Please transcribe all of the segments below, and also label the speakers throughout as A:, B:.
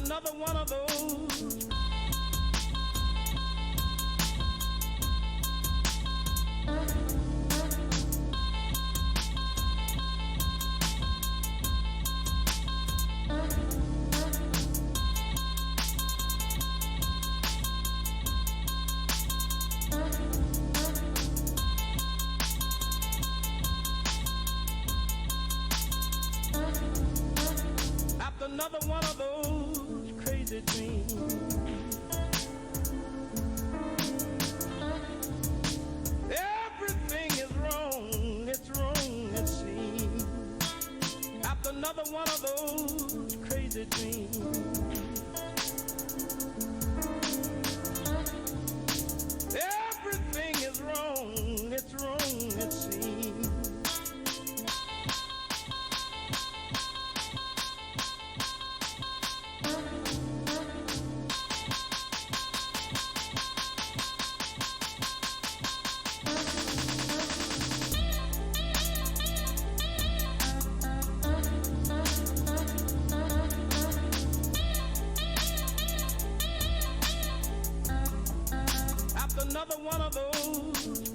A: another one of those. Another one of those crazy dreams. Everything is wrong, it's wrong, it seems. After another one of those crazy dreams. Everything is wrong, it's wrong, it seems. Another one of those.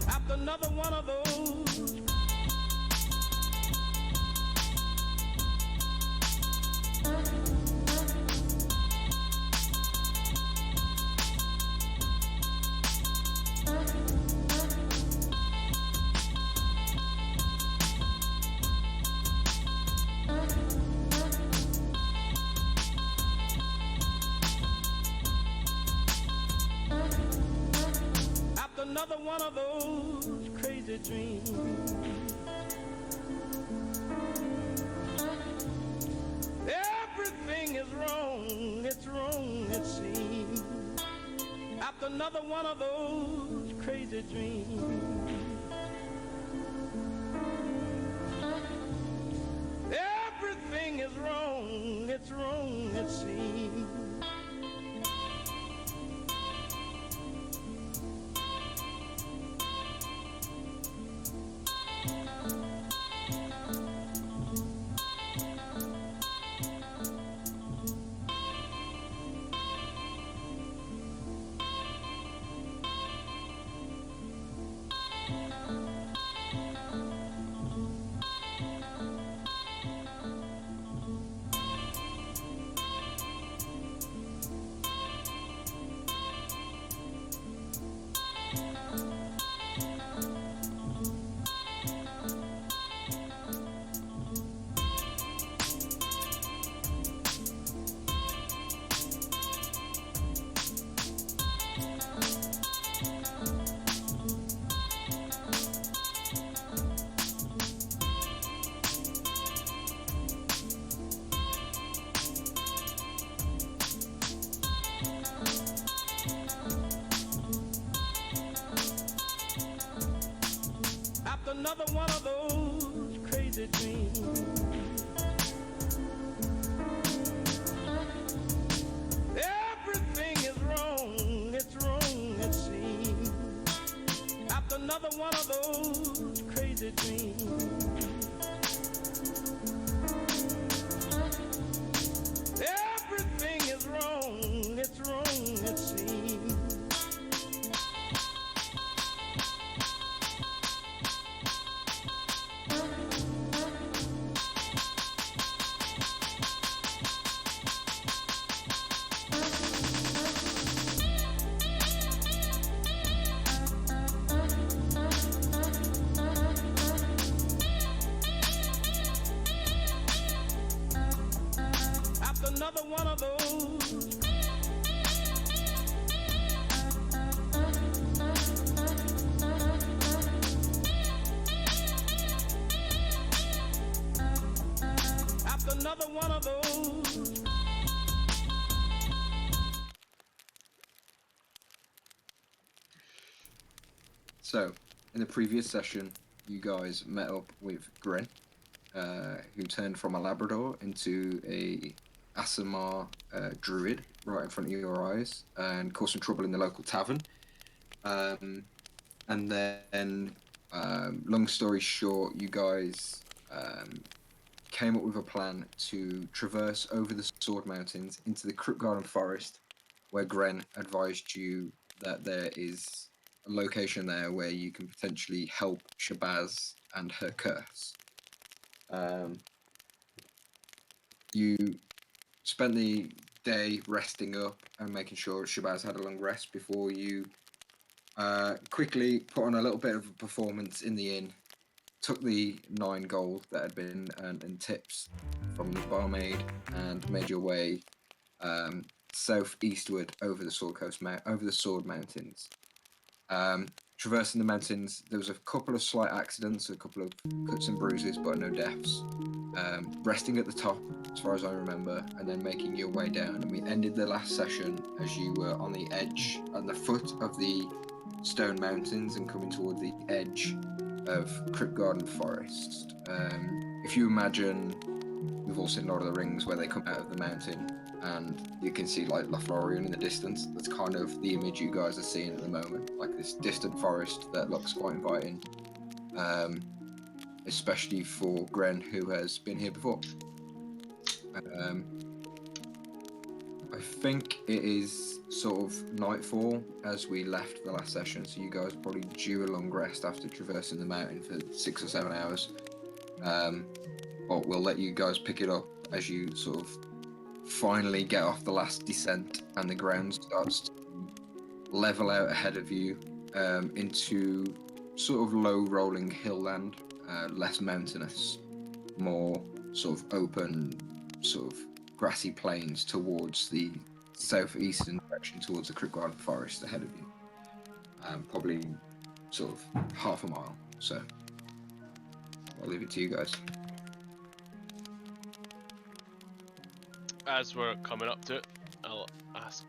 A: After another one of those. Another one of those crazy dreams. Everything is wrong, it's wrong, it seems. After another one of those crazy dreams. Everything is wrong, it's wrong, it seems. Another one of those crazy dreams. Everything is wrong, it's wrong, it seems. After another one of those crazy dreams. Everything is wrong, it's wrong, it seems. Another one of those. After another one of those.
B: So, in the previous session, you guys met up with Gren, who turned from a Labrador into a Asimar druid right in front of your eyes and caused some trouble in the local tavern. And then, long story short, you guys came up with a plan to traverse over the Sword Mountains into the Crook Garden Forest, where Gren advised you that there is a location there where you can potentially help Shabazz and her curse. You spent the day resting up and making sure Shabazz had a long rest before you quickly put on a little bit of a performance in the inn, took the 9 gold that had been earned in tips from the barmaid, and made your way southeastward over the over the Sword Mountains. Traversing the mountains, there was a couple of slight accidents, a couple of cuts and bruises, but no deaths. Resting at the top, as far as I remember, and then making your way down. And we ended the last session as you were on the edge, at the foot of the Stone Mountains, and coming toward the edge of Crypt Garden Forest. If you imagine, we've all seen Lord of the Rings, where they come out of the mountain and you can see like Lothlorien in the distance. That's kind of the image you guys are seeing at the moment, like this distant forest that looks quite inviting, especially for Gren, who has been here before. I think it is sort of nightfall as we left the last session, so you guys probably due a long rest after traversing the mountain for 6 or 7 hours. But we'll let you guys pick it up as you sort of finally get off the last descent and the ground starts to level out ahead of you into sort of low rolling hill land, less mountainous, more sort of open, sort of grassy plains towards the southeastern direction, towards the Crypt Garden Forest ahead of you. Probably sort of half a mile. So I'll leave it to you guys.
C: As we're coming up to it, I'll ask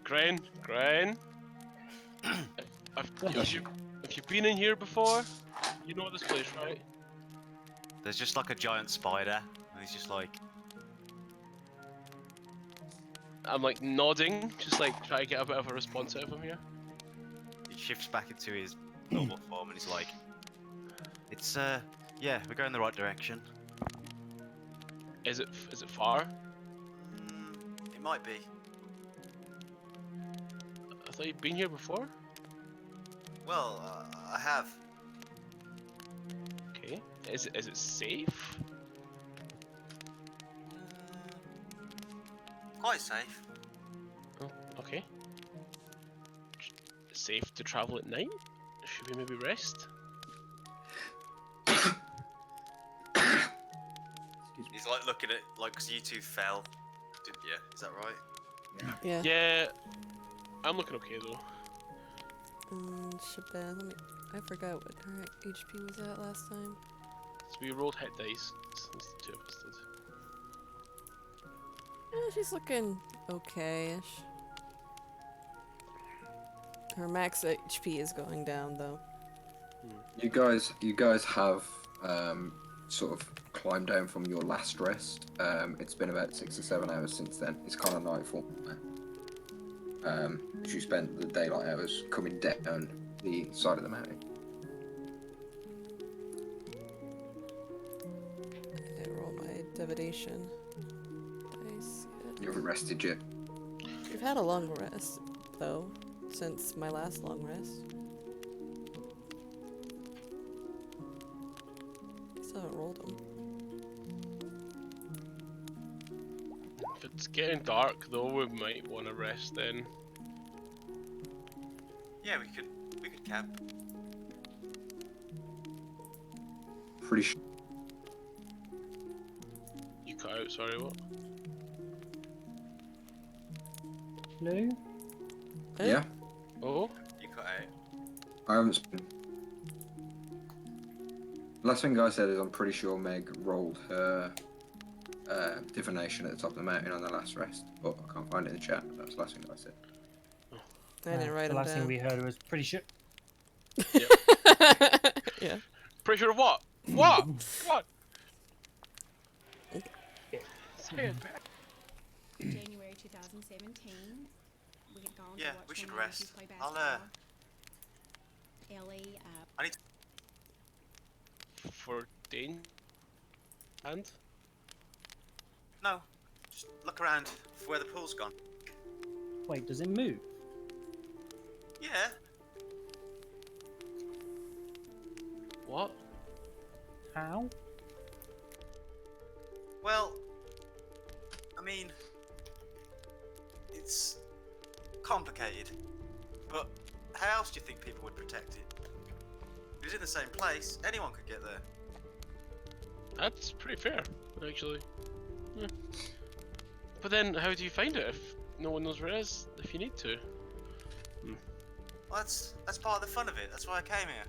C: Gren, if you've been in here before, you know this place, right?
D: There's just like a giant spider, and he's just like...
C: I'm like nodding, just like trying to get a bit of a response out of him here.
D: He shifts back into his normal form, and he's like... It's, yeah, we're going the right direction.
C: Is it far?
D: It might be.
C: I thought you'd been here before?
D: Well, I have.
C: Okay. Is it safe?
D: Quite safe.
C: Oh, okay. Safe to travel at night? Should we maybe rest?
D: He's like looking at, like, 'cause you two fell, didn't you? Is that right?
E: Yeah.
C: Yeah. I'm looking okay though.
E: Shabazz, I forgot what her HP was at last time.
C: So we rolled hit dice, since the 2 of us did.
E: Yeah, she's looking okay-ish. Her max HP is going down though.
B: You guys have sort of climbed down from your last rest. It's been about 6 or 7 hours since then. It's kind of nightfall now. You spent the daylight hours coming down the side of the mountain.
E: I didn't roll my divination dice yet.
B: You haven't rested yet.
E: We've had a long rest though, since my last long rest. Still haven't rolled them.
C: If it's getting dark though, we might want to rest then.
D: Yeah, we could camp.
B: Pretty sure.
C: You cut out, sorry, what?
F: Hello?
B: Yeah,
C: Oh?
D: You cut out.
B: I haven't. Last thing I said is I'm pretty sure Meg rolled her divination at the top of the mountain on the last rest, but I can't find it in the chat. That was the last thing I said.
E: I didn't write
F: The
E: them
F: last thing
E: down.
F: we heard was pretty sure.
E: Yeah.
C: Pretty sure what? What? What? Say it back.
G: January 2017. We had gone
D: Yeah,
G: to watch
D: we should
G: one of the
D: rest.
G: Yankees play
D: I'll,
G: basketball. Ellie.
D: I need.
C: For Dane? And?
D: No. Just look around for where the pool's gone.
F: Wait, does it move?
D: Yeah.
C: What?
F: How?
D: Well, I mean, it's complicated, but how else do you think people would protect it? If it was in the same place, anyone could get there.
C: That's pretty fair, actually. Yeah. But then, how do you find it if no one knows where it is, if you need to?
D: Well, that's part of the fun of it. That's why I came here.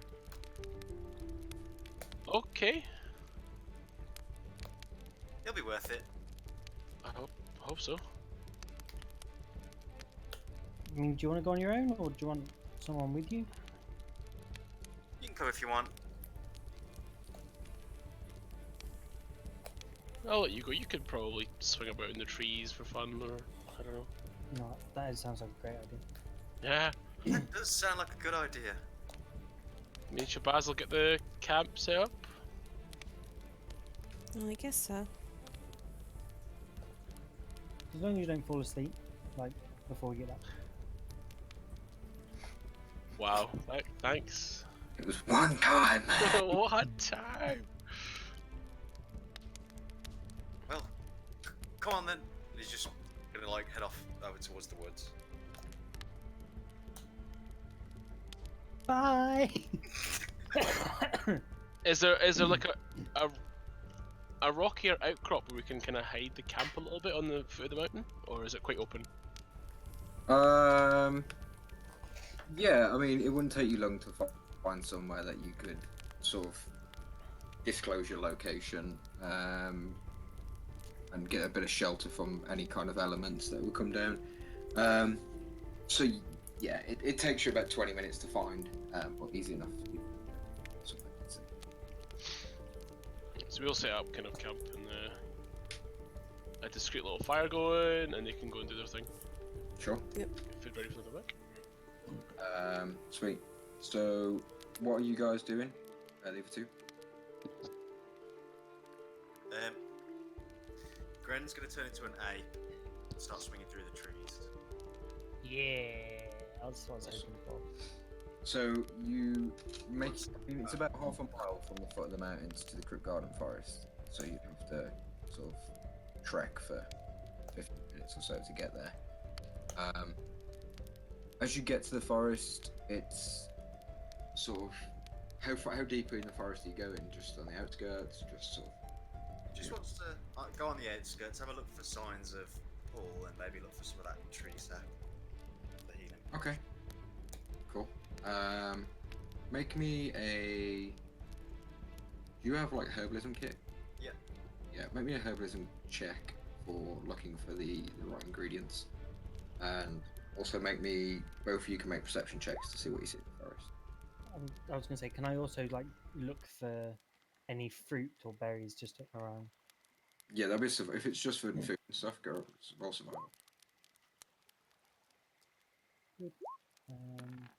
C: Okay.
D: It'll be worth it.
C: I hope so.
F: I mean, do you want to go on your own, or do you want someone with you?
D: You can come if you want.
C: I'll let you go. You could probably swing about in the trees for fun, or I don't know.
F: No, that sounds like a great idea.
C: Yeah.
D: That does sound like a good idea.
C: Me and Shabazz will get the camp set up.
E: Well, I guess so.
F: As long as you don't fall asleep, like, before we get back.
C: Wow. Thanks.
B: It was one time, man.
C: What time?
D: Well, come on then. He's just gonna like head off over towards the woods.
F: Bye!
C: Is there like a rockier outcrop where we can kind of hide the camp a little bit on the foot of the mountain, or is it quite open?
B: Yeah, I mean, it wouldn't take you long to find somewhere that you could sort of disclose your location, and get a bit of shelter from any kind of elements that will come down. So yeah, it takes you about 20 minutes to find, but easy enough to do.
C: So we'll set up kind of camp and a discreet little fire going, and they can go and do their thing.
B: Sure.
E: Yep.
C: Get food ready for the back.
B: Sweet. So, what are you guys doing? The other two?
D: Gren's gonna turn into an ape and start swinging through the trees.
F: Yeah, that's what I was hoping for.
B: So you make it's about half a mile from the foot of the mountains to the Crypt Garden Forest. So you have to sort of trek for 15 minutes or so to get there. As you get to the forest, it's sort of how deep in the forest are you going? Just on the outskirts, just sort of.
D: Just wants to go on the outskirts, have a look for signs of pool, and maybe look for some of that tree sap. The healing.
B: Okay. Cool. Make me a. Do you have like herbalism kit?
D: Yeah.
B: Yeah. Make me a herbalism check for looking for the right ingredients, and also make me. Both of you can make perception checks to see what you see in the forest.
F: I was gonna say, can I also like look for any fruit or berries just around?
B: Yeah, that'll be if it's just for food and stuff. Go roll survival.
F: Um,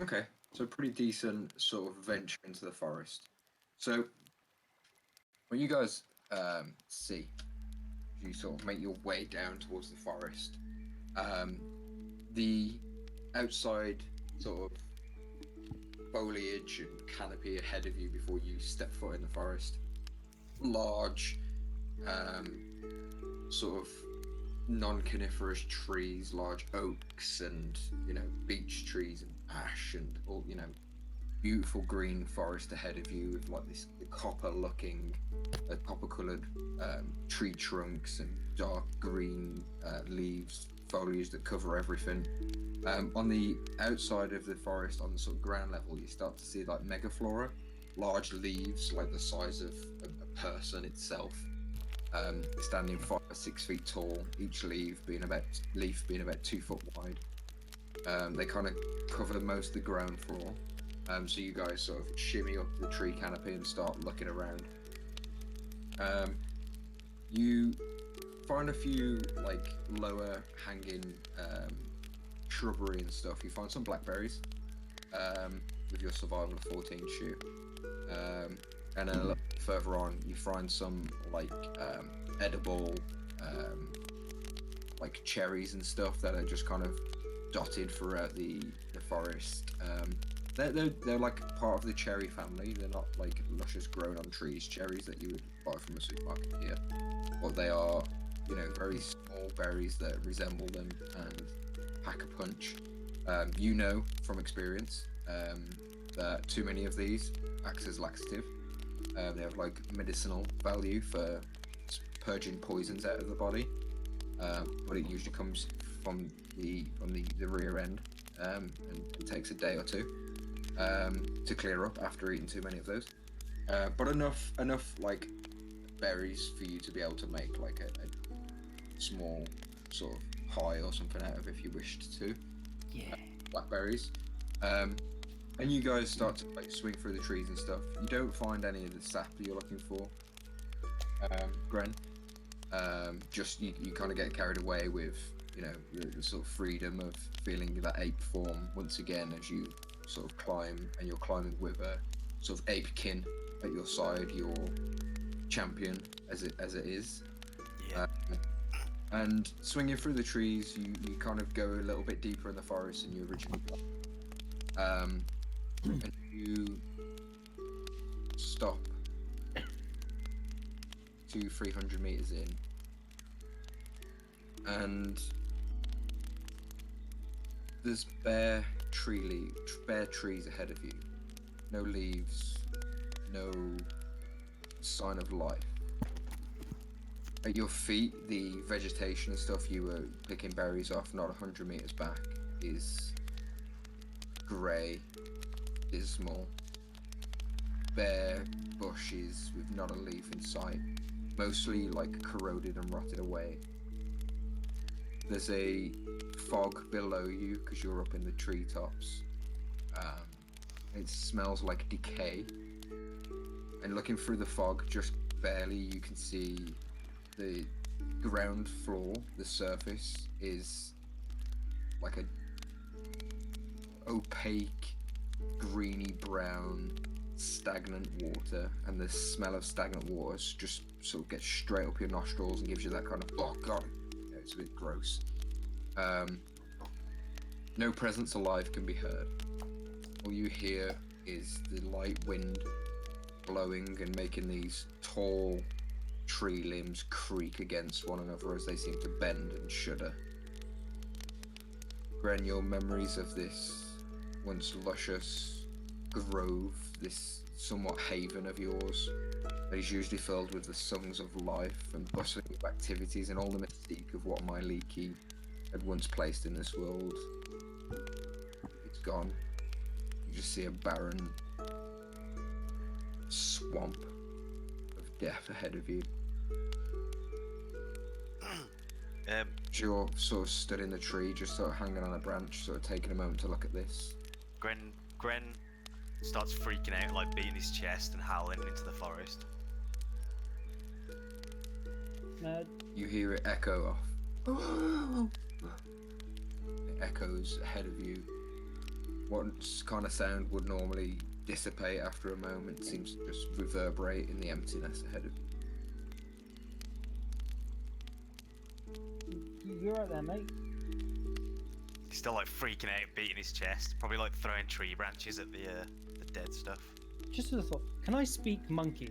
B: Okay, so pretty decent sort of venture into the forest. So when you guys see, you sort of make your way down towards the forest. The outside sort of foliage and canopy ahead of you before you step foot in the forest. Large, sort of non-coniferous trees, large oaks and, beech trees and ash and all, beautiful green forest ahead of you with like this copper-looking, copper-coloured tree trunks and dark green leaves, foliage that cover everything. On the outside of the forest, on the sort of ground level, you start to see like megaflora, large leaves like the size of a person itself, standing 5 or 6 feet tall, each leaf being about 2 foot wide. They kind of cover most of the ground floor. So you guys sort of shimmy up the tree canopy and start looking around. You find a few like lower hanging shrubbery and stuff, you find some blackberries with your survival of 14 shoe. And then a little further on, you find some like edible like cherries and stuff that are just kind of dotted throughout the forest. They're like part of the cherry family. They're not like luscious grown on trees cherries that you would buy from a supermarket here, but they are, you know, very small berries that resemble them and pack a punch. You know from experience that too many of these acts as laxative. They have like medicinal value for purging poisons out of the body, but it usually comes from the rear end, and it takes a day or two to clear up after eating too many of those. But enough like berries for you to be able to make like a small sort of pie or something out of if you wished to.
F: Yeah.
B: Blackberries. And you guys start to like swing through the trees and stuff. You don't find any of the sap that you're looking for, Gren. Just you kind of get carried away with, you know, the sort of freedom of feeling that ape form once again as you sort of climb, and you're climbing with a sort of apekin at your side, your champion as it is.
D: Yeah.
B: And swinging through the trees, you kind of go a little bit deeper in the forest than you originally planned. And you stop 300 meters in, and there's bare trees ahead of you. No leaves, no sign of life. At your feet, the vegetation and stuff you were picking berries off not 100 meters back is grey, dismal, bare bushes with not a leaf in sight, mostly like corroded and rotted away. There's a fog below you because you're up in the treetops. It smells like decay, and looking through the fog just barely you can see the ground floor. The surface is like a opaque greeny brown stagnant water, and the smell of stagnant water just sort of gets straight up your nostrils and gives you that kind of, oh god, you know, it's a bit gross. No presence alive can be heard. All you hear is the light wind blowing and making these tall tree limbs creak against one another as they seem to bend and shudder. Gren, your memories of this once luscious grove, this somewhat haven of yours, that is usually filled with the songs of life and bustling with activities and all the mystique of what my Leaky had once placed in this world, it's gone. You just see a barren swamp of death ahead of you. You're sort of stood in the tree, just sort of hanging on a branch, sort of taking a moment to look at this.
D: Gren starts freaking out, like beating his chest and howling into the forest.
B: You hear it echo off. It echoes ahead of you. What kind of sound would normally dissipate after a moment seems to just reverberate in the emptiness ahead of you.
F: You're right there, mate.
D: He's still like freaking out, beating his chest, probably like throwing tree branches at the dead stuff.
F: Just as a thought, can I speak monkey?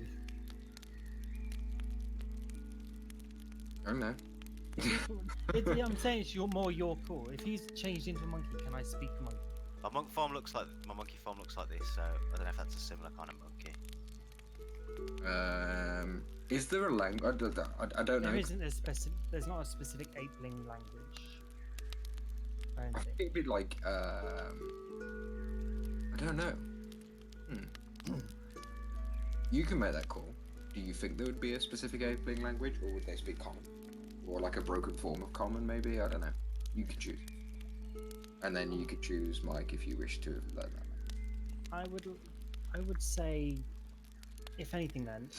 B: I don't know.
F: I'm saying it's more your call. If he's changed into a monkey, can I speak monkey?
D: My monkey form looks like this, so I don't know if that's a similar kind of monkey.
B: Is there a language? I don't know.
F: There isn't a specific. There's not a specific apeling language. I don't
B: I
F: think.
B: think it'd be like I don't know. You can make that call. Do you think there would be a specific apeling language, or would they speak common, or like a broken form of common? Maybe, I don't know. You could choose, and then you could choose Mike if you wish to. Like that.
F: I would say, if anything, then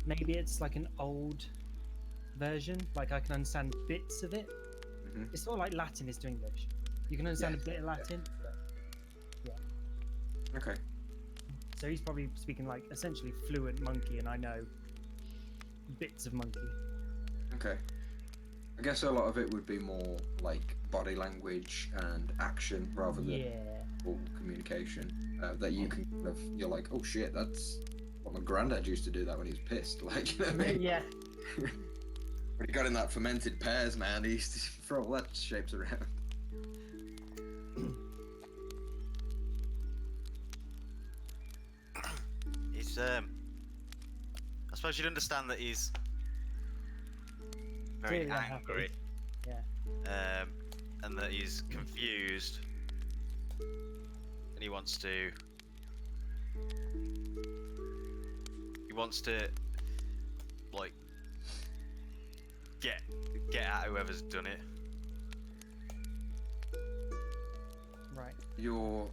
F: maybe it's like an old version. Like I can understand bits of it.
B: Mhm.
F: It's not like Latin is to English. You can understand
B: Yes,
F: a bit of
B: yeah.
F: Latin, but
B: Okay.
F: so he's probably speaking like essentially fluent monkey, and I know bits of monkey.
B: Okay. I guess a lot of it would be more like body language and action rather than
F: Yeah.
B: full communication. That you can kind of, you're like, oh shit, that's what my granddad used to do that when he was pissed. Like, you know what I mean?
F: Yeah.
B: When he got in that fermented pears, man, he used to throw all that shapes around.
D: He's I suppose you'd understand that he's very
F: Clearly unhappy.
D: angry.
F: Yeah.
D: And that he's confused, and he wants to like get at whoever's done it.
F: Right.
B: You're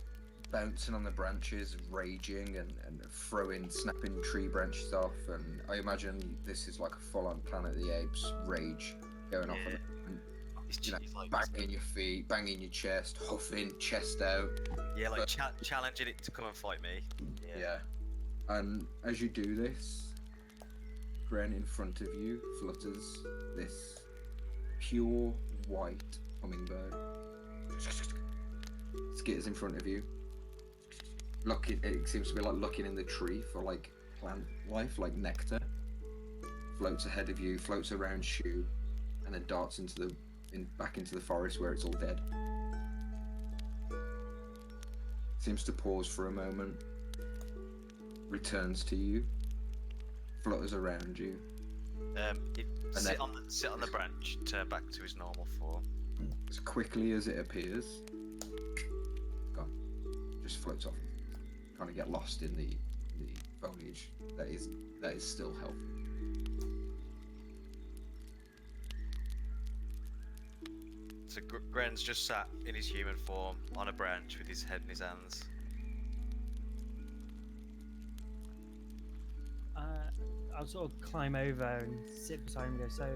B: bouncing on the branches, raging and snapping tree branches off, and I imagine this is like a full-on Planet of the Apes rage going off
D: Yeah.
B: at the moment.
D: He's,
B: You know,
D: he's like
B: banging your feet, banging your chest, huffing, chest out.
D: like challenging it to come and fight me.
B: Yeah. And as you do this, Gren, in front of you flutters this pure white hummingbird. Skitters in front of you. It seems to be like looking in the tree for like plant life, like nectar. Floats ahead of you, floats around you, and then darts back into the forest where it's all dead. Seems to pause for a moment. Returns to you. Flutters around you.
D: He'd sit on the branch, turn back to his normal form.
B: As quickly as it appears, gone. Just floats off. Kind of get lost in the foliage that is still healthy.
D: So Gren's just sat in his human form on a branch with his head in his hands.
F: I'll sort of climb over and sit beside him and go, so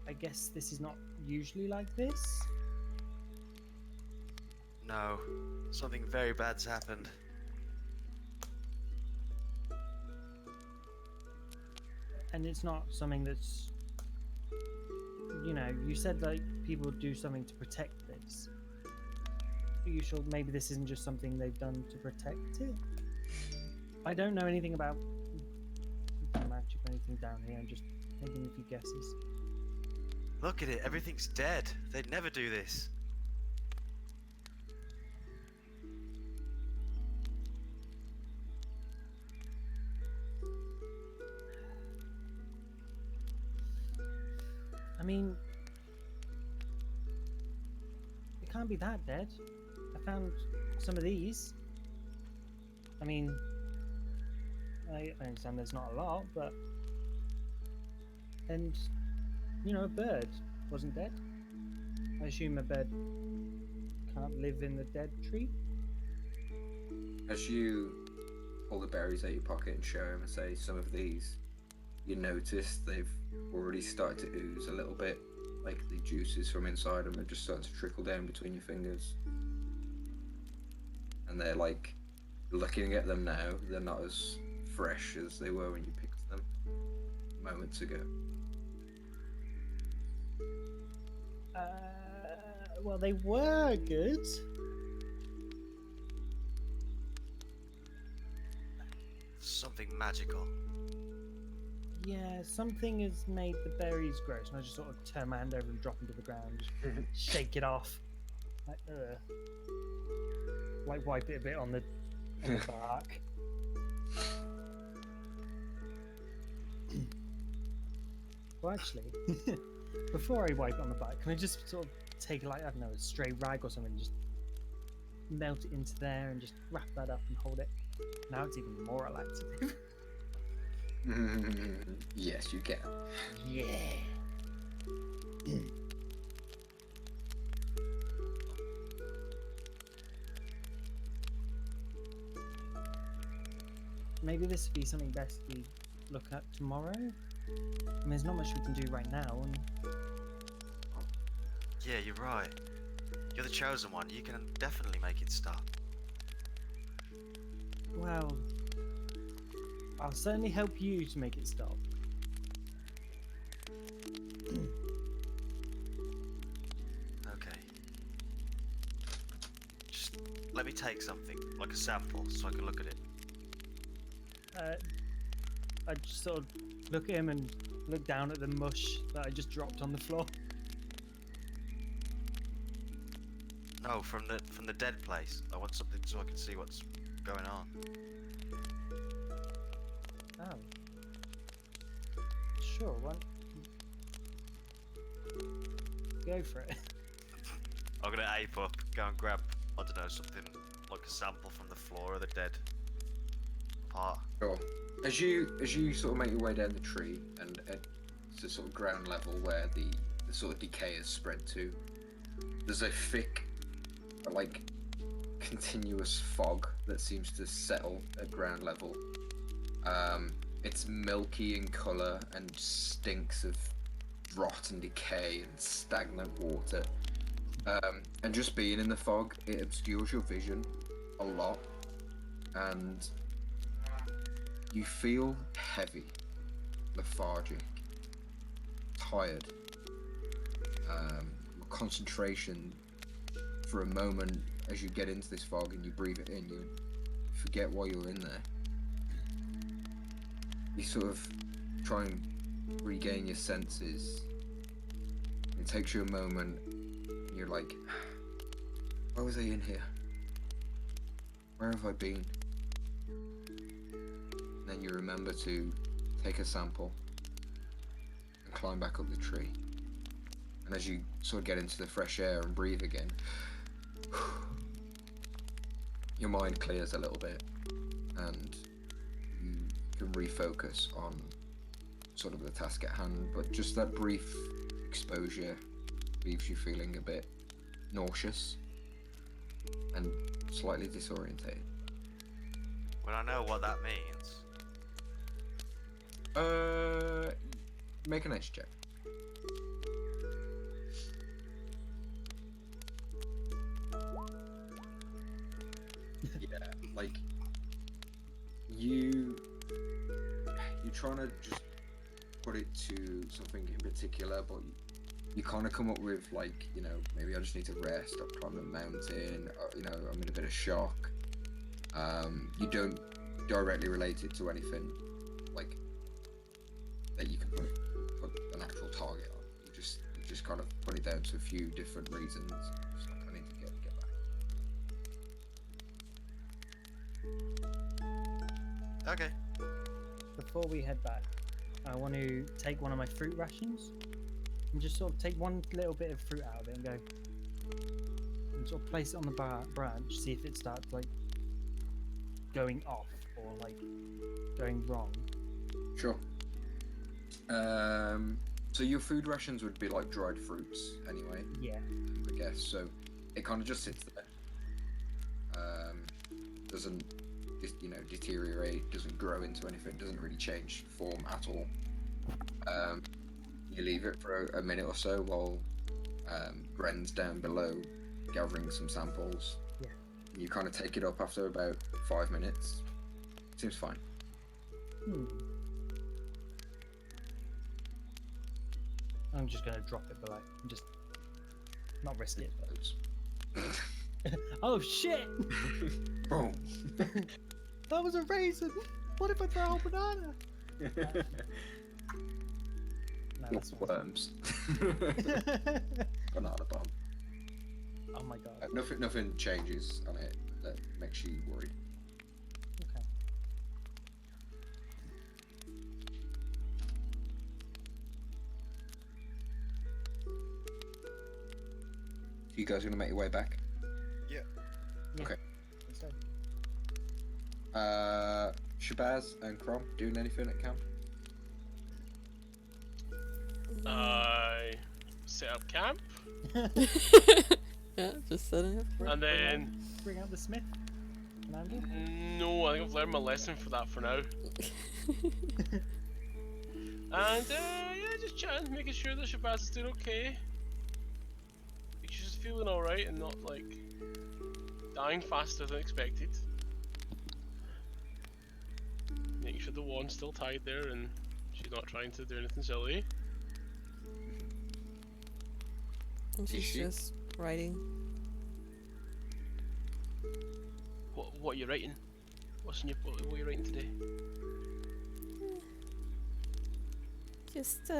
F: I guess this is not usually like this?
D: No, something very bad's happened.
F: And it's not something that's, you said like people do something to protect this. Are you sure maybe this isn't just something they've done to protect it? I don't know anything about magic or anything down here. I'm just making a few guesses.
D: Look at it, everything's dead. They'd never do this.
F: I mean, it can't be that dead. I found some of these. I mean, I understand there's not a lot, but... And, a bird wasn't dead. I assume a bird can't live in the dead tree?
B: As you pull the berries out of your pocket and show him and say, some of these, you notice they've already started to ooze a little bit, like the juices from inside them are just starting to trickle down between your fingers. And they're like, looking at them now, they're not as fresh as they were when you picked them moments ago.
F: Well, they were good.
D: Something magical.
F: Yeah, something has made the berries gross, and I just sort of turn my hand over and drop them to the ground, just shake it off, like wipe it a bit on the bark. Well, actually, before I wipe it on the bark, can I just sort of take I don't know, a stray rag or something, and just melt it into there and just wrap that up and hold it? Now it's even more relaxing.
B: Yes, you can.
F: Yeah. Maybe this would be something best we look at tomorrow. I mean, there's not much we can do right now. And...
D: Yeah, you're right. You're the chosen one. You can definitely make it stop.
F: Well, I'll certainly help you to make it stop.
D: Okay. Just let me take something, like a sample, so I can look at it.
F: I just sort of look at him and look down at the mush that I just dropped on the floor.
D: No, from the dead place. I want something so I can see what's going on.
F: Oh. Sure, what? Go for it.
D: I'm gonna ape up, go and grab, I don't know, something like a sample from the floor of the dead part.
B: Sure. As you sort of make your way down the tree and at the sort of ground level where the sort of decay has spread to, there's a thick, like, continuous fog that seems to settle at ground level. It's milky in colour and stinks of rot and decay and stagnant water. And just being in the fog, it obscures your vision a lot, and you feel heavy, lethargic, tired. Concentration for a moment as you get into this fog and you breathe it in, you forget why you're in there. You sort of try and regain your senses. It takes you a moment. And you're like, why was I in here? Where have I been? And then you remember to take a sample and climb back up the tree. And as you sort of get into the fresh air and breathe again, your mind clears a little bit and you can refocus on sort of the task at hand, but just that brief exposure leaves you feeling a bit nauseous and slightly disorientated.
D: Well, I know what that means.
B: Make an edge check. Yeah, like you're trying to just put it to something in particular, but you kind of come up with, like, you know, maybe I just need to rest, I've climbed a mountain, or, you know, I'm in a bit of shock. You don't directly relate it to anything like that you can put an actual target on. You just kind of put it down to a few different reasons. Just like, I need to get back.
D: Okay.
F: Before we head back, I want to take one of my fruit rations and just sort of take one little bit of fruit out of it and go and sort of place it on the branch, see if it starts like going off or like going wrong.
B: Sure. So your food rations would be like dried fruits anyway,
F: Yeah.
B: I guess. So it kind of just sits there. Doesn't, you know, deteriorate, doesn't grow into anything, doesn't really change form at all. You leave it for a minute or so while Bren's down below gathering some samples.
F: Yeah.
B: You kind of take it up after about 5 minutes. Seems fine.
F: I'm just gonna drop it below and just not risk it. Oh shit!
B: Boom.
F: That was a raisin. What if I throw a whole banana? No, that's fine.
B: Worms. Banana bomb.
F: Oh my god.
B: Nothing changes on it that makes you worried.
F: Okay.
B: You guys gonna make your way back?
D: Yeah.
B: Okay.
F: So,
B: Shabazz and Crom doing anything at camp?
C: I set up camp,
E: Yeah, just setting up.
C: and then
F: bring out the smith. Landon?
C: no, I think I've learned my lesson for that for now. And yeah, just chatting, making sure that Shabazz is doing okay. Making sure she's feeling alright and not like dying faster than expected. Making sure the wand's still tied there and she's not trying to do anything silly.
E: And she's
B: she?
E: just writing.
C: What are you writing? What are you writing today?
E: Just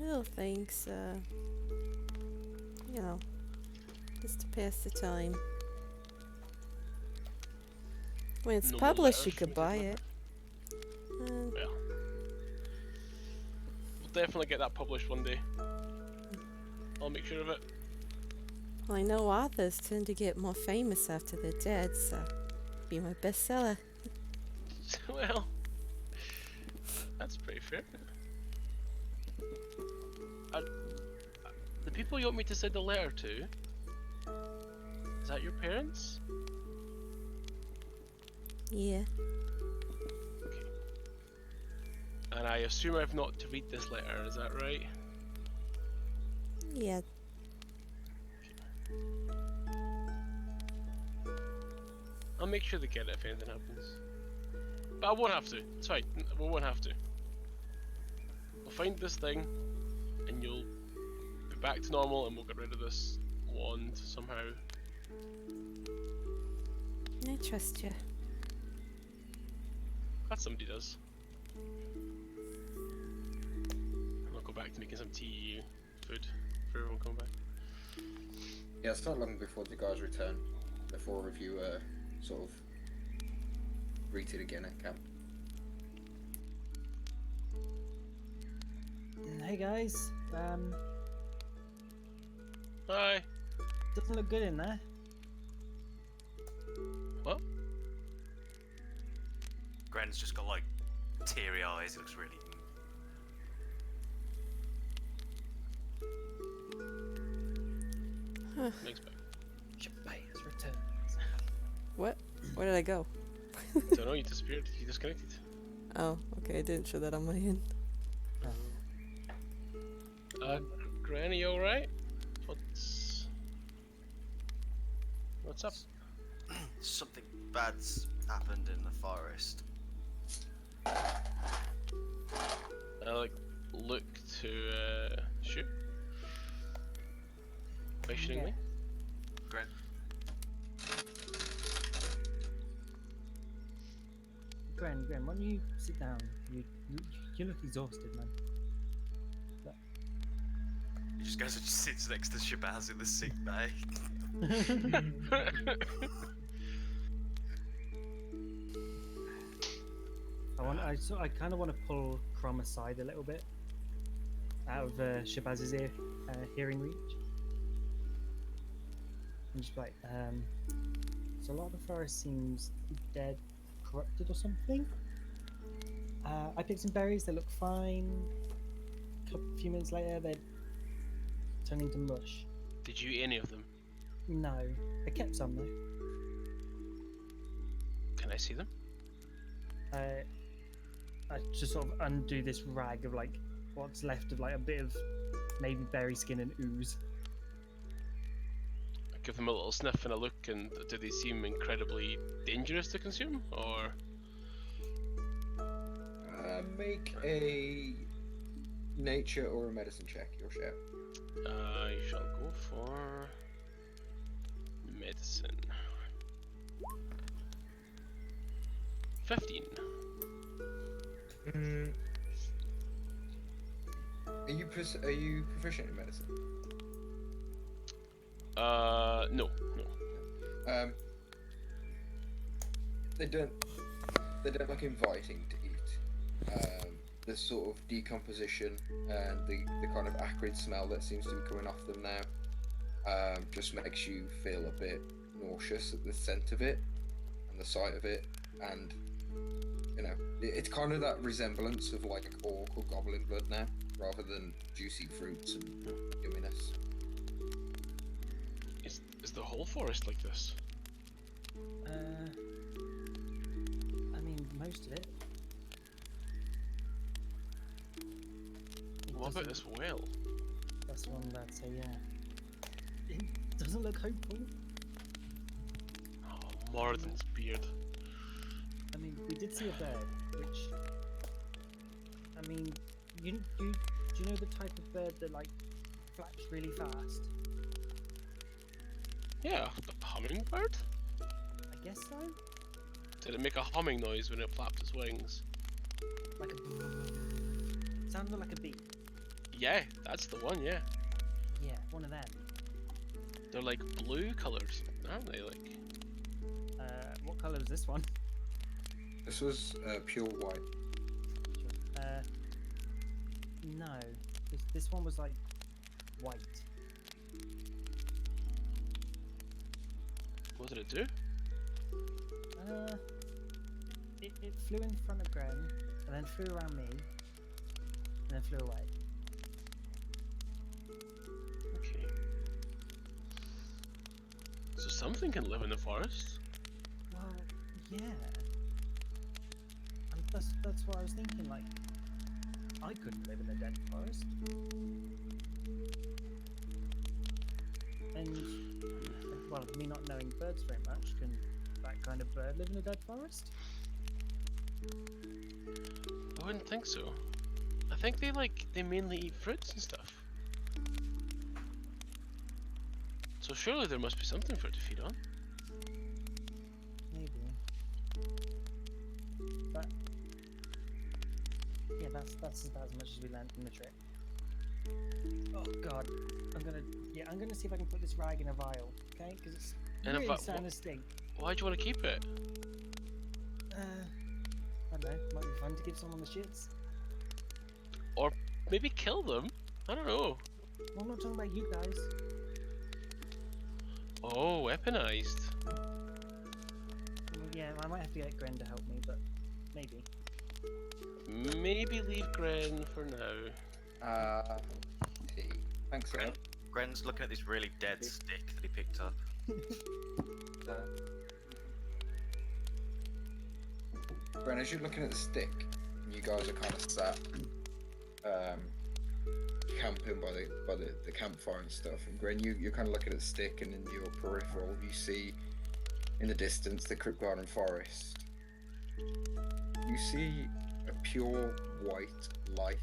E: little things, you know, just to pass the time. When it's
C: No more
E: published, you
C: letters,
E: could buy
C: anything
E: it.
C: Yeah. We'll definitely get that published one day. I'll make sure of it.
E: Well, I know authors tend to get more famous after they're dead, so be my bestseller.
C: Well, that's pretty fair. The people you want me to send a letter to, is that your parents?
E: Yeah.
C: Okay. And I assume I've not to read this letter, is that right?
E: Yeah.
C: I'll make sure to get it if anything happens. But I won't have to, it's fine, we won't have to. We'll find this thing, and you'll be back to normal and we'll get rid of this wand somehow.
E: I trust you.
C: Glad somebody does. And I'll go back to making some tea, food for everyone coming back.
B: Yeah, it's not long before the guys return. Before a reviewer sort of greeted again at camp.
F: Hey guys,
C: Hi!
F: doesn't look good in there.
C: What?
D: Gren's just got like teary eyes. It looks really.
C: Next back.
F: Shabay has returned.
E: What? Where did I go?
C: Don't know, you disappeared, you disconnected.
E: Oh, okay, I didn't show that on my end.
C: Granny, alright? What's up?
D: Something bad's happened in the forest.
C: I like look to shoot. Questioningly.
D: Gren,
F: Gren, why don't you sit down? You look exhausted, man.
D: he just goes and sits next to Shabazz in the sick bay.
F: I kind of want to pull Crom aside a little bit, out of Shabazz's hearing reach. And just like, so a lot of the forest seems dead, corrupted or something. I picked some berries, they look fine. A few minutes later, they're turning to mush.
C: Did you eat any of them?
F: No, I kept some though.
C: Can I see them?
F: I just sort of undo this rag of like what's left of like a bit of maybe berry skin and ooze.
C: I give them a little sniff and a look, and do they seem incredibly dangerous to consume, or?
B: Make a nature or a medicine check, your share.
C: I shall go for medicine. 15.
B: Are you proficient in medicine?
C: No.
B: They don't look inviting to eat. The sort of decomposition and the kind of acrid smell that seems to be coming off them now just makes you feel a bit nauseous at the scent of it and the sight of it, and you know it's kind of that resemblance of like orc or goblin blood now, rather than juicy fruits and yumminess.
C: Is the whole forest like this?
F: I mean, most of it.
C: What about this well?
F: That's one I'd say, yeah. It doesn't look hopeful.
C: Oh, Moradin's beard.
F: I mean, we did see a bird, which, I mean, do you know the type of bird that like flaps really fast?
C: Yeah, the hummingbird?
F: I guess so.
C: Did it make a humming noise when it flapped its wings?
F: Like a sounded like a bee.
C: Yeah, that's the one, yeah.
F: Yeah, one of them.
C: They're like blue colours, aren't they? Like,
F: What colour is this one?
B: This was pure white.
F: No. This one was like white.
C: what did it do?
F: It flew in front of Gren, and then flew around me, and then flew away.
C: Okay. So something can live in the forest.
F: Well, yeah. And that's what I was thinking, like, I couldn't live in a dead forest. And, well, me not knowing birds very much, can that kind of bird live in a dead forest?
C: I wouldn't think so. I think they mainly eat fruits and stuff. So surely there must be something for it to feed on.
F: Maybe. But yeah, that's about as much as we learned from the trip. Oh god, I'm gonna see if I can put this rag in a vial, okay? Because it's
C: In a
F: really
C: vi-
F: starting to stink.
C: Why do you want to keep it?
F: I don't know, might be fun to give someone the shits.
C: Or maybe kill them? I don't know.
F: Well, I'm not talking about you guys.
C: Oh, weaponized.
F: Well, yeah, I might have to get Gren to help me, but maybe.
C: Maybe leave Gren for now.
B: Thanks, sir.
D: Gren's looking at this really dead stick that he picked up.
B: Bren, as you're looking at the stick, you guys are kind of sat camping by the campfire and stuff. And Gren, you're kind of looking at the stick, and in your peripheral, you see in the distance the Crypt Garden Forest. You see a pure white light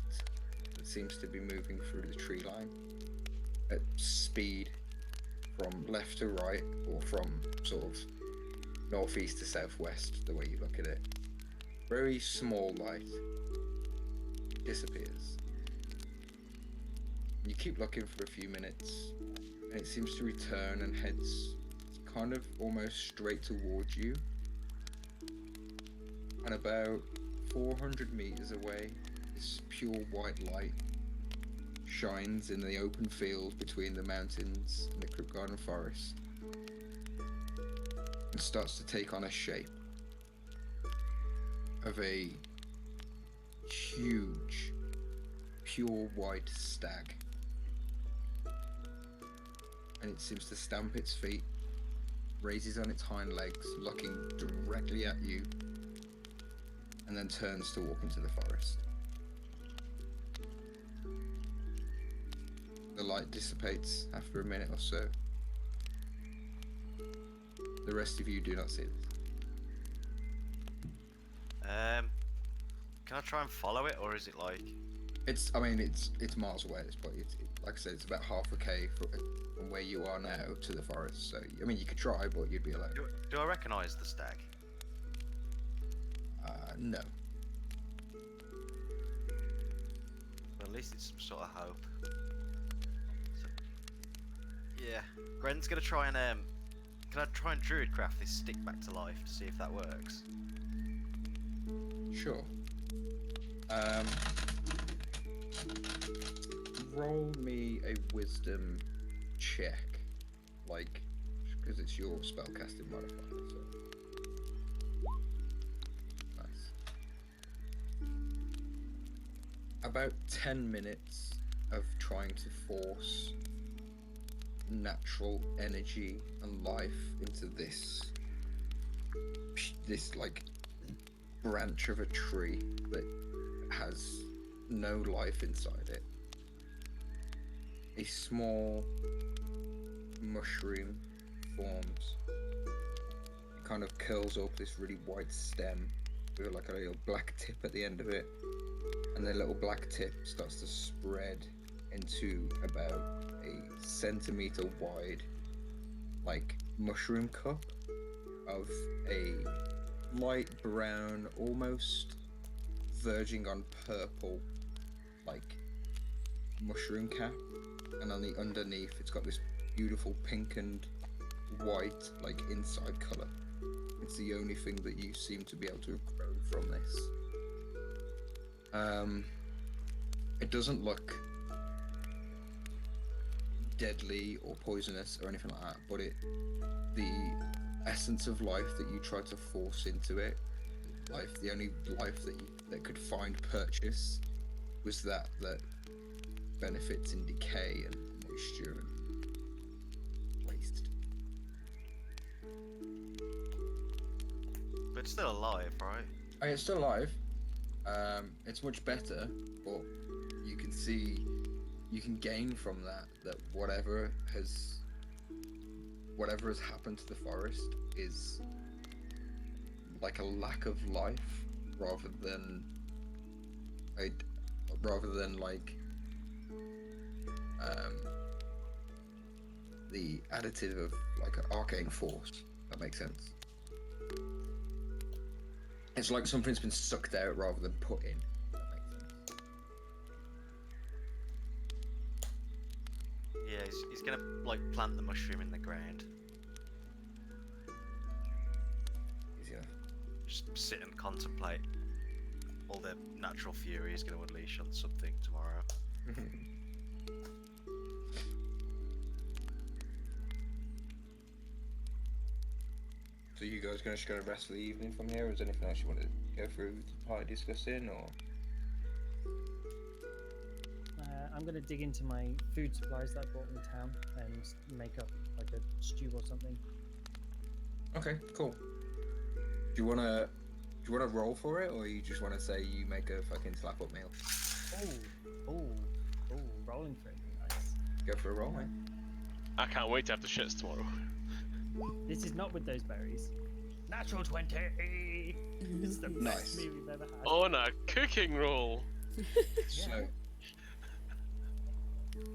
B: that seems to be moving through the tree line at speed from left to right, or from sort of northeast to southwest, the way you look at it. Very small light. Disappears. You keep looking for a few minutes, and it seems to return and heads kind of almost straight towards you. And about 400 meters away, this pure white light shines in the open field between the mountains and the Crypt Garden Forest, and starts to take on a shape of a huge, pure white stag. And it seems to stamp its feet, raises on its hind legs, looking directly at you, and then turns to walk into the forest. The light dissipates after a minute or so. The rest of you do not see this.
D: Can I try and follow it, or is it like?
B: It's miles away at this point. Like I said, it's about half a K from where you are now to the forest. So, I mean, you could try, but you'd be alone.
D: Do I recognise the stag?
B: No.
D: Well, at least it's some sort of hope. So, yeah, Gren's gonna try and can I try and druidcraft this stick back to life to see if that works?
B: Sure. Roll me a wisdom check, like, because it's your spellcasting modifier. So. Nice. About 10 minutes of trying to force natural energy and life into this like branch of a tree that has no life inside it. A small mushroom forms. It kind of curls up this really white stem with like a little black tip at the end of it, and the little black tip starts to spread into about a centimeter wide, like mushroom cup of a light brown, almost verging on purple, like mushroom cap, and on the underneath it's got this beautiful pink and white like inside color. It's the only thing that you seem to be able to have grown from this. It doesn't look deadly or poisonous or anything like that, but the essence of life that you tried to force into it, the only life that could find purchase was that benefits in decay and moisture and waste.
D: But it's still alive, right?
B: Oh, it's still alive. It's much better, but you can see, you can gain from that whatever has happened to the forest is like a lack of life rather than like the additive of like an arcane force. That makes sense. It's like something's been sucked out rather than put in. That makes sense.
D: Yeah, he's gonna like plant the mushroom in the ground.
B: Easy enough.
D: Just sit and contemplate all the natural fury he's gonna unleash on something tomorrow.
B: So you guys just gonna rest for the evening from here, or is there anything else you want to go through the party discussing, or?
F: I'm gonna dig into my food supplies that I bought in town and make up like a stew or something.
B: Okay, cool. Do you wanna roll for it, or you just wanna say you make a fucking slap up meal?
F: Oh, rolling for it. Nice.
B: Go for a roll, mate.
C: I can't wait to have the shits tomorrow.
F: This is not with those berries. Natural 20! It's the
B: Nice.
F: best meal we've ever had.
C: On a cooking roll.
B: So,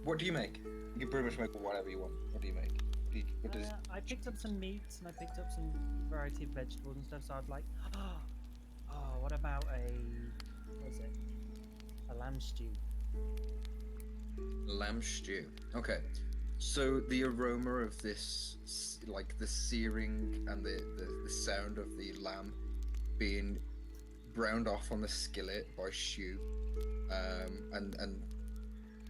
B: what do you make? You can pretty much make whatever you want. What do you make?
F: I picked up some meats and I picked up some variety of vegetables and stuff, so I'd like, oh, what about what is it? A lamb stew.
B: Lamb stew. Okay. So the aroma of this, like the searing and the sound of the lamb being browned off on the skillet by stew, and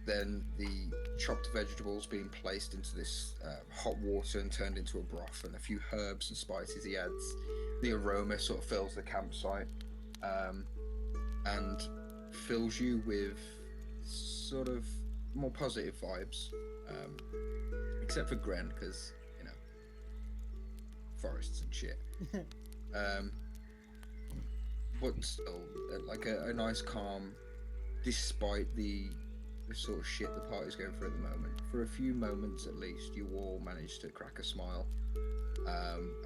B: then the chopped vegetables being placed into this hot water and turned into a broth, and a few herbs and spices he adds. The aroma sort of fills the campsite, and fills you with sort of more positive vibes, except for Gren, because forests and shit. But still, like a nice calm, despite the sort of shit the party's going through at the moment. For a few moments at least, you all manage to crack a smile.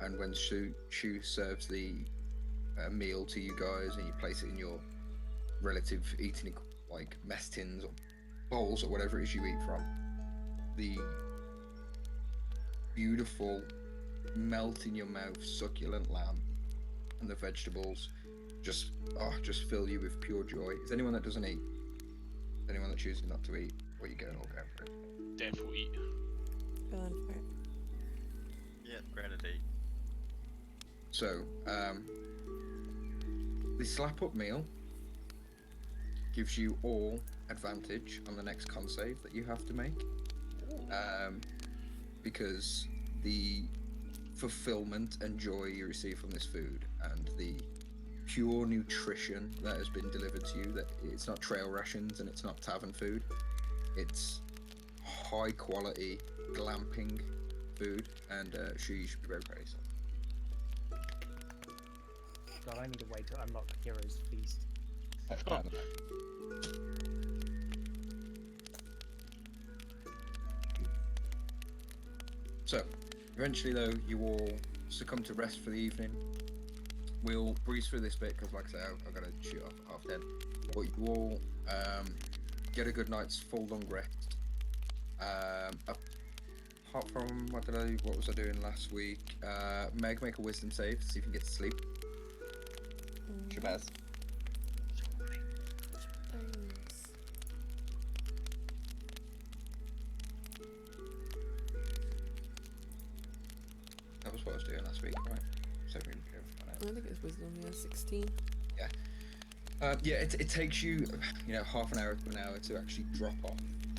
B: And when Shu serves the meal to you guys, and you place it in your relative eating like mess tins or bowls or whatever it is you eat from, the beautiful melt in your mouth succulent lamb and the vegetables just fill you with pure joy. Is anyone that doesn't eat? Anyone that chooses not to eat? Or you going all go for it?
C: Definitely eat.
E: Going for it.
D: Yeah, grenadine.
B: So, the slap up meal gives you all advantage on the next con save that you have to make, because the fulfillment and joy you receive from this food and the pure nutrition that has been delivered to you, that it's not trail rations and it's not tavern food, it's high quality glamping food, and you should be very proud of yourself.
F: God, I need a way to unlock Hero's Feast.
B: So, eventually though, you all succumb to rest for the evening. We'll breeze through this bit because, like I say, I've got to shoot off half 10. But you all get a good night's full long rest. Apart from what was I doing last week? Meg, make a wisdom save to see if you can get to sleep. Shabazz. That was what I was doing last week, right? So we can
E: I think it's wisdom, yeah, 16.
B: yeah, it takes you, half an hour to an hour to actually drop off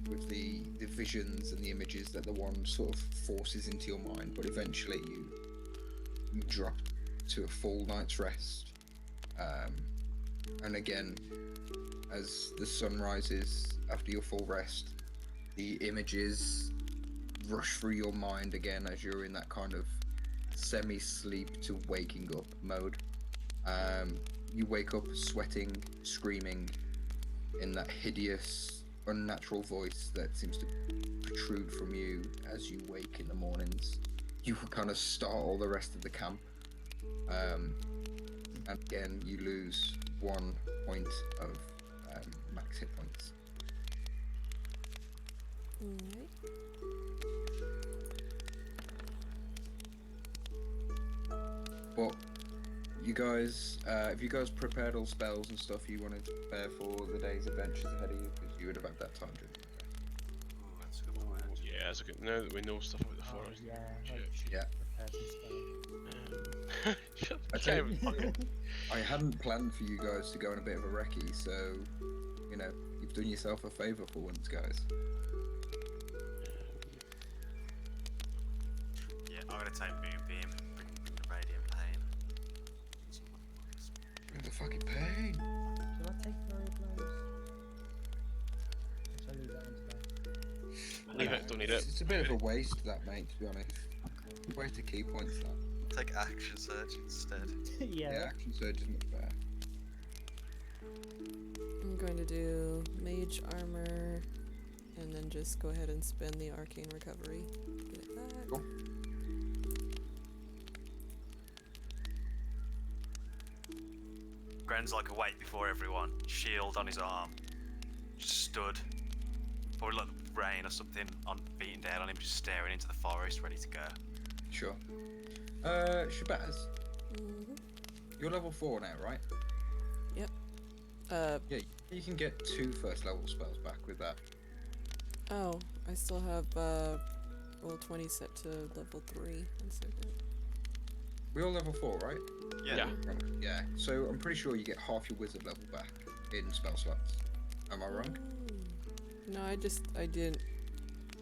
B: with the visions and the images that the wand sort of forces into your mind, but eventually you drop to a full night's rest. And again, as the sun rises after your full rest, the images rush through your mind again as you're in that kind of semi-sleep to waking up mode. You wake up sweating, screaming in that hideous, unnatural voice that seems to protrude from you as you wake in the mornings. You kind of startle the rest of the camp. And again, you lose 1 point of max hit points.
E: Alright.
B: But you guys, have you guys prepared all spells and stuff you wanted to prepare for the day's adventures ahead of you? Because you would have had that time, didn't you?
D: Ooh, that's a good one. actually.
C: Yeah, that's a good. Now that we know stuff about the
F: Oh,
C: forest.
F: yeah.
C: Shit.
B: Yeah.
C: Shut
B: I
C: the
B: tell
C: game.
B: you, I hadn't planned for you guys to go on a bit of a recce, so, you've done yourself a favour for once, guys.
D: Yeah, I'm gonna take Moonbeam, bring the Radiant Pain.
B: Bring the fucking pain!
F: Shall I take Flurry of Blows? Or shall I leave that one today?
C: Leave it, don't need it.
B: It's a bit of a waste, that, mate, to be honest. Waste of key points, that.
D: Take Action Surge instead.
F: Yeah.
B: Action Surge isn't fair.
E: I'm going to do Mage Armor and then just go ahead and spend the Arcane Recovery. Get it back.
B: Cool.
D: Gren's like awake before everyone, shield on his arm, just stood. Probably like rain or something on beating down on him, just staring into the forest, ready to go.
B: Sure. Shabazz,
E: Mm-hmm.
B: you're level 4 now, right? Yeah, you can get 2 first level spells back with that.
E: Oh, I still have roll 20 set to level 3. One second.
B: We're all level 4, right?
C: Yeah.
B: Yeah, so I'm pretty sure you get half your wizard level back in spell slots. Am I wrong?
E: No, I didn't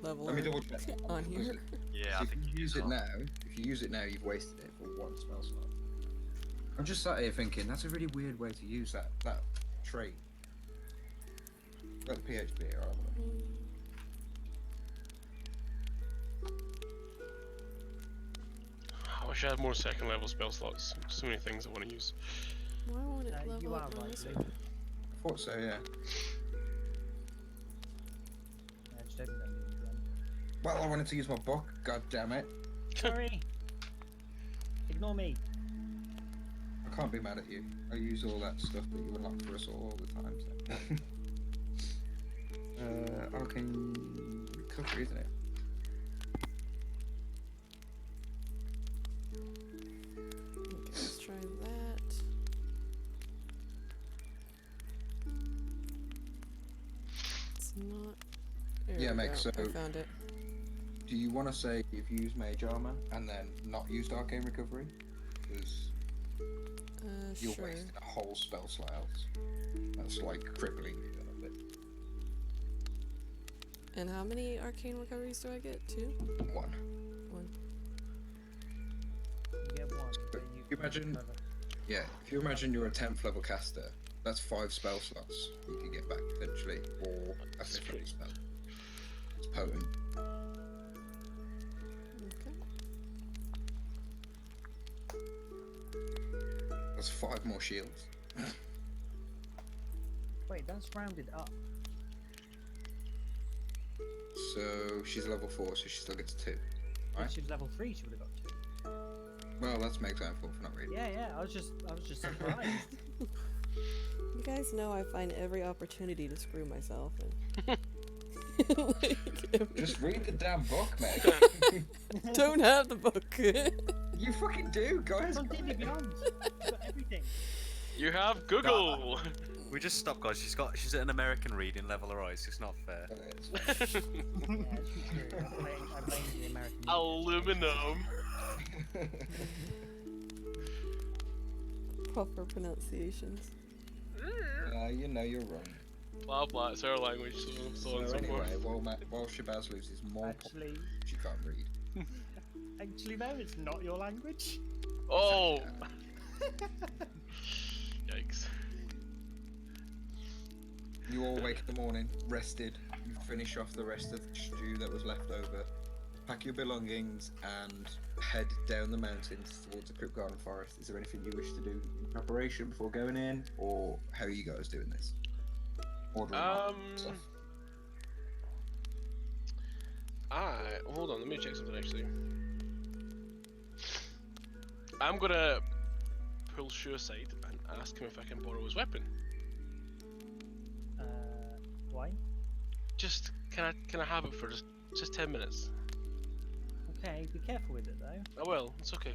E: level
B: Let me
E: it
B: double check.
E: on here.
D: Yeah, I
B: If
D: think
B: you
D: you
B: use
D: do
B: it
D: as well.
B: now, you've wasted it for 1 spell slot. I'm just sat here thinking, that's a really weird way to use that trait. Got the PHP here, I'll have a look.
C: I wish I had more second level spell slots. So many things I want to use.
E: Why won't it
F: You
E: level
F: are
E: up
F: right,
E: nicely?
F: Luke.
B: I thought so, yeah.
F: Yeah, just open them.
B: Well, I wanted to use my book, god damn it.
F: Sorry. Ignore me.
B: I can't be mad at you. I use all that stuff that you unlock for us all the time, so. Arcane Recovery, isn't it?
E: Okay, let's try that. It's not. There
B: Yeah,
E: we
B: Meg,
E: go.
B: so-
E: I found it.
B: Do you want to say if you use Mage Armor and then not used Arcane Recovery? Because you're
E: Sure.
B: wasting a whole spell slot else. That's like crippling you a little bit.
E: And how many arcane recoveries do I get? 2?
B: 1.
E: 1.
F: You get one. But
B: you imagine-
F: recover.
B: Yeah, if you imagine you're a 10th level caster, that's 5 spell slots you can get back potentially, or a 5th level spell. It's potent.
E: Okay.
B: That's 5 more shields.
F: Wait, that's rounded up.
B: So she's level 4, so she still gets 2. Right.
F: If she was level 3, she would have got 2.
B: Well, that's my example for not reading.
F: Yeah, I was just surprised.
E: You guys know I find every opportunity to screw myself. And
B: Just read the damn book, mate.
E: don't have the book.
B: You fucking do, guys.
F: It's on D&D Beyond. You've got everything.
C: You have Google.
D: We just stopped, guys. She's at an American reading level, alright? It's not fair.
F: Yeah, she's true. I blame the American.
C: Aluminum.
E: Proper pronunciations.
B: You know you're wrong.
C: Blah blah. It's our language. So on and
B: So
C: so forth.
B: anyway, while Shabazz loses more
F: Actually,
B: she can't read.
F: no, it's not your language.
C: Oh. Yikes.
B: You all wake in the morning, rested. You finish off the rest of the stew that was left over. Pack your belongings and head down the mountains towards the Crypt Garden Forest. Is there anything you wish to do in preparation before going in, or how are you guys doing this? Ordering stuff.
C: Hold on. Let me check something actually. I'm gonna pull Shu aside and ask him if I can borrow his weapon.
F: Why?
C: Just can I have it for just 10 minutes?
F: Okay, be careful with it though.
C: I will. It's okay.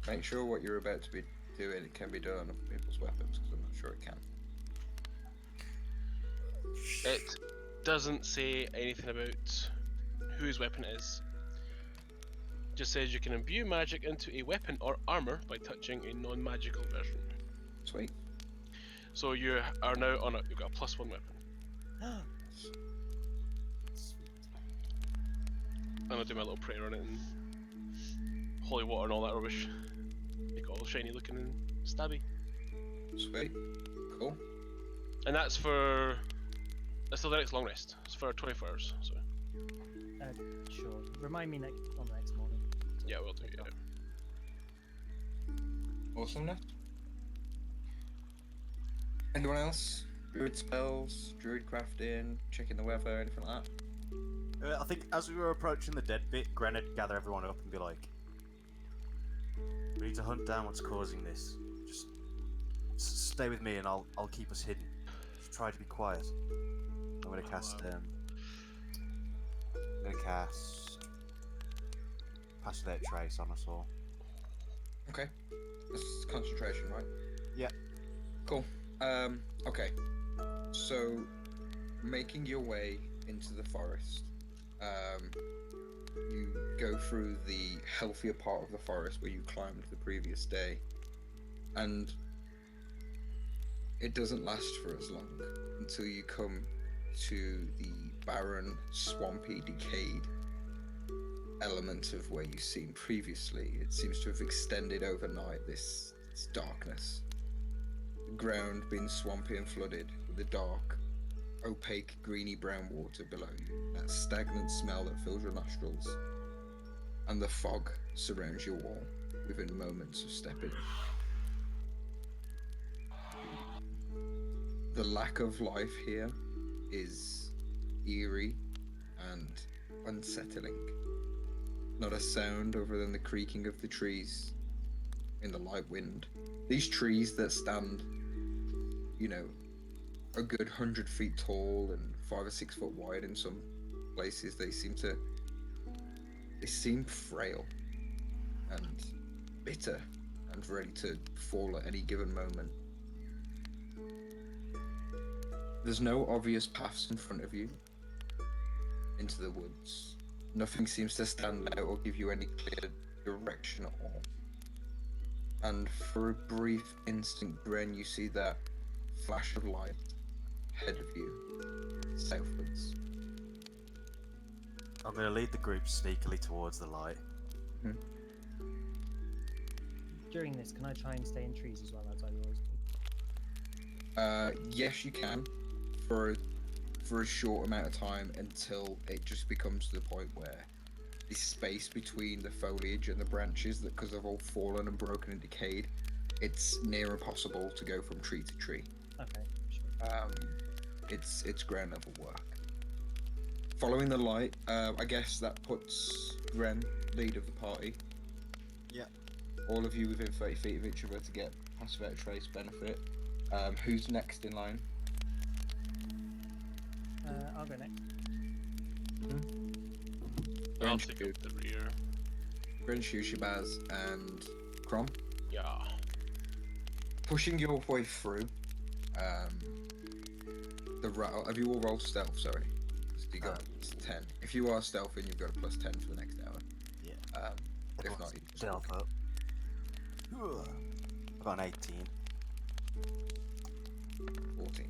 B: Make sure what you're about to be doing it can be done on other people's weapons, because I'm not sure it can.
C: It doesn't say anything about whose weapon it is. Just says you can imbue magic into a weapon or armor by touching a non-magical version.
B: Sweet.
C: So you are now on you've got a +1 weapon. And I'll do my little prayer on it and holy water and all that rubbish. Make it all shiny looking and stabby.
B: Sweet. Cool.
C: And that's till the next long rest. It's for 24 hours. So
F: Sure. Remind me on the next morning.
C: yeah, we'll do. Yeah.
B: Awesomeness. Anyone else? Druid spells, druid crafting, checking the weather, anything like that?
D: I think as we were approaching the dead bit, Gren would gather everyone up and be like, "We need to hunt down what's causing this. Just stay with me, and I'll keep us hidden. Just try to be quiet. I'm gonna cast Pass Without Trace on us all."
B: Okay. This is concentration, right?
D: Yeah.
B: Cool. Okay. So, making your way into the forest, you go through the healthier part of the forest where you climbed the previous day, and it doesn't last for as long until you come to the barren, swampy, decayed element of where you've seen previously. It seems to have extended overnight, this darkness. The ground being swampy and flooded with the dark, opaque, greeny brown water below you, that stagnant smell that fills your nostrils, and the fog surrounds you all within moments of stepping in. The lack of life here is eerie and unsettling. Not a sound other than the creaking of the trees in the light wind. These trees that stand, a good 100 feet tall and 5 or 6 foot wide in some places, they seem frail and bitter and ready to fall at any given moment. There's no obvious paths in front of you into the woods. Nothing seems to stand out or give you any clear direction at all. And for a brief instant, Bren, you see that flash of light ahead of you, southwards.
D: I'm gonna lead the group sneakily towards the light.
F: During this, can I try and stay in trees as well as I always do?
B: Yes, you can, for a short amount of time, until it just becomes to the point where the space between the foliage and the branches, that because they've all fallen and broken and decayed, it's near impossible to go from tree to tree.
F: Okay, sure.
B: It's ground level work. following the light, I guess that puts Ren lead of the party.
D: Yeah.
B: All of you within 30 feet of each other to get pass without a trace benefit. Who's next in line?
F: I'll go next.
C: I'll
B: Ren,
C: take
B: Shu,
C: up the rear.
B: Ren, Shu, Shabazz, and Crom.
C: Yeah.
B: Pushing your way through. The rattle. Have you all rolled stealth? Sorry. So you got 10. If you are stealthing, you've got a plus 10 for the next hour.
D: Yeah.
B: If not, you just
D: Stealth up. I got an 18.
B: 14.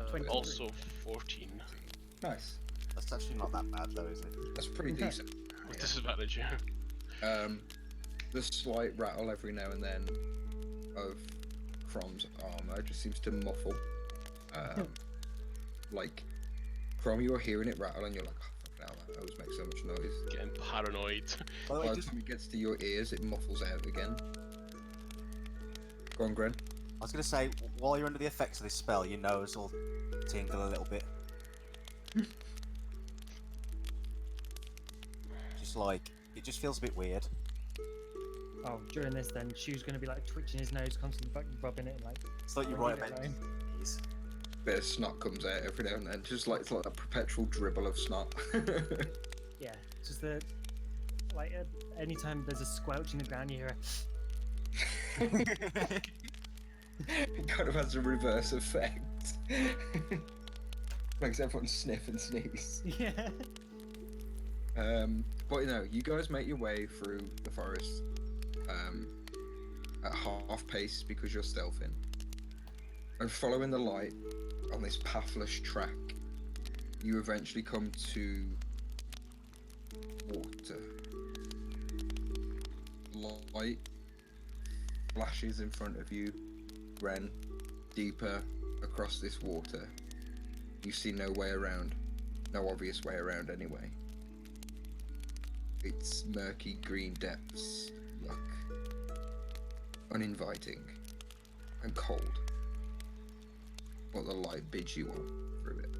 F: 23.
C: Also 14.
B: Nice.
D: That's actually not that bad though, is it?
B: That's pretty decent.
C: With disadvantage, yeah.
B: The slight rattle every now and then of Crom's armor just seems to muffle. Like, Crom, you're hearing it rattle and you're like, oh, fucking hell, that always makes so much noise.
C: Getting paranoid.
D: By the way,
B: By the
D: just,
B: time it gets to your ears, it muffles out again. Go on, Gren.
D: I was gonna say, while you're under the effects of this spell, your nose will tingle a little bit. Just like, it just feels a bit weird.
F: Oh, during this then, Shu's gonna be like twitching his nose, constantly like, rubbing it and like.
D: It's like you're
F: rubbing
D: right
F: it
D: about
F: around.
D: knees.
B: Bit of snot comes out every now and then, just like it's like a perpetual dribble of snot.
F: Yeah, it's just the like anytime there's a squelch in the ground, you hear a.
B: It kind of has a reverse effect. Makes everyone sniff and sneeze.
F: Yeah.
B: But you know, you guys make your way through the forest at half pace because you're stealthing, and following the light on this pathless track, you eventually come to water. Light flashes in front of you, Ren, deeper across this water. You see no way around, no obvious way around anyway. Its murky green depths look uninviting and cold, but the light bids you on through it.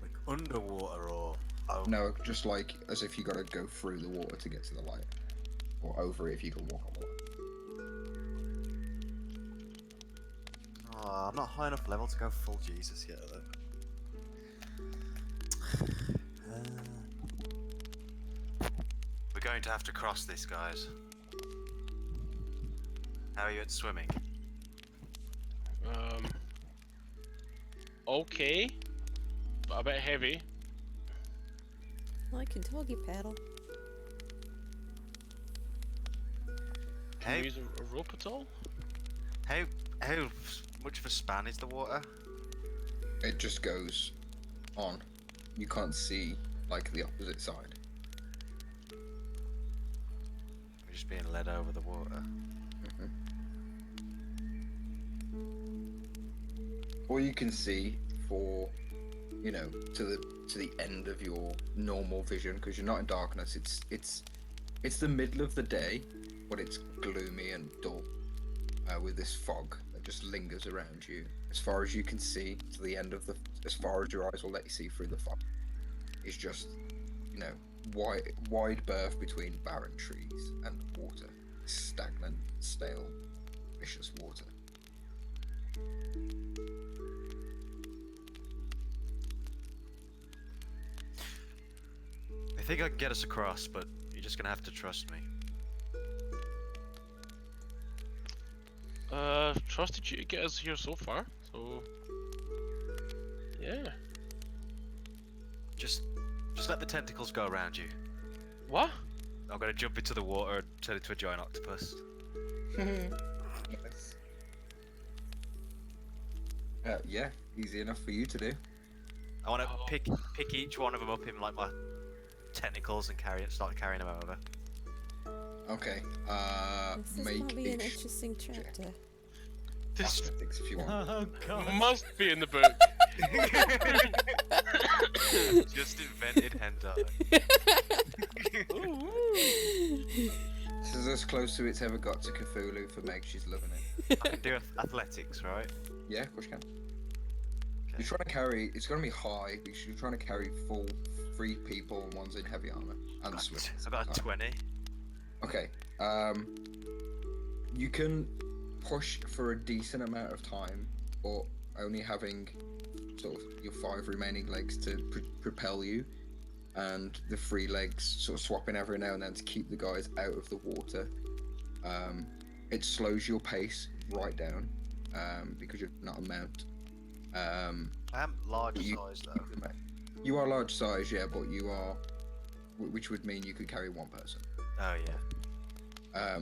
D: Like underwater or oh.
B: No, just like as if you gotta go through the water to get to the light, or over it if you can walk on the light.
D: Oh, I'm not high enough level to go full Jesus yet, though. We're going to have to cross this, guys. How are you at swimming?
C: Okay. But a bit heavy.
E: Well, I can doggy paddle.
C: Can
D: Hey.
C: you use a rope at all?
D: How much of a span is the water?
B: It just goes on. You can't see like the opposite side.
D: We're just being led over the water.
B: All you can see for, you know, to the end of your normal vision, because you're not in darkness. It's the middle of the day, but it's gloomy and dull, with this fog that just lingers around you. As far as you can see, to the end of as far as your eyes will let you see through the fog, is just, you know, wide berth between barren trees and water, stagnant, stale, vicious water.
D: I think I can get us across, but you're just gonna have to trust me.
C: Trusted you to get us here so far, so yeah.
D: Just let the tentacles go around you.
C: What?
D: I'm gonna jump into the water and turn into a giant octopus.
B: Yes. Yeah, easy enough for you to do.
D: I want to
C: Oh.
D: pick each one of them up in like my tentacles and start carrying them over.
B: Okay.
E: This is
B: Make
E: probably an
B: each
E: interesting chapter.
C: This
B: athletics if you want.
F: Oh god.
C: must be in the book.
D: Just invented hentai.
B: This is as close to it's ever got to Cthulhu for Meg. She's loving it.
D: I can do athletics, right?
B: Yeah, of course you can. You're trying to carry. It's going to be high because you're trying to carry full 3 people and one's in heavy armor and swim.
D: I've got a 20.
B: Okay. You can push for a decent amount of time, but only having sort of your 5 remaining legs to propel you, and the 3 legs sort of swapping every now and then to keep the guys out of the water. It slows your pace right down because you're not a mount.
D: I am large size though.
B: You are large size, yeah, but you are, which would mean you could carry 1 person.
D: Oh yeah.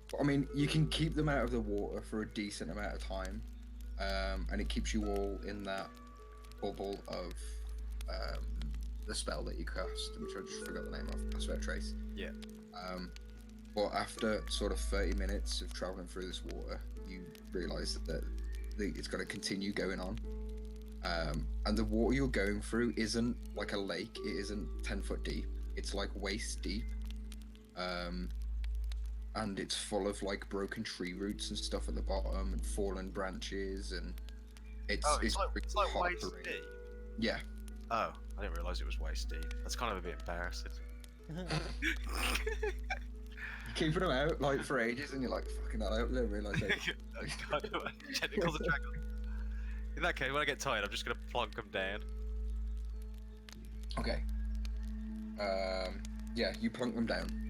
B: But, I mean, you can keep them out of the water for a decent amount of time, and it keeps you all in that bubble of the spell that you cast, which I just forgot the name of. Password Trace.
D: Yeah.
B: But after sort of 30 minutes of traveling through this water, you realise that it's going to continue going on. And the water you're going through isn't like a lake. It isn't 10 foot deep. It's like waist deep. And it's full of like broken tree roots and stuff at the bottom and fallen branches, and it's
D: like
B: hard
D: waist
B: terrain.
D: deep.
B: Yeah.
D: Oh, I didn't realise it was waist deep. That's kind of a bit embarrassing.
B: Keeping them out like for ages, and you're like, fucking hell, I didn't realise that.
D: Technical draggle. In that case, when I get tired, I'm just gonna plonk them down.
B: Okay. Yeah, you plunk them down.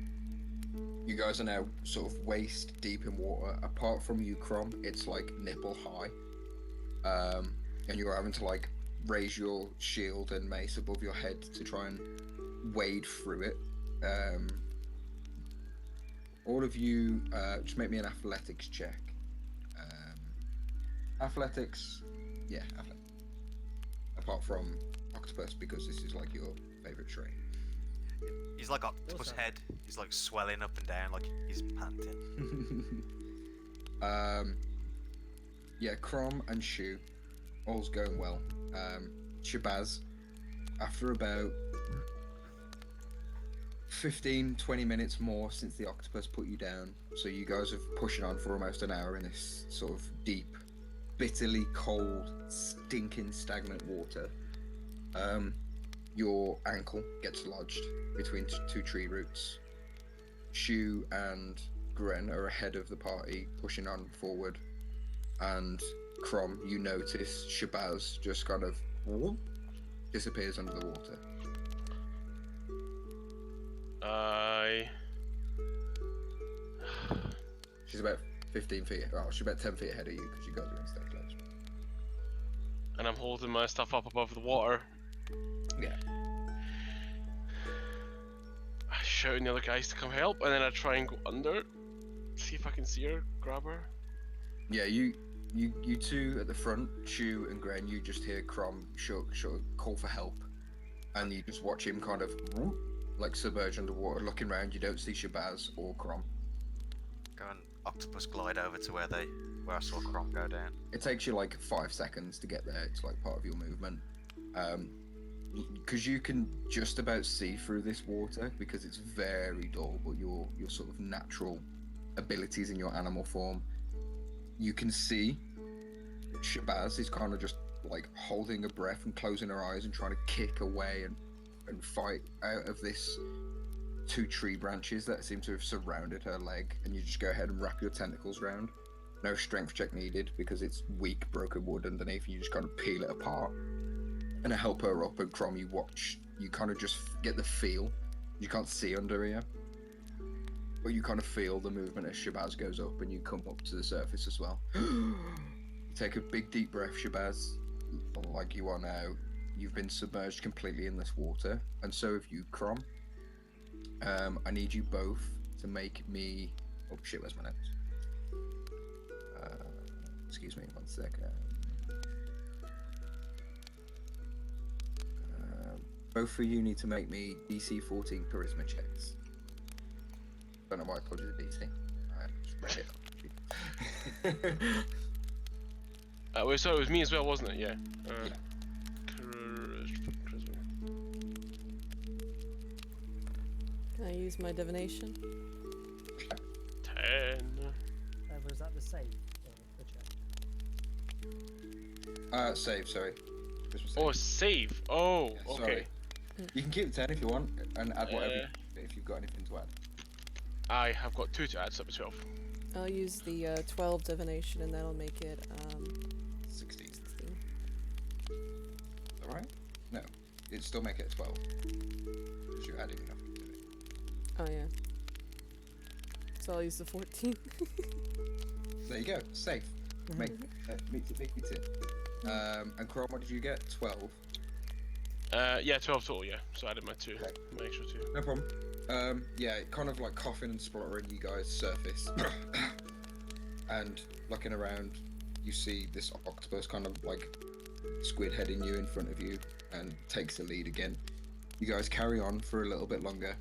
B: You guys are now sort of waist deep in water. Apart from you, Crom, it's like nipple high. And you're having to like raise your shield and mace above your head to try and wade through it. All of you, just make me an athletics check. Athletics, yeah, athletics. Apart from octopus, because this is like your favourite trait.
D: He's like octopus head. He's like swelling up and down, like he's panting.
B: Yeah, Crom and Shu, all's going well. Shabazz, after about 15-20 minutes more since the octopus put you down, so you guys have pushing on for almost an hour in this sort of deep, bitterly cold, stinking, stagnant water. Your ankle gets lodged between 2 tree roots. Shu and Gren are ahead of the party, pushing on forward. And Crom, you notice Shabazz just kind of whoop, disappears under the water. She's about 15 feet. Well, she's about 10 feet ahead of you because you guys are in step close.
C: And I'm holding my stuff up above the water.
B: Yeah.
C: I shout at the other guys to come help, and then I try and go under, see if I can see her, grab her.
B: Yeah, you two at the front, Shu and Gren, you just hear Crom sort of call for help, and you just watch him kind of whoop, like submerge underwater, looking around. You don't see Shabazz or Crom.
D: Go and octopus glide over to where I saw Crom go down.
B: It takes you like 5 seconds to get there. It's like part of your movement. Because you can just about see through this water because it's very dull, but your sort of natural abilities in your animal form, you can see Shabazz is kind of just like holding a breath and closing her eyes and trying to kick away and fight out of this 2 tree branches that seem to have surrounded her leg, and you just go ahead and wrap your tentacles around. No strength check needed because it's weak broken wood underneath, and you just kind of peel it apart and help her up. And Crom, you watch, you kind of just get the feel. You can't see under here, but you kind of feel the movement as Shabazz goes up, and you come up to the surface as well. Take a big deep breath, Shabazz. Like you are now, you've been submerged completely in this water, and so have you, Crom. I need you both to make me... Oh shit, where's my notes? Excuse me, 1 second. Both of you need to make me DC 14 charisma checks. Don't know why I called you the DC. I just read it.
C: Wait, so it was me as well, wasn't it? Yeah.
B: Yeah.
E: Can I use my divination?
C: 10.
F: Was that the save? Or the check?
B: Save, sorry. This was
C: Oh,
B: save.
C: save. Oh,
B: Yeah,
C: okay.
B: sorry. You can keep the 10 if you want, and add whatever
C: Uh,
B: if you've got anything to add.
C: I have got 2 to add, so that'll be 12.
E: I'll use the 12 divination, and that'll make it
B: 16.
E: 16.
B: Alright? No. It'd still make it a 12. Because you're adding enough to it.
E: Oh yeah. So I'll use the 14.
B: There you go. Safe. Meets it. And Chrome, what did you get? 12.
C: Yeah, 12 total, yeah. So I added my 2.
B: Okay.
C: My extra 2.
B: No problem. Yeah, kind of like coughing and spluttering, you guys surface. And looking around, you see this octopus kind of like squid heading you in front of you and takes the lead again. You guys carry on for a little bit longer,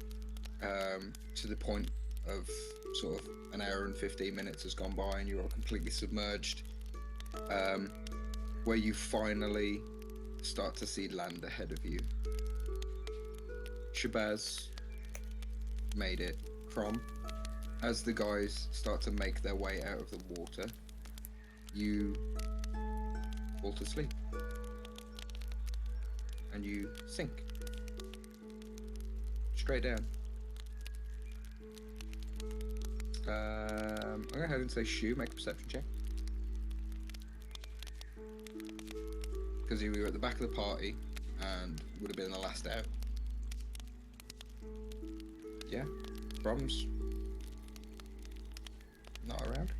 B: to the point of sort of an hour and 15 minutes has gone by and you're all completely submerged, where you finally start to see land ahead of you. Shabazz made it. Crom, as the guys start to make their way out of the water, you fall to sleep and you sink straight down. I'm gonna go ahead and say Shu, make a perception check. Because you were at the back of the party and would have been the last out. Yeah, Brom's not around.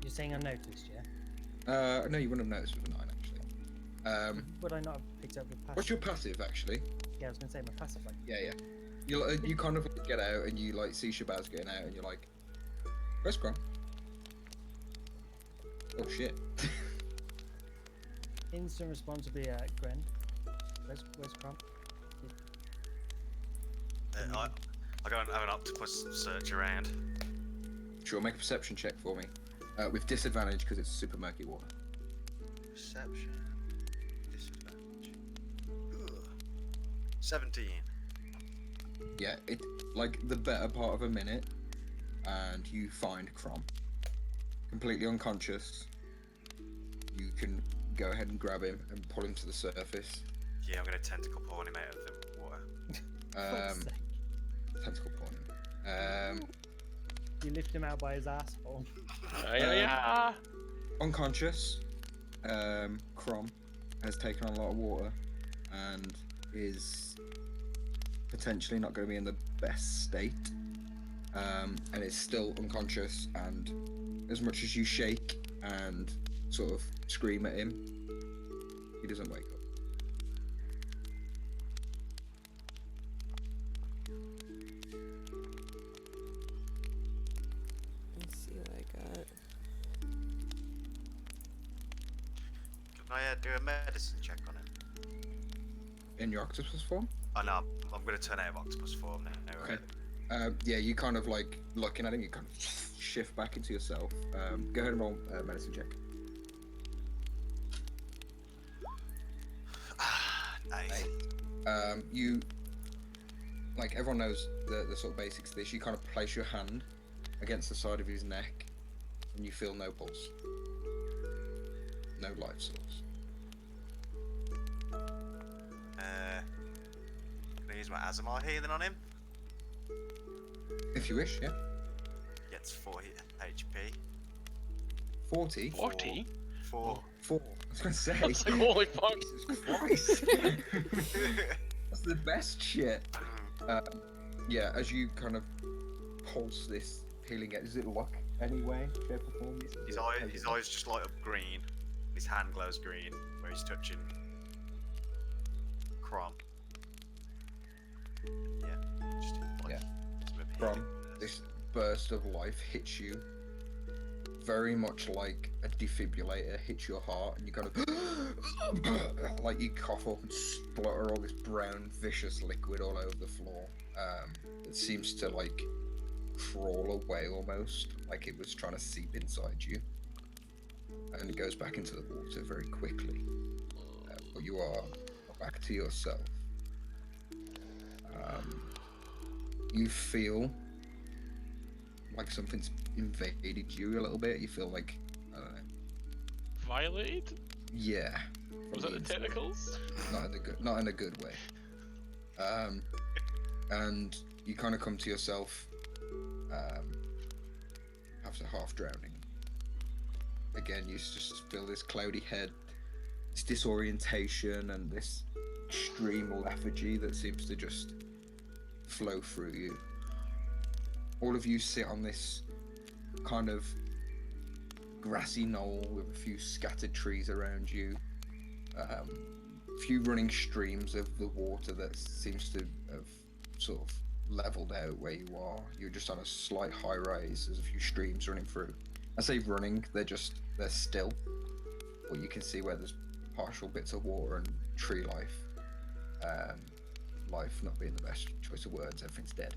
F: You're saying unnoticed, yeah?
B: No, you wouldn't have noticed with a 9 actually.
F: Would I not have picked up the passive?
B: What's your passive actually?
F: Yeah, I was gonna say my passive. Like,
B: Yeah. You kind of get out and you like see Shabazz getting out and you're like, where's Crom? Oh shit.
F: instant response would be Gren. Where's Crump?
D: I go and have an octopus search around.
B: Sure, make a perception check for me. With disadvantage because it's super murky water.
D: Perception. Disadvantage. Ugh. 17.
B: Yeah, it like the better part of a minute, and you find Crom. Completely unconscious. You can go ahead and grab him and pull him to the surface.
D: Yeah, I'm gonna tentacle pawn him out of the water.
F: Fuck's sake.
B: Tentacle pawn.
F: You lift him out by his asshole.
C: Yeah.
B: Unconscious. Crom has taken on a lot of water and is potentially not going to be in the best state. And is still unconscious, and as much as you shake and sort of scream at him, he doesn't wake up.
E: Let's see what I got.
D: Can I do a medicine check on him?
B: In your octopus form?
D: Oh no, I'm gonna turn out of octopus form now. No,
B: Okay. Yeah, you kind of like looking at him, you kind of shift back into yourself. Go ahead and roll a medicine check.
D: Nice.
B: You, like everyone knows the sort of basics of this, you kind of place your hand against the side of his neck and you feel no pulse. No life source.
D: Can I use my Azamar healing on him?
B: If you wish, yeah.
D: Gets 40 HP.
B: 40?
C: 40?
D: 4.
B: 4. I was gonna say.
C: I was like, holy fuck.
B: Jesus Christ. That's the best shit. Yeah, as you kind of pulse this healing, does it look any way, shape or form?
D: His eyes just light up green. His hand glows green where he's touching Crom. Yeah, just like
B: Yeah.
D: some of
B: From
D: healing.
B: this burst of life hits you very much like a defibrillator hits your heart, and you kind of like you cough up and splutter all this brown vicious liquid all over the floor. It seems to like crawl away almost, like it was trying to seep inside you, and it goes back into the water very quickly. But you are back to yourself. You feel like something's invaded you a little bit. You feel like, I don't know.
C: Violated?
B: Yeah.
C: Was
B: from
C: that the
B: inside.
C: tentacles?
B: Not in a good way. And you kind of come to yourself after half drowning. Again, you just feel this cloudy head, this disorientation, and this extreme lethargy that seems to just flow through you. All of you sit on this kind of grassy knoll with a few scattered trees around you. A few running streams of the water that seems to have sort of leveled out where you are. You're just on a slight high rise. There's a few streams running through. I say running, they're still. But you can see where there's partial bits of water and tree life. Life not being the best choice of words, everything's dead.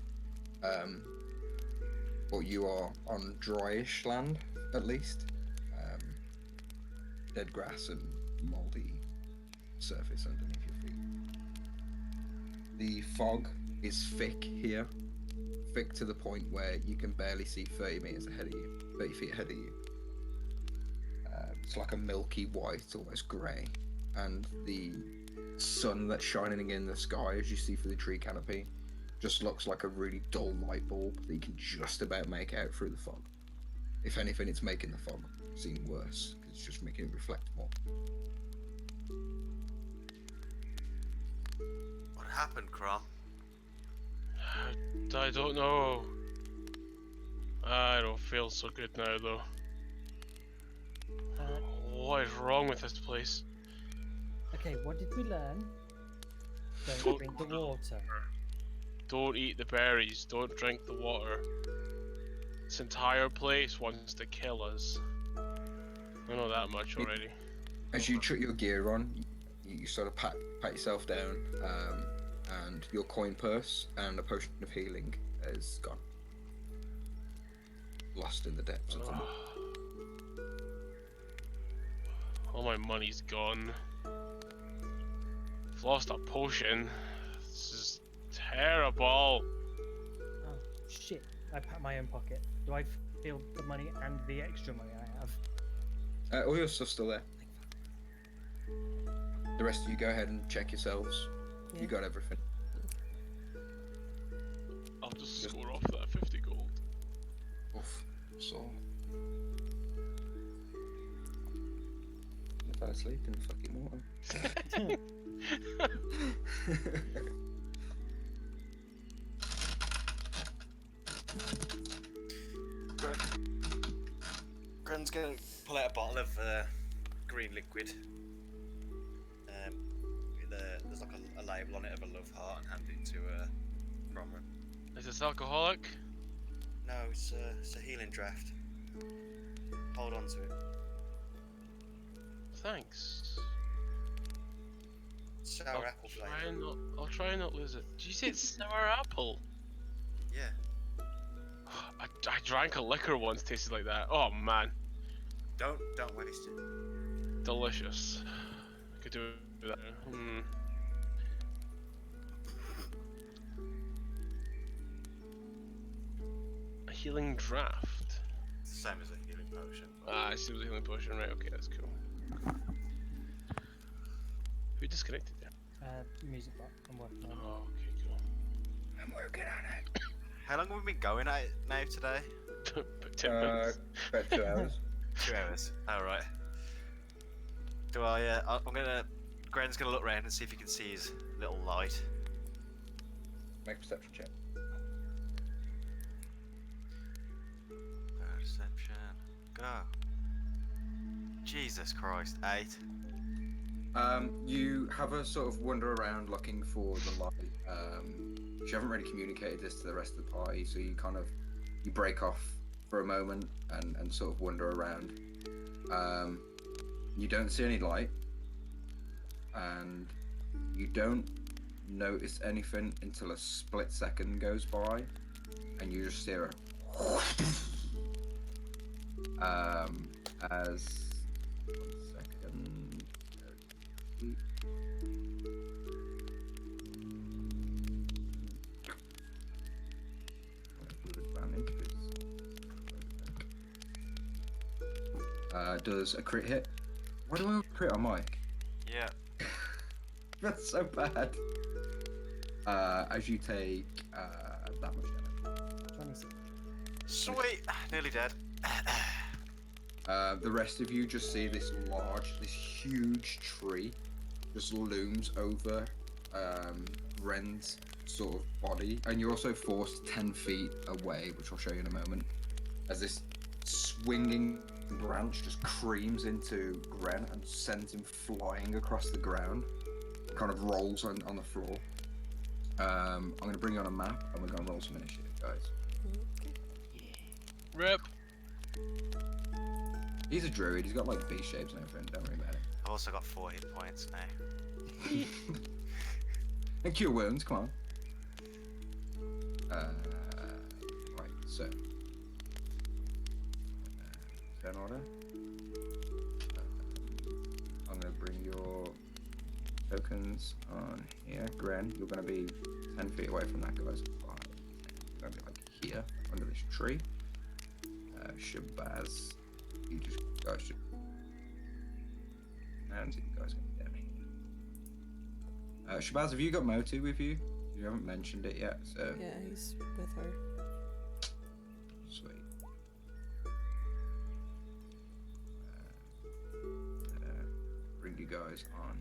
B: But you are on dryish land, at least. Dead grass and mouldy surface underneath your feet. The fog is thick here, thick to the point where you can barely see 30 feet ahead of you. It's like a milky white, almost grey, and the sun that's shining in the sky, as you see through the tree canopy, just looks like a really dull light bulb that you can just about make out through the fog. If anything, it's making the fog seem worse, because it's just making it reflect more.
D: What happened, Crom?
C: I don't know. I don't feel so good now, though. What is wrong with this place?
F: Okay, what did we learn? Don't
C: Don't
F: drink the
C: go to
F: water.
C: Don't eat the berries. Don't drink the water. This entire place wants to kill us. I know that much already.
B: As you chuck your gear on, you sort of pat yourself down, and your coin purse and a potion of healing is gone. Lost in the depths of the mud.
C: All my money's gone. I've lost a potion. This is terrible.
F: Oh, shit. I pat my own pocket. Do I feel the money and the extra money I have?
B: All your stuff's still there. The rest of you go ahead and check yourselves.
E: Yeah.
B: You got everything.
C: I'll just score off that 50 gold.
B: Oof. So. I fell asleep in the fucking water.
D: Gren's gonna pull out a bottle of green liquid. There's like a label on it of a love heart, and hand it to Cromwell.
C: Is this alcoholic?
D: No, it's a healing draft. Hold on to it.
C: Thanks.
D: Sour apple flavour.
C: I'll try and not lose it. Did you say it's sour apple?
D: Yeah.
C: I drank a liquor once, tasted like that. Oh man,
D: Don't waste it.
C: delicious. I could do that. A healing draft.
D: It's the same as a healing potion.
C: Ah, I see the healing potion. Right. Okay, that's cool. Who disconnected there?
F: Music box. I'm working on it.
C: Oh, okay, cool.
B: I'm working on it.
D: How long have we been going at it now today?
C: About 10 minutes.
B: About 2 hours.
D: 2 hours. Alright. Do I, I'm gonna... Gren's gonna look around and see if he can see his little light.
B: Make a perception check.
D: Perception. Go. Jesus Christ. 8.
B: You have a sort of wander around looking for the light. You haven't really communicated this to the rest of the party, so you kind of break off for a moment and sort of wander around. You don't see any light, and you don't notice anything until a split second goes by, and you just hear a as 1 second. Advantages. does a crit hit. Why do I always crit on Mike?
D: Yeah.
B: That's so bad. As you take that much damage.
F: 26.
D: Sweet. Nearly dead.
B: The rest of you just see this huge tree just looms over Ren's sort of body, and you're also forced 10 feet away, which I'll show you in a moment, as this swinging branch just creams into Gren and sends him flying across the ground, kind of rolls on the floor. I'm going to bring you on a map, and we're going to roll some initiative, guys.
C: Rip.
B: He's a druid, he's got like V shapes and everything, don't worry about it.
D: I've also got 4 hit points now.
B: And cure wounds, come on. Right, so. Turn order. I'm going to bring your tokens on here. Gren, you're going to be 10 feet away from that, guys. You're going to be like here, under this tree. Shabazz, you guys should. And you guys going to be down here. Shabazz, have you got Motu with you? You haven't mentioned it yet, so.
E: Yeah, he's with her.
B: Sweet. Bring you guys on.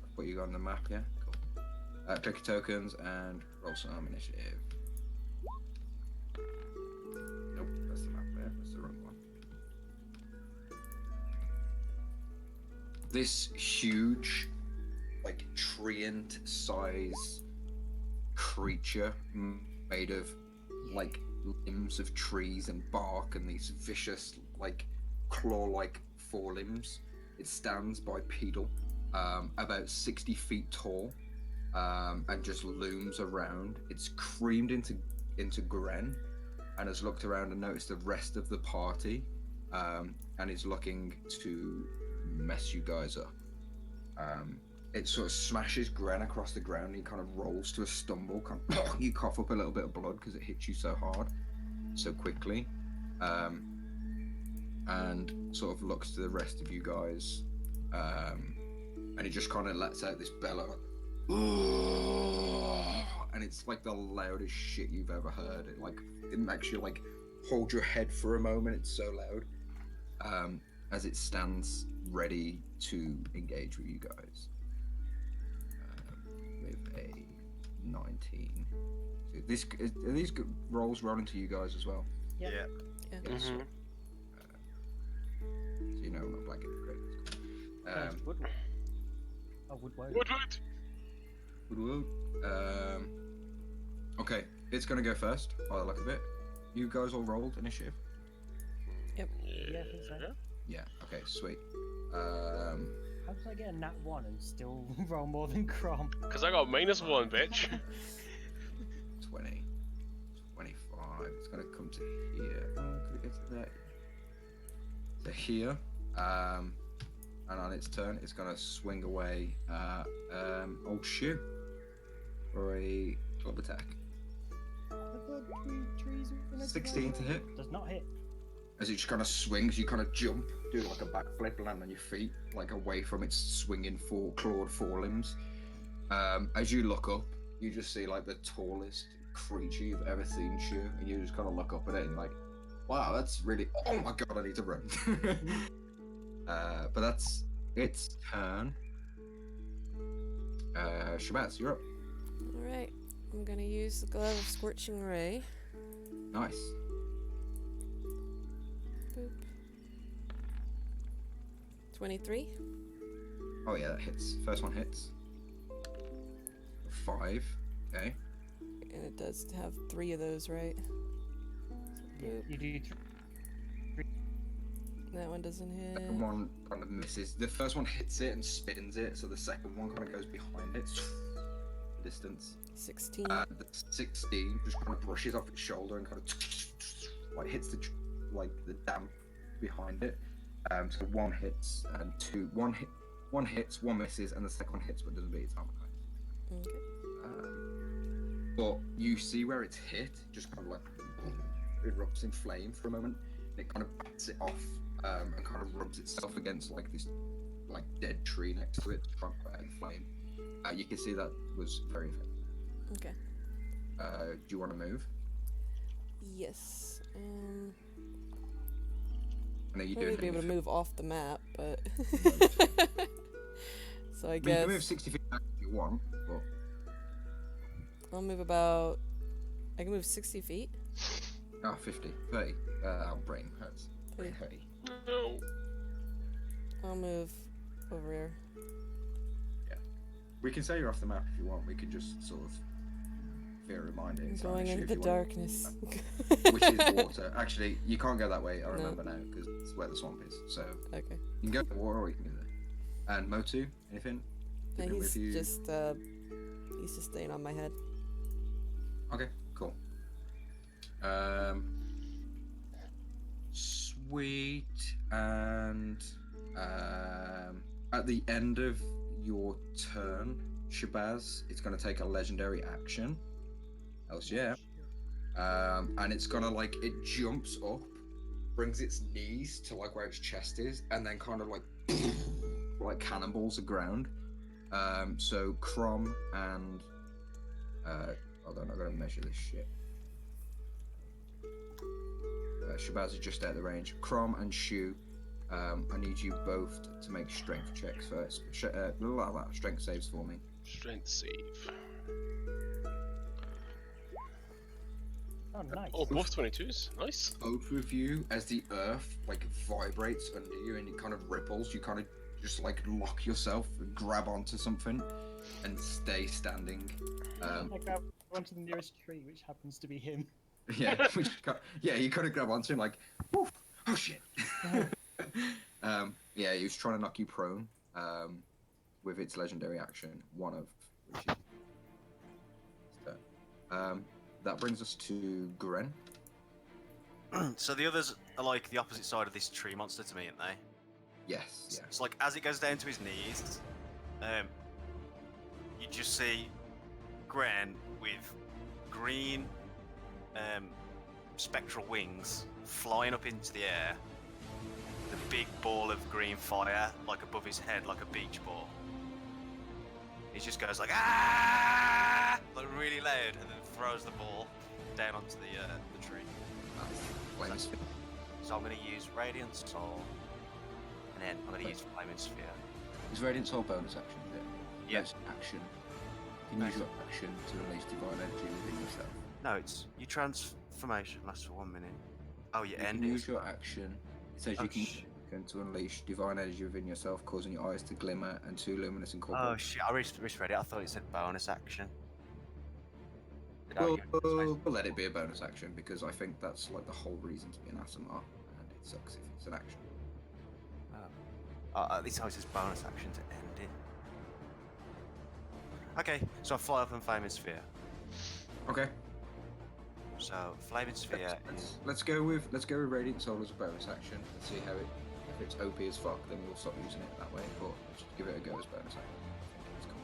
B: I'll put you on the map, yeah? Cool. Click your tokens and roll some initiative. Nope, that's the map there. That's the wrong one. This huge, like, treant size creature made of, like, limbs of trees and bark and these vicious, like, claw-like forelimbs. It stands bipedal, about 60 feet tall, and just looms around. It's creamed into Gren, and has looked around and noticed the rest of the party, and is looking to mess you guys up. It sort of smashes Gren across the ground. He kind of rolls to a stumble. You cough up a little bit of blood because it hits you so hard, so quickly, and sort of looks to the rest of you guys, and he just kind of lets out this bellow, and it's like the loudest shit you've ever heard. It makes you like hold your head for a moment. It's so loud, as it stands ready to engage with you guys. With a 19. So are these rolls rolling to you guys as well?
F: Yeah.
E: Yeah.
B: Yeah, so you know I'm not blanking credits.
F: Woodwood. Oh, Woodwood.
C: Woodwood.
B: Okay, it's gonna go first by the look of it. You guys all rolled initiative?
F: Yeah, I think so.
B: Yeah, okay, sweet.
F: How did I get a nat 1 and still roll more than Crom?
C: Because I got -1, bitch.
B: 20, 25, it's gonna come to here. Could it get to there? To here. And on its turn, it's gonna swing away old Shoe for a club attack.
F: I thought trees were
B: 16 to hit.
F: Does not hit.
B: As it just kind of swings, you kind of jump, do like a backflip, land on your feet, like away from its swinging clawed forelimbs. As you look up, you just see like the tallest creature you've ever seen, Shu, and you just kind of look up at it and like, wow, that's really, oh my god, I need to run. But that's its turn. Shabazz, you're up.
E: Alright, I'm gonna use the Glove of Scorching Ray.
B: Nice.
E: Boop. 23.
B: Oh yeah, that hits. First one hits. 5. Okay.
E: And it does have 3 of those, right? Boop.
F: You do
E: That one doesn't hit.
B: Second one kind of misses. The first one hits it and spins it, so the second one kind of goes behind it. Distance.
E: 16.
B: The 16 just kind of brushes off its shoulder and kind of like hits the damp behind it. So one hits and one hits, one misses, and the second one hits but doesn't beat its armor class.
E: Okay.
B: But you see where it's hit, just kind of like erupts in flame for a moment, and it kind of bats it off and kind of rubs itself against like this like dead tree next to it to try and put out the flame. You can see that was very effective.
E: Okay.
B: Do you want to move?
E: Yes.
B: I know you
E: I
B: do.
E: would be able to move off the map, but. So I
B: You
E: guess
B: can move 60 feet back if you want, but
E: I'll move about. I can move 60 feet.
B: 50, 30. Our brain hurts. Brain 30.
C: No.
E: I'll move over here.
B: We can say you're off the map if you want. We can just sort of fear reminding.
E: I'm
B: It's not an
E: going
B: issue
E: into
B: if
E: the
B: you want.
E: darkness.
B: Which is water. Actually, you can't go that way. I remember now because it's where the swamp is. So
E: Okay.
B: you can go to the water or you can go there. And Motu, anything?
E: Yeah,
B: Keeping
E: he's
B: with you?
E: just staying on my head.
B: Okay, cool. Sweet. And at the end of your turn, Shabazz, it's going to take a legendary action. Else, yeah. And it's gonna like it jumps up, brings its knees to like where its chest is, and then kind of like cannonballs the ground. So Crom and hold on, I gotta measure this shit. Shabazz is just out of the range. Crom and Shu, I need you both to make strength checks first. Strength saves for me.
C: Strength save.
F: Oh, nice.
C: Oh, both 22s. Nice.
B: Both of you, as the earth like vibrates under you and it kind of ripples, you kind of just like lock yourself, grab onto something, and stay standing.
F: I grab onto the nearest tree, which happens to be him.
B: Yeah, you kind of grab onto him like, woof, oh shit. Yeah, he was trying to knock you prone with its legendary action, one of which is. That brings us to Gren.
D: So the others are like the opposite side of this tree monster to me, aren't they?
B: Yes, yeah.
D: It's like as it goes down to his knees, you just see Gren with green spectral wings flying up into the air with a big ball of green fire like above his head like a beach ball. He just goes like ah, like really loud, and then throws the ball down onto the tree.
B: Flames.
D: So I'm going to use Radiant Soul, and then I'm going to use Flaming Sphere.
B: Is Radiant Soul bonus action?
D: Yeah.
B: Yes, action. You can use your action to release divine energy within yourself.
D: No, it's your transformation lasts for 1 minute. Oh, you
B: You
D: end
B: can
D: it.
B: use your action. It says
D: Oh,
B: you can to unleash divine energy within yourself, causing your eyes to glimmer and two luminous
D: Oh
B: incorporate.
D: shit! I misread it. I thought it said bonus action.
B: We'll let it be a bonus action because I think that's like the whole reason to be an ASMR, and it sucks if it's an action.
D: At least it says bonus action to end it. Okay, so I fly up and Flaming Sphere.
B: Okay.
D: So Flaming Sphere is
B: Let's go with Radiant Soul as a bonus action and see how it. If it's OP as fuck, then we'll stop using it that way. But let's give it a go as bonus action. It's cool.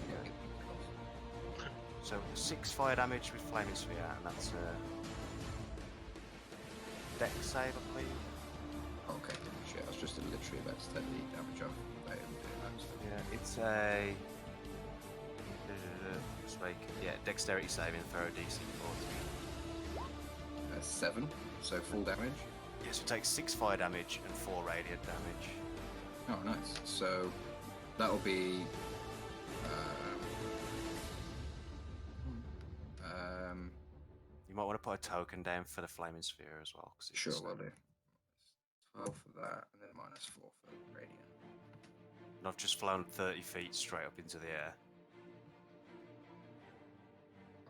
B: Yeah.
D: so 6 fire damage with Flaming Sphere, and that's a dex save, I believe.
B: Okay. Shit, I was just literally about to take the damage off. I am doing that. So.
D: Yeah, it's a dexterity saving throw DC 14.
B: 7, so full damage.
D: Yeah, so it takes 6 fire damage and 4 radiant damage.
B: Oh, nice. So that'll be.
D: You might want to put a token down for the Flaming Sphere as well. Cause it's,
B: Sure, will do. 12 for that, and then -4 for radiant.
D: And I've just flown 30 feet straight up into the air.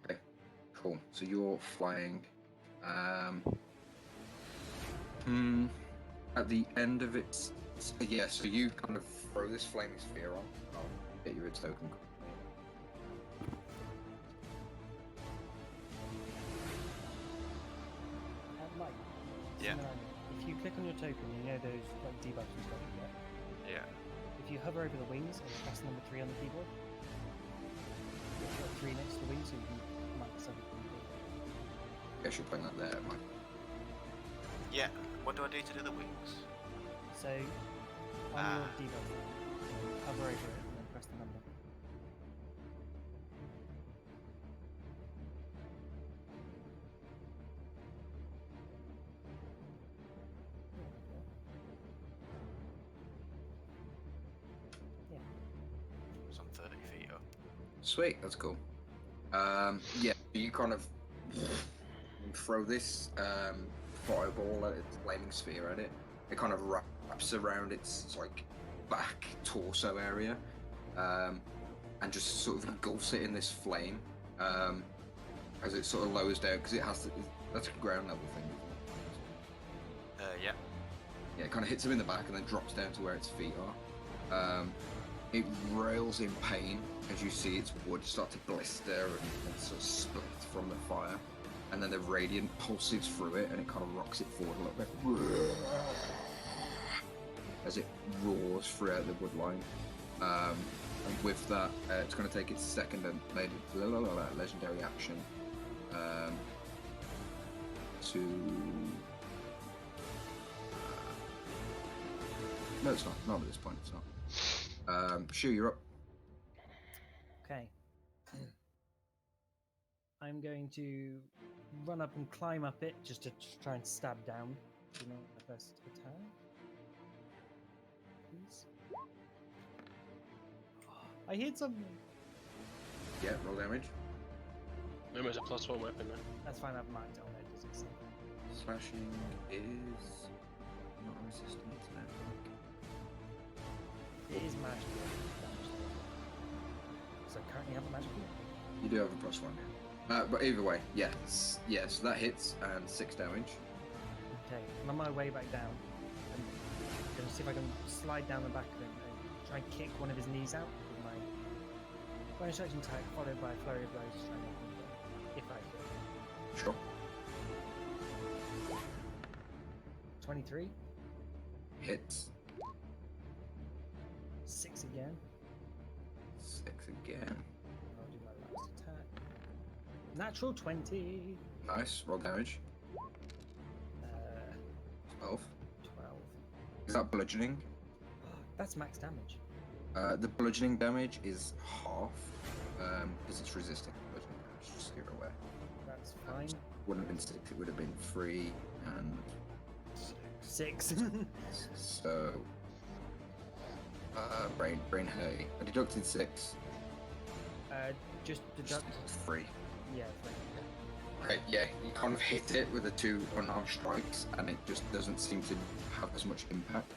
B: Okay, cool. So you're flying. At the end of it, yeah. So you kind of throw this flaming sphere on. I'll get you a token.
F: Mike,
D: Yeah.
F: if you click on your token, you know those like debuffs and stuff you get.
D: Yeah.
F: If you hover over the wings and press number 3 on the keyboard, you put 3 next to the wings so you can max everything.
B: I guess you're putting that there, Mike.
D: Yeah. What do I do to do the wings?
F: So on your debuff thing, hover over it and then press the number.
D: It's on 30 feet up.
B: Sweet, that's cool. Yeah, you kind of throw this fireball at its flaming sphere at it. It kind of wraps around its like back torso area, and just sort of engulfs it in this flame as it sort of lowers down because it has to. That's a ground level thing.
D: Yeah.
B: Yeah, it kind of hits him in the back and then drops down to where its feet are. It rails in pain as you see its wood start to blister and sort of split from the fire, and then the radiant pulses through it and it kind of rocks it forward a little bit as it roars throughout the wood line. And with that, it's going to take its second and legendary action to. No, it's not. Not at this point. It's not. Shu, you're up.
F: Okay. I'm going to run up and climb up it just to try and stab down. Do not my first attack. Please. I hit something.
B: Yeah, roll damage.
C: Remember, it's a +1 weapon now.
F: That's fine. I've marked it on there. Does it say?
B: Slashing is not resistant.
F: It is magical damage. So I currently have a magical.
B: You do have a +1. Yeah. But either way, yes, so that hits and 6 damage.
F: Okay, I'm on my way back down. I'm gonna see if I can slide down the back of him and try and kick one of his knees out with my bonus action attack, followed by a flurry of blows to try and make him go, if I hit.
B: Sure.
F: 23,
B: Hits.
F: 6 again.
B: 6 again.
F: I'll do my last attack. Natural 20.
B: Nice. Roll damage. 12.
F: 12.
B: Is that bludgeoning?
F: That's max damage.
B: The bludgeoning damage is half because it's resisting bludgeoning damage. Just so you're aware.
F: That's fine.
B: Wouldn't have been 6. It would have been 3 and
F: 6.
B: so. Brain hurt. I deducted 6.
F: Just deduct.
B: 3.
F: Yeah, 3.
B: Okay, yeah, you kind of hit it with the 2 unarmed strikes, and it just doesn't seem to have as much impact.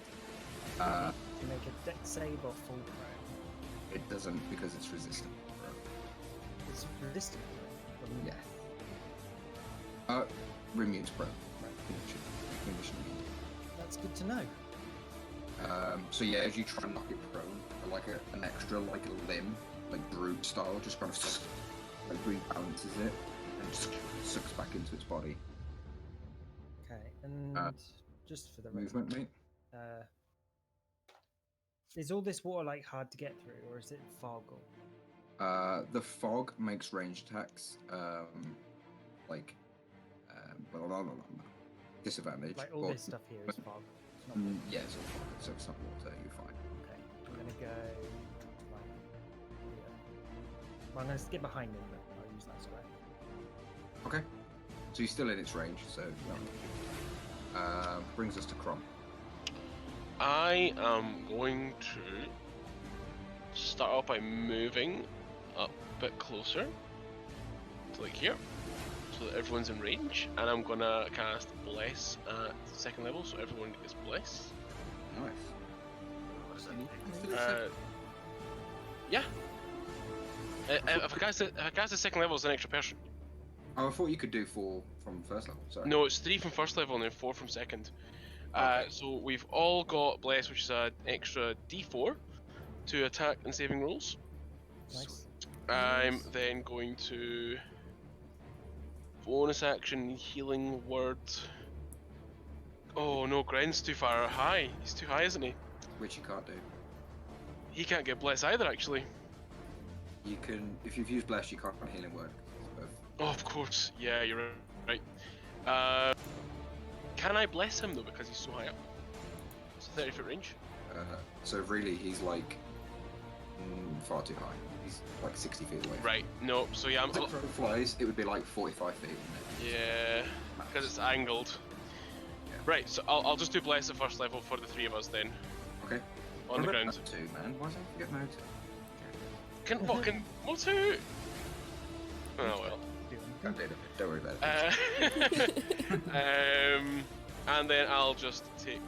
F: You make a dex save or full prone.
B: It doesn't because it's resistant.
F: It's resistant.
B: Yeah. Remmune's prone.
F: Right.
B: Condition immune.
F: That's good to know.
B: So yeah, as you try and knock it prone, like an extra like a limb, like Groot style, just kind of like rebalances it and just sucks back into its body.
F: Okay, and just for the
B: Movement, mate.
F: Is all this water like hard to get through, or is it fog?
B: The fog makes ranged attacks disadvantage.
F: Like all
B: but,
F: this stuff here is fog. It's not
B: yeah, it's all fog, so it's not water. You're fine.
F: okay, I'm gonna go like here. Well, I'm gonna get behind him, but I'll use that square.
B: Okay. So you're still in its range, so no. Brings us to Crom.
C: I am going to start off by moving a bit closer to like here, so that everyone's in range, and I'm gonna cast Bless at 2nd level, so everyone is blessed.
B: Nice.
D: What does that mean?
C: Yeah. If I cast it 2nd level, it's an extra person.
B: Oh, I thought you could do 4 from first level. Sorry.
C: No, it's 3 from 1st level and then 4 from 2nd.
B: Okay.
C: So we've all got Bless, which is an extra D4 to attack and saving rolls.
F: Nice.
C: I'm then going to bonus action healing word. Oh no, Gren's too far high. He's too high, isn't he?
B: Which you can't do.
C: He can't get Bless either, actually.
B: You can, if you've used Bless, you can't healing word.
C: Oh, of course. Yeah, you're right. Can I bless him though because he's so high up? So 30-foot range.
B: So really, he's like far too high. He's like 60 feet away.
C: Right. No. So yeah, I'm.
B: If it flies, it would be like 45 feet. Wouldn't it?
C: Yeah, because it's angled.
B: Yeah.
C: Right. So I'll just do bless at first level for the three of us then.
B: Okay.
C: On the
B: What
C: ground.
B: about Motu, man? Why did I forget Motu?
C: Can fucking Motu. Oh well.
B: Don't do it. Don't worry about it.
C: And then I'll just take.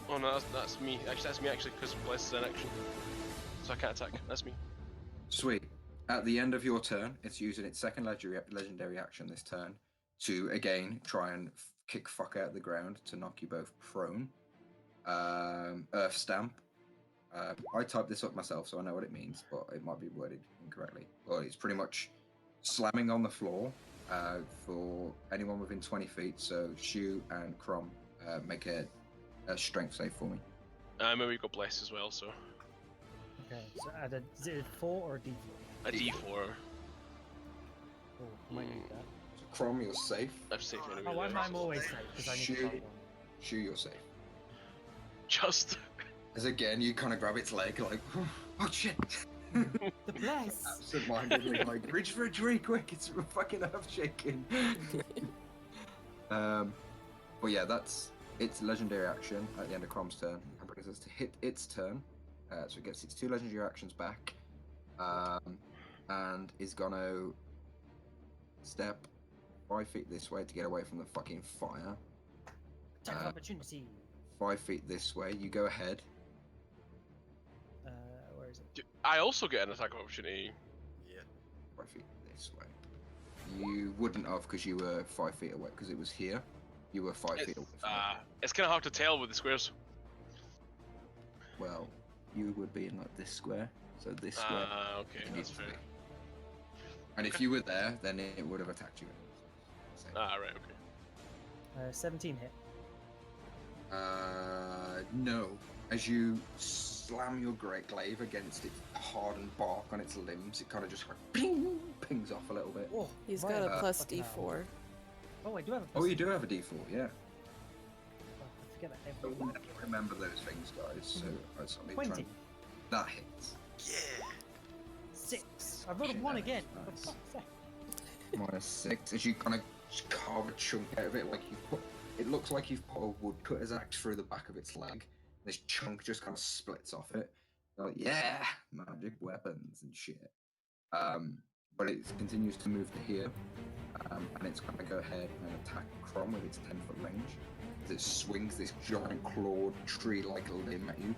C: Oh no, that's me. Actually, that's me actually because bless is an action, so I can't attack. That's me.
B: Sweet. At the end of your turn, it's using its second legendary action this turn to again try and kick fuck out the ground to knock you both prone. Earth Stamp. I typed this up myself, so I know what it means, but it might be worded incorrectly. Well, it's pretty much slamming on the floor for anyone within 20 feet. So Shu and Crom make a strength save for me.
C: Maybe we got bless as well. So
F: Okay, so add a, is it a 4 or a D4?
C: a D4.
F: Oh, I might need that.
B: So Crom, you're safe.
C: I've saved anyway.
F: Oh,
C: there.
F: I'm always safe because I need to
B: Shoot.
F: fight one.
B: Shu, you're safe.
C: Just.
B: As again, you kind of grab its leg, like, oh shit.
F: The bless!
B: Absent-mindedly, like, reach for a tree, quick! It's fucking earth-shaking. But yeah, that's its legendary action at the end of Crom's turn. That brings us to hit its turn. So it gets its 2 legendary actions back, and is gonna step 5 feet this way to get away from the fucking fire.
F: Attack of opportunity!
B: 5 feet this way. You go ahead.
F: Where is it?
C: I also get an attack of opportunity.
D: Yeah.
B: 5 feet this way. You wouldn't have because you were 5 feet away because it was here. You were 5 feet away from it.
C: It's kind of hard to tell with the squares.
B: Well, you would be in like this square. So this square.
C: Okay,
B: it
C: that's
B: needs to
C: fair.
B: be. And if you were there, then it would have attacked you. So,
C: Right, okay.
F: 17 hit.
B: no. As you slam your great glaive against its hardened bark on its limbs, it kind of just like pings off a little bit.
F: Oh,
E: He's
F: right.
E: got a plus
F: Fucking hell.
E: D4.
F: Oh, I do have a
B: Oh,
F: plus
B: you do have a D4, yeah.
F: I forget that
B: I
F: every
B: never remember those things, guys. So I suddenly
F: 20.
B: That hits.
D: Yeah.
F: 6. I rolled a
B: Shit,
F: 1
B: that is
F: again.
B: nice.
F: For fuck's sake.
B: -6 as you kind of just carve a chunk out of it, like you put. It looks like you've put a woodcutter's axe through the back of its leg. This chunk just kind of splits off it. You're like, yeah, magic weapons and shit. But it continues to move to here, and it's going to go ahead and attack Crom with its 10-foot range. As it swings this giant clawed tree-like limb at you.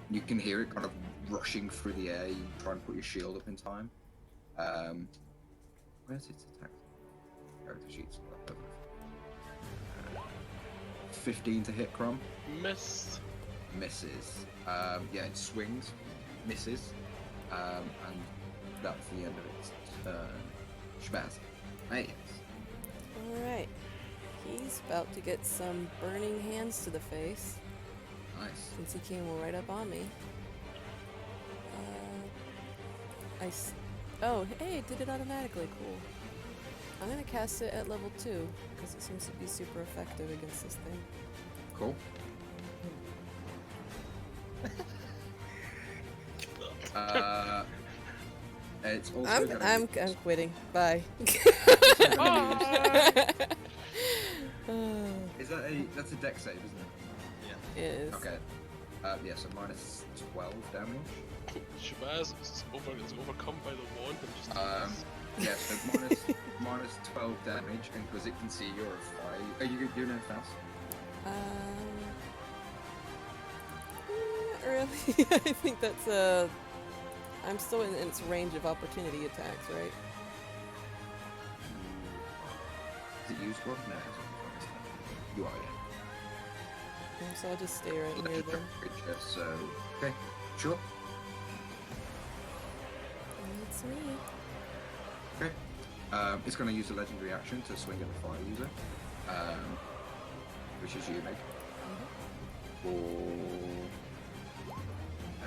B: You can hear it kind of rushing through the air. You try and put your shield up in time. Where's its attack? Character sheets. 15 to hit Crom.
C: Missed.
B: Misses. Yeah, it swings, misses, and that's the end of its turn. Shabazz. Hey.
E: Alright. He's about to get some burning hands to the face
B: Nice.
E: since he came right up on me. Oh, hey, it did it automatically. Cool. I'm gonna cast it at level 2 because it seems to be super effective against this thing.
B: Cool. It's also gonna
E: I'm
B: use-
E: quitting. Bye.
B: it's gonna use- Is that that's a deck save, isn't it?
E: It is.
B: Okay. Yeah, so minus 12 damage.
C: Shabazz is overcome by the wand and just.
B: Yeah, so minus 12 damage, and because it can see you're a fire. Are you doing anything else?
E: Not really. I think that's I'm still in its range of opportunity attacks, right?
B: Is it used one? No, it's not. You are, yeah.
E: So I'll just stay right here
B: Electric
E: then.
B: creature, so okay, sure.
E: That's me.
B: Okay. It's going to use a legendary action to swing at the fire user, which is you, Meg. For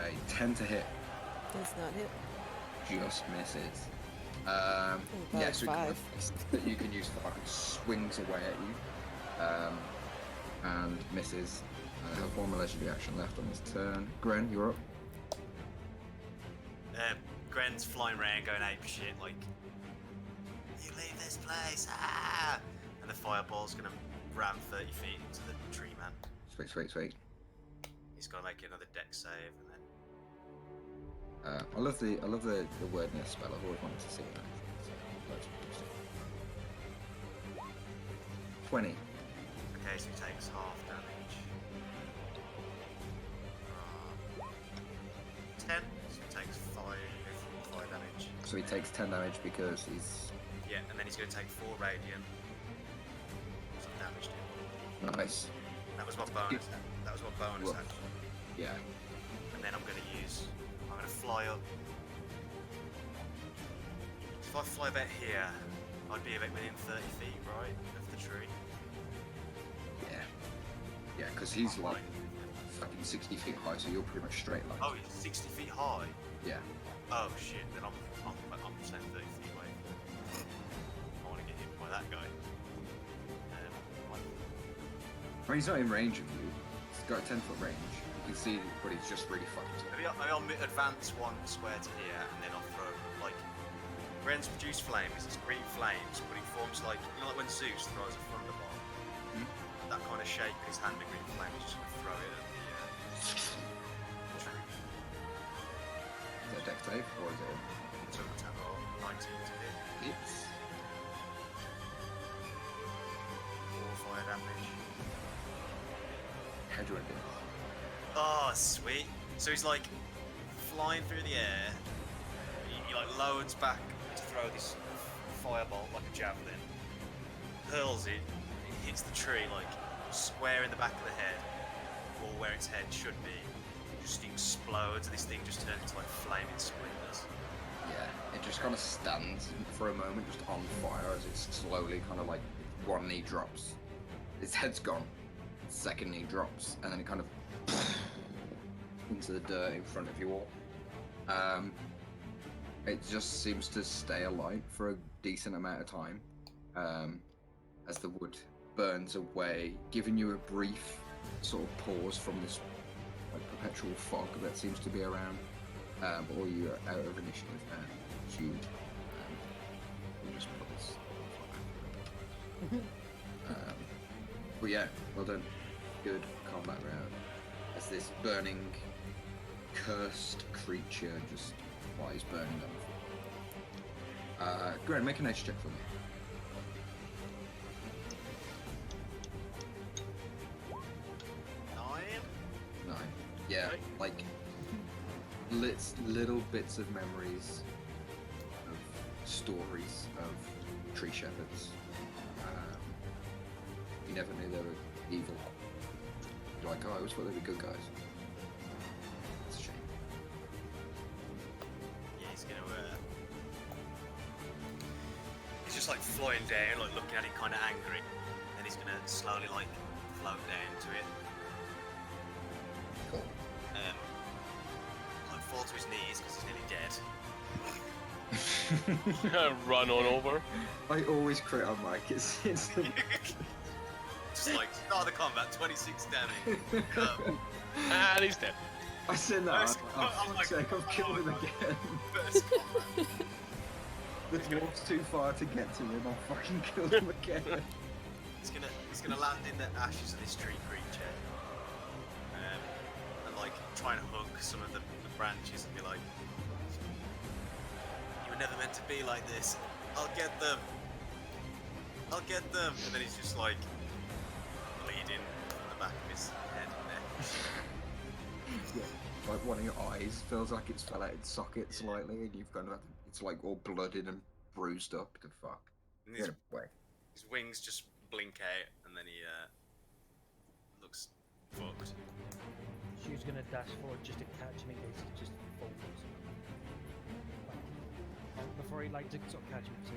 B: a 10 to hit,
E: Does not hit.
B: just misses.
E: God,
B: Yeah, so
E: five.
B: that you can use fucking swings away at you. and misses. Has one more legendary action left on his turn. Gren, you're up.
D: Gren's flying around going ape shit, like, you leave this place, ah! And the fireball's gonna ram 30 feet into the tree man.
B: Sweet.
D: He's gotta make another dex save, and then
B: I love the wordness spell. I've always wanted to see that. So, 20.
D: okay, so he takes half damage. 10, so he takes 5 damage.
B: So he takes 10 damage because he's
D: Yeah, and then he's gonna take 4 radiant. Some damage to him.
B: nice.
D: That was my bonus. That was my bonus
B: Woof.
D: action.
B: Yeah.
D: And then I'm gonna fly up. If I fly about here, I'd be about within 30 feet, right, of the tree.
B: Yeah, because he's like fucking 60 feet high, so you're pretty much straight line.
D: Oh, he's 60 feet high.
B: Yeah.
D: Oh shit! Then I'm saying 30 feet away. I want to get hit by that guy.
B: I mean, he's not in range of you. He's got a 10-foot range. You can see, but he's just really fucked.
D: Maybe I'll advance 1 square to here, and then I'll throw like. Ren's produce flame is these green flames, but it forms like, you know, like when Zeus throws a thunderbolt. That kind of shape in his hand, the green flame is just gonna throw it at the tree.
B: Is that a dex save, or is it?
D: So it's 19 to hit.
B: It's
D: 4 fire damage.
B: how do you want to do it?
D: Oh, sweet. So he's like flying through the air. He like loads back to throw this fireball like a javelin. Hurls it. It hits the tree like square in the back of the head, or where its head should be. Just explodes. This thing just turns into like flaming splinters.
B: Yeah, it just kind of stands for a moment, just on fire as it slowly kind of like one knee drops. Its head's gone. Its second knee drops, and then it kind of into the dirt in front of you all. It just seems to stay alight for a decent amount of time as the wood burns away, giving you a brief sort of pause from this like perpetual fog that seems to be around. But all you are out of initiative now. Huge. We'll just put this. But yeah, well done. Good combat round. As this burning, cursed creature just flies burning off. Go ahead, make an edge check for me. 9. Yeah, like little bits of memories of stories of tree shepherds. You never knew they were evil. You're like, oh, I always thought they were good guys. It's a shame.
D: Yeah, he's gonna. He's just like flying down, like looking at it, kind of angry. Then he's gonna slowly like float down to it.
B: Cool.
D: Like fall to his knees because he's nearly dead.
C: Run on over.
B: I always crit on Mike. It's the...
D: Just like start the combat, 26 damage.
C: And he's dead.
B: I said that.
D: First-
B: Oh,
D: I'm like,
B: fuck's sake, I've killed him
D: oh,
B: again.
D: First combat.
B: The dwarf's too far to get to him. I'll fucking kill him again.
D: He's gonna land in the ashes of this tree creature, and like try and hug some of the branches and be like, "You were never meant to be like this. I'll get them. I'll get them." And then he's just like bleeding from the back of his head and neck.
B: Yeah. Like one of your eyes feels like it's fell out its socket slightly, and you've got it's like all blooded and bruised up. The fuck.
D: And
B: Get away.
D: his wings just blink out, and then he looks fucked.
F: She's gonna dash forward just to catch him in case he just falls. Before he like to sort of catch him, so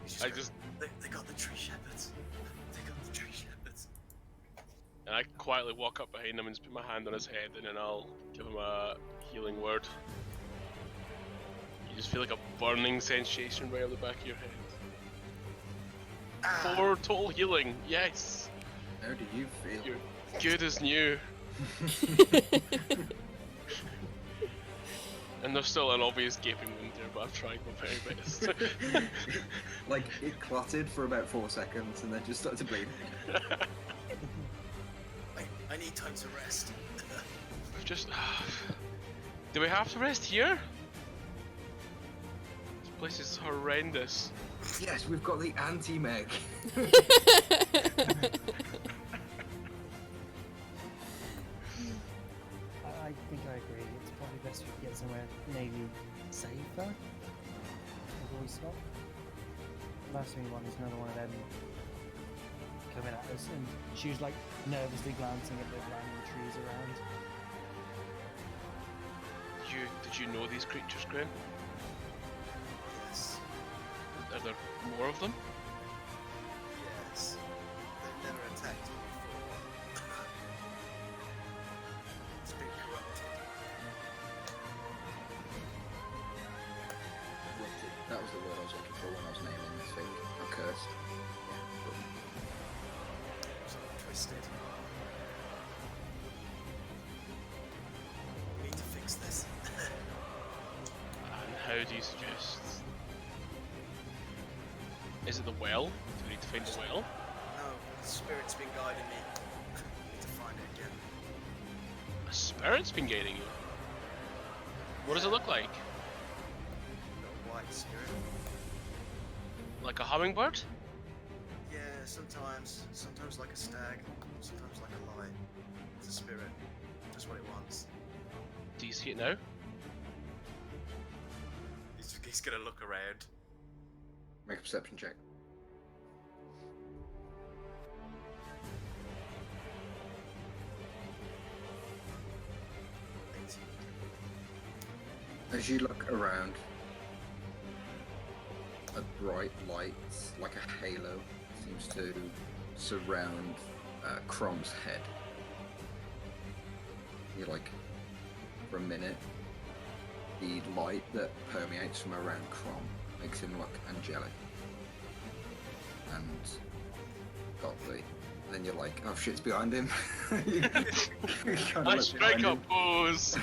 F: he's
D: He's
C: I
D: going,
C: just
D: they got the tree shepherds. They got the tree shepherds.
C: and I quietly walk up behind him and just put my hand on his head, and then I'll give him a healing word. You just feel like a burning sensation right on the back of your head. 4 total healing, yes.
B: How do you feel?
C: You're good as new. And there's still an obvious gaping wound there, but I've tried my very best.
B: Like, it clotted for about 4 seconds and then just started to bleed.
D: I need time to rest.
C: We've just... Do we have to rest here? This place is horrendous.
B: Yes, we've got the anti-Meg.
F: I think I agree. It's probably best if we get somewhere maybe safer before we stop. The last thing we want is another one of them coming at us, and she was like nervously glancing at the random trees around.
C: Did you know these creatures, Gren?
D: Yes.
C: Are there more of them?
D: Yes. They've never attacked me before. It's been corrupted.
B: That was the word I was looking for when I was naming this thing. Accursed.
D: It's all twisted. We need to fix this.
C: And how do you suggest? Is it the well? Do we need to find the well?
D: No, the spirit's been guiding me. Need to find it again.
C: A spirit's been guiding you. What does it look like?
D: A white spirit.
C: Like a hummingbird?
D: Yeah, sometimes like a stag, sometimes like a light. It's a spirit. Just what it wants.
C: Do you see it now?
D: He's gonna look around.
B: Make a perception check. As you look around, a bright light, like a halo, seems to surround Crom's head. You're like, for a minute, the light that permeates from around Crom makes him look angelic and godly. Then you're like, oh shit's behind him.
C: I strike a pose!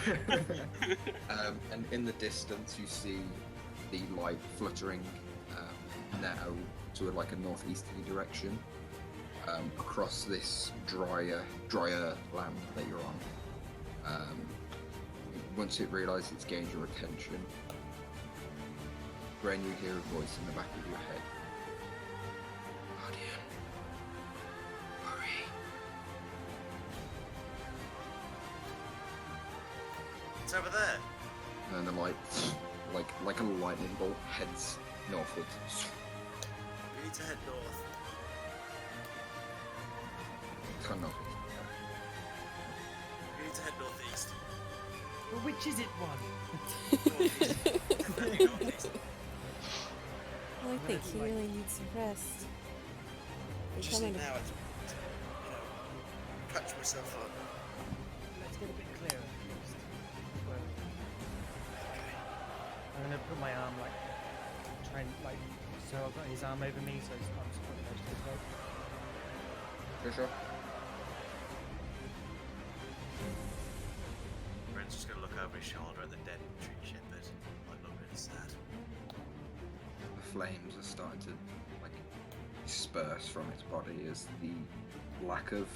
B: And in the distance you see the light fluttering now to like a northeasterly direction across this drier land that you're on. Once it realizes it's gained your attention, Gren, you hear a voice in the back of your head. Guardian, hurry.
D: It's over there.
B: And then the light, like a lightning bolt, heads northwards.
D: We need to head north.
B: Turn north.
D: We need to head northeast.
F: Well, which is it, one?
D: Northeast. Definitely northeast.
E: Well, I think he really needs some rest. We're
D: Just
E: coming
D: need
E: to-
D: now to, catch myself up.
F: Let's get a bit clearer first. Well, I'm gonna put my arm try and so I've got his arm over me, so I'm supporting most of his weight.
B: For sure.
D: Brent's just gonna look over his shoulder at the dead tree shepherd. Like, look really sad.
B: The flames are starting to disperse from its body as the lack of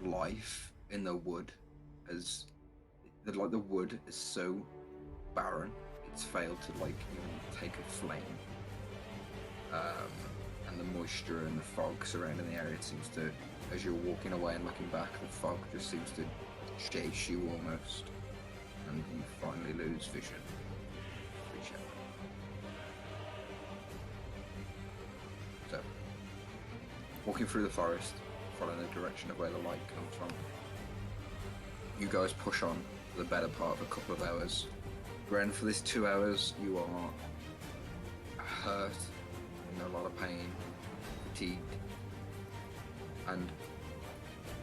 B: life in the wood the wood is so barren it's failed to take a flame, and the moisture and the fog surrounding the area seems to, as you're walking away and looking back, the fog just seems to chase you almost, and you finally lose vision. So, walking through the forest, following the direction of where the light comes from, you guys push on for the better part of a couple of hours. Gren, for this 2 hours, you are hurt, in a lot of pain, fatigued, and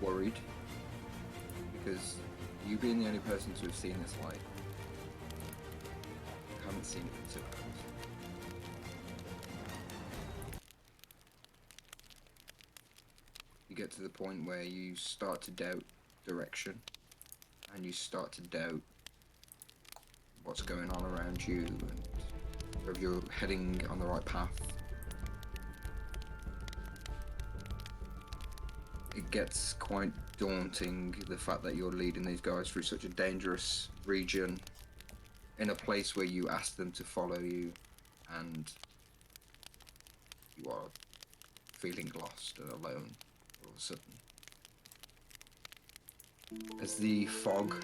B: worried, because you being the only person to have seen this light, haven't seen it for 2 hours. You get to the point where you start to doubt direction, and you start to doubt what's going on around you, and whether you're heading on the right path. It gets quite daunting, the fact that you're leading these guys through such a dangerous region, in a place where you ask them to follow you, and you are feeling lost and alone all of a sudden. As the fog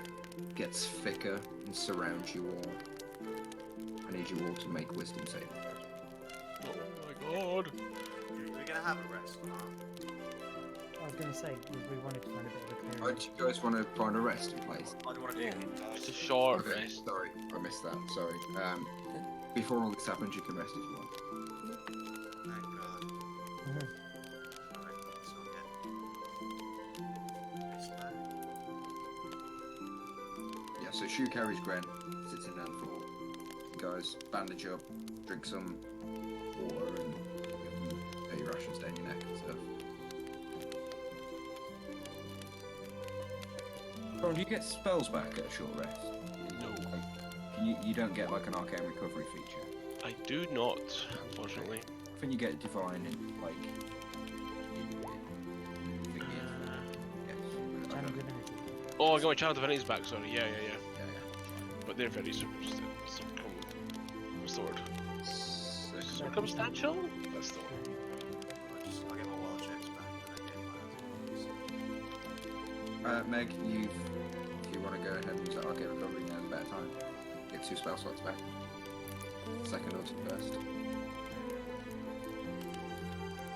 B: gets thicker and surrounds you all, I need you all to make wisdom saving throws.
C: Oh my god.
D: We're gonna have a rest or not?
F: I was going to say, we wanted to find a bit of a clearing.
B: Don't you guys want to find a resting place?
D: I don't want to do
E: Yeah.
D: it.
C: It's a short
B: Okay,
C: rest.
B: sorry, I missed that, sorry. Before all this happens, you can rest if you want.
D: Thank God.
F: Mhm.
D: Alright, let's not get slow.
B: Yeah, so Shu carries Gren, sits him down the floor. You guys bandage up, drink some water, and give them your rations down your neck and stuff. Ron, do you get spells back at a short rest?
C: No,
B: You don't get like an arcane recovery feature.
C: I do not, unfortunately.
B: I think you get divine in like.
F: Channel divinity.
C: Oh, I got my child divinities back, sorry. Yeah.
B: Yeah.
C: But they're very restored. Circumstantial? That's the one.
D: I'll get my wild checks back. But I get
B: Meg, if you want to go ahead and use that arcane recovery, now's a better time. Get 2 spell slots back. Second or first.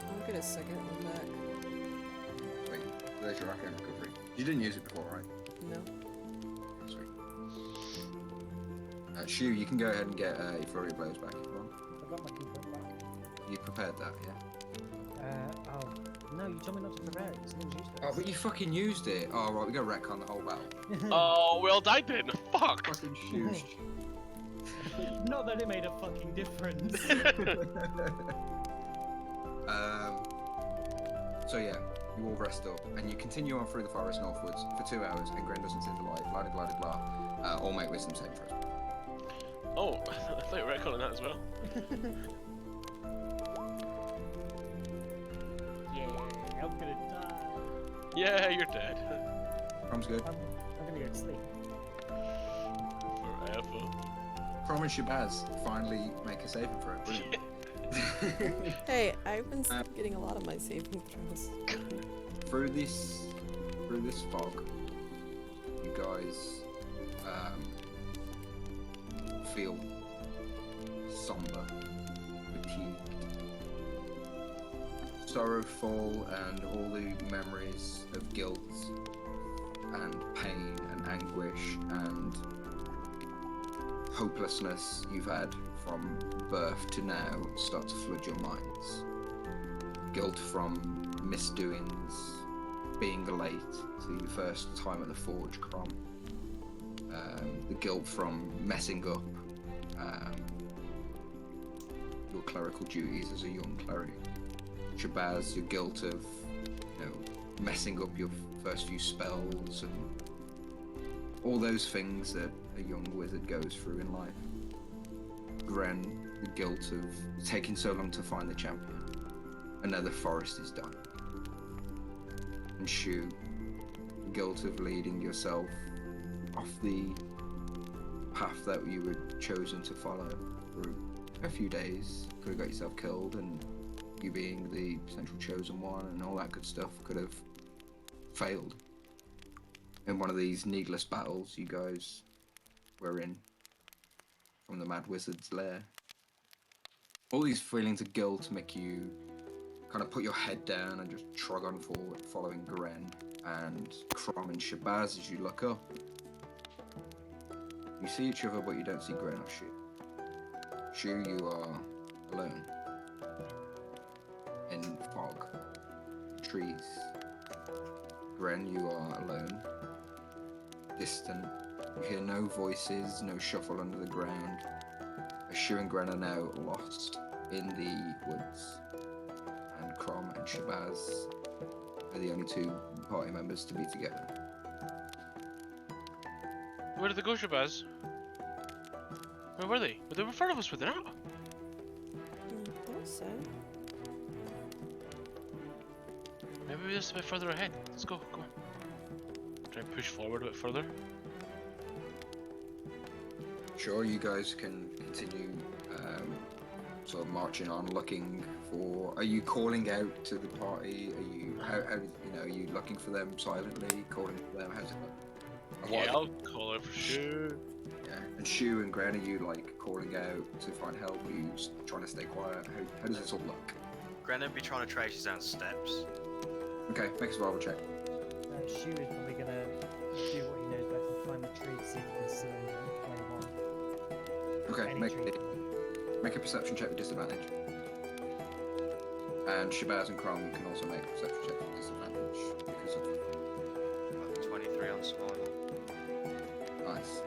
E: I'll get a second one back.
B: Sweet. There's your arcane recovery. You didn't use it before, right?
E: No.
B: Sweet. Shu, you can go ahead and get your flurry of blows back if you want.
F: I've got my keyboard back.
B: You prepared that, yeah?
F: Oh, no, you told me not to prepare it. It's not useless.
B: Oh, but you fucking used it. Oh, right, we got retcon the whole battle.
C: Oh, we all died then. Fuck.
B: Fucking Shu's.
F: Not that it made a fucking difference.
B: So yeah, you all rest up, and you continue on through the forest northwards for 2 hours, and Gren doesn't see the light. Blah blah blah blah. All make wisdom saving throws.
C: Oh, I thought you were retconning that as well. Yeah.
F: I'm gonna die.
C: Yeah, you're dead.
B: Crom's good.
F: I'm gonna go to sleep.
C: Forever.
B: Crom and Shabazz finally make a saving throw. Brilliant.
E: Hey, I've been getting a lot of my saving throws.
B: through this fog, you guys feel somber, fatigued, sorrowful, and all the memories of guilt and pain and anguish and hopelessness you've had from birth to now start to flood your minds. Guilt from misdoings, being late to your first time at the forge, Crom. The guilt from messing up your clerical duties as a young cleric. Shabazz, your guilt of, messing up your first few spells and all those things that a young wizard goes through in life. Gren, the guilt of taking so long to find the champion, and now the forest is done. And Shu, the guilt of leading yourself off the path that you were chosen to follow for a few days. Could have got yourself killed, and you being the potential chosen one and all that good stuff could have failed in one of these needless battles you guys were in from the Mad Wizard's lair. All these feelings of guilt make you kind of put your head down and just trog on forward, following Gren and Crom and Shabazz as you look up. You see each other, but you don't see Gren or Shu. Shu, you are alone in fog, trees. Gren, you are alone, distant. You hear no voices, no shuffle under the ground. Shu and Gren are now lost in the woods, and Crom and Shabazz are the only two party members to be together.
C: Where did they go, Shabazz? Where were they? Were they in front of us? Were they not?
E: I thought so.
C: Maybe we're just a bit further ahead. Let's go, go on. Try and push forward a bit further.
B: Sure, you guys can continue sort of marching on, looking for. Are you calling out to the party? Are you how you know? Are you looking for them silently, calling for them? How's it look? And what
C: Yeah,
B: are
C: I'll call out for sure.
B: Yeah, and Shu and Gran, are you like calling out to find help? Are you just trying to stay quiet? How does this all look?
D: Gren would be trying to trace his own steps.
B: Okay, make a survival check.
F: Shu is probably gonna do what he knows best and climb a tree to see if he can see anything going on.
B: Okay,
F: Any tree.
B: make a perception check with disadvantage. And Shabazz and Chrome, you can also make a perception check with disadvantage because of
D: 23 on survival.
B: nice.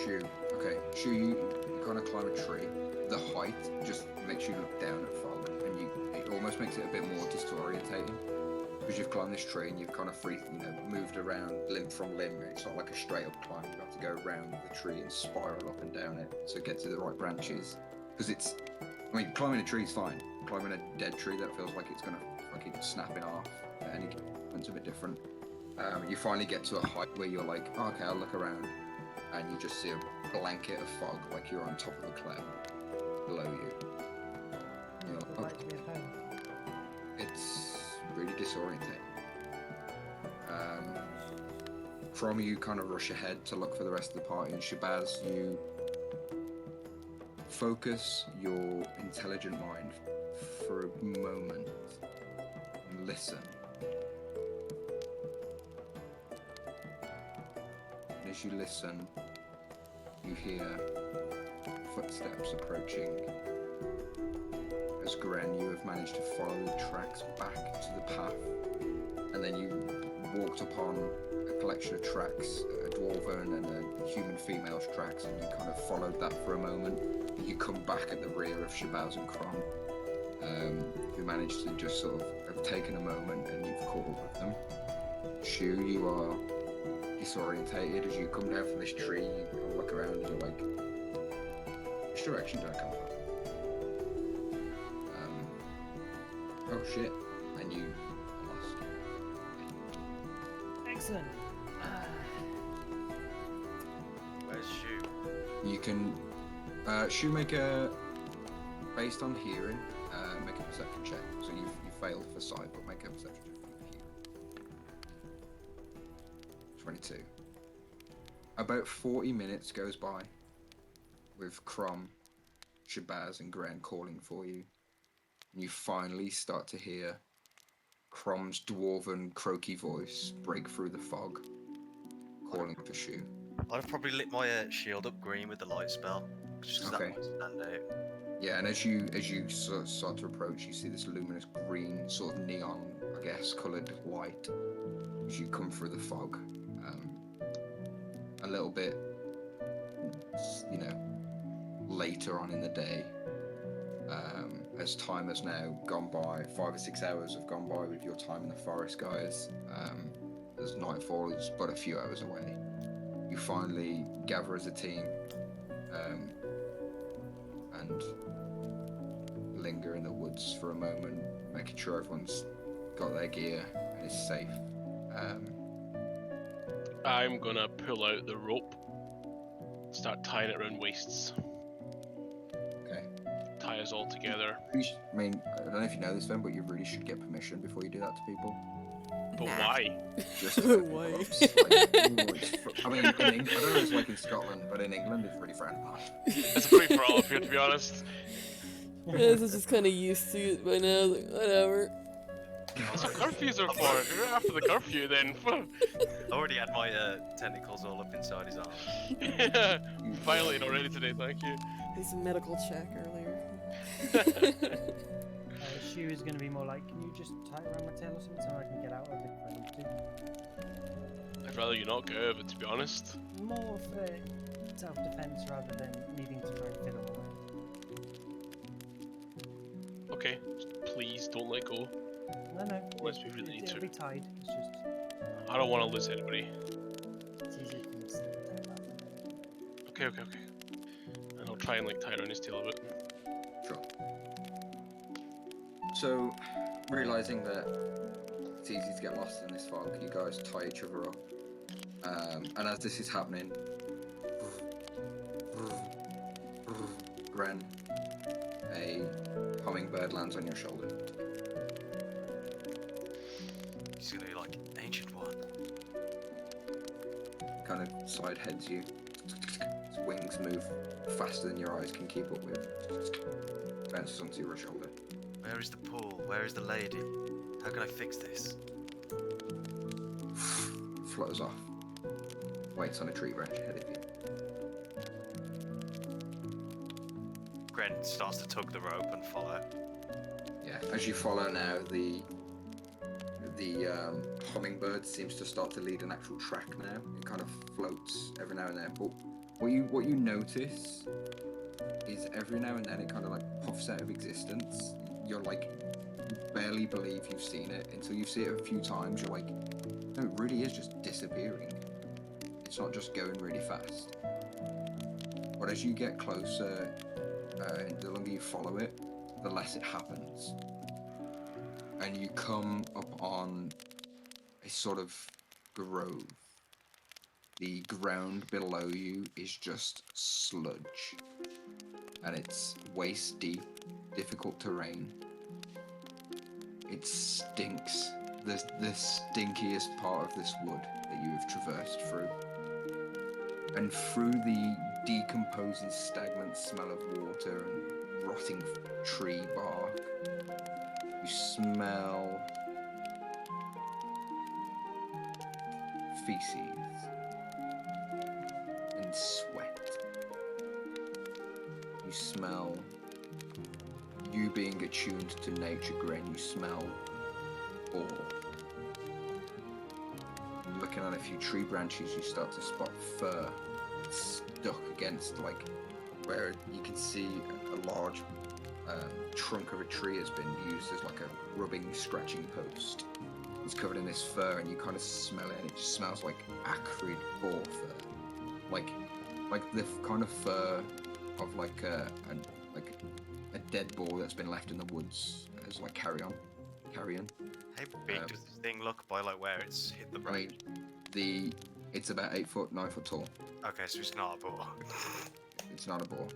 B: Shu, okay, Shu, you kind of climb a tree. The height just makes you look down at fog, and it almost makes it a bit more disorientating because you've climbed this tree and you've kind of moved around limb from limb. It's not like a straight up climb. You have to go around the tree and spiral up and down it to get to the right branches. Because climbing a tree is fine. Climbing a dead tree that feels like it's gonna fucking snap in half at any moment's a bit different. You finally get to a height where you're like, oh, okay, I'll look around, and you just see a blanket of fog, like you're on top of a cloud below you. You know,
F: Would like to be at home.
B: it's really disorientating. From you kind of rush ahead to look for the rest of the party, and Shabazz, you focus your intelligent mind for a moment and listen. And as you listen, you hear footsteps approaching. As Gren, you have managed to follow the tracks back to the path, and then you walked upon a collection of tracks, a dwarven and a human female's tracks, and you kind of followed that for a moment. You come back at the rear of Shabazz and Kron, who managed to just sort of have taken a moment, and you've caught up with them. Shu, you are disorientated as you come down from this tree. You kind of look around and you're like, which direction do I come from? Oh shit, and you are lost.
F: Excellent.
D: Where's Shu?
B: You can Shoemaker, based on hearing, make a perception check. So you failed for sight, but make a perception check for hearing. 22. About 40 minutes goes by with Crom, Shabazz, and Gren calling for you. And you finally start to hear Crom's dwarven, croaky voice break through the fog, calling for Shu.
D: I'd have probably lit my shield up green with the light spell, just because
B: Okay.
D: that might stand out.
B: Yeah, and as you sort of start to approach, you see this luminous green, sort of neon, I guess, coloured light as you come through the fog. A little bit, later on in the day, as time has now gone by, 5 or 6 hours have gone by with your time in the forest, guys. As nightfall is but a few hours away. You finally gather as a team, and linger in the woods for a moment, making sure everyone's got their gear and is safe.
C: I'm gonna pull out the rope, start tying it around waists,
B: Okay.
C: tie us all together.
B: I don't know if you know this, Ben, but you really should get permission before you do that to people.
C: But
E: Nah.
C: why?
B: Just
E: Why?
B: I mean, I don't know if it's like in Scotland, but in England it's really frowned upon.
C: It's a free for all up here, to be honest.
E: This is just kind of used to it by now. Like, whatever.
C: That's what curfews are for. If you're after the curfew, then
D: I already had my tentacles all up inside his arms.
C: violated already today. Thank you.
E: This medical check earlier.
F: Shu is going to be more like, can you just tie it around my tail or something so I can get out of it if I need to?
C: I'd rather you not go of it, to be honest.
F: More for self-defense rather than needing to try and fiddle away.
C: Okay, just please don't let go.
F: No.
C: Unless we really need
F: It'll
C: to.
F: be tied. It's just
C: I don't want to lose anybody.
F: it's easier to miss the tail that way.
C: Okay. And I'll try and like tie around his tail a bit.
B: Sure. So, realizing that it's easy to get lost in this fog, you guys tie each other up. And as this is happening, Gren, a hummingbird lands on your shoulder.
D: He's gonna be like, Ancient One.
B: Kind of side heads you. Its wings move faster than your eyes can keep up with. Bounces onto your shoulder.
D: Where is the pool? Where is the lady? How can I fix this?
B: Flutters off. Waits on a tree branch ahead of you.
D: Gren starts to tug the rope and follow.
B: Yeah, as you follow now, the hummingbird seems to start to lead an actual track now. It kind of floats every now and then. But what you notice is every now and then it kind of like puffs out of existence. You're like, you barely believe you've seen it until you see it a few times. You're like, no, it really is just disappearing. It's not just going really fast. But as you get closer, the longer you follow it, the less it happens. And you come up on a sort of grove. The ground below you is just sludge. And it's waist deep, difficult terrain. It stinks. The stinkiest part of this wood that you have traversed through. And through the decomposing, stagnant smell of water and rotting tree bark, you smell feces and sweat. You smell you being attuned to nature, Gren. You smell ore. Looking at a few tree branches, you start to spot fur stuck against, like, where you can see a large trunk of a tree has been used as like a rubbing, scratching post. It's covered in this fur, and you kind of smell it, and it just smells like acrid boar fur, like the kind of fur of like a dead boar that's been left in the woods as like carrion.
D: How big does this thing look by like where it's hit the
B: I
D: road?
B: mean, it's about 8 foot, 9 foot tall.
D: Okay, so it's not a boar.
B: It's not a boar.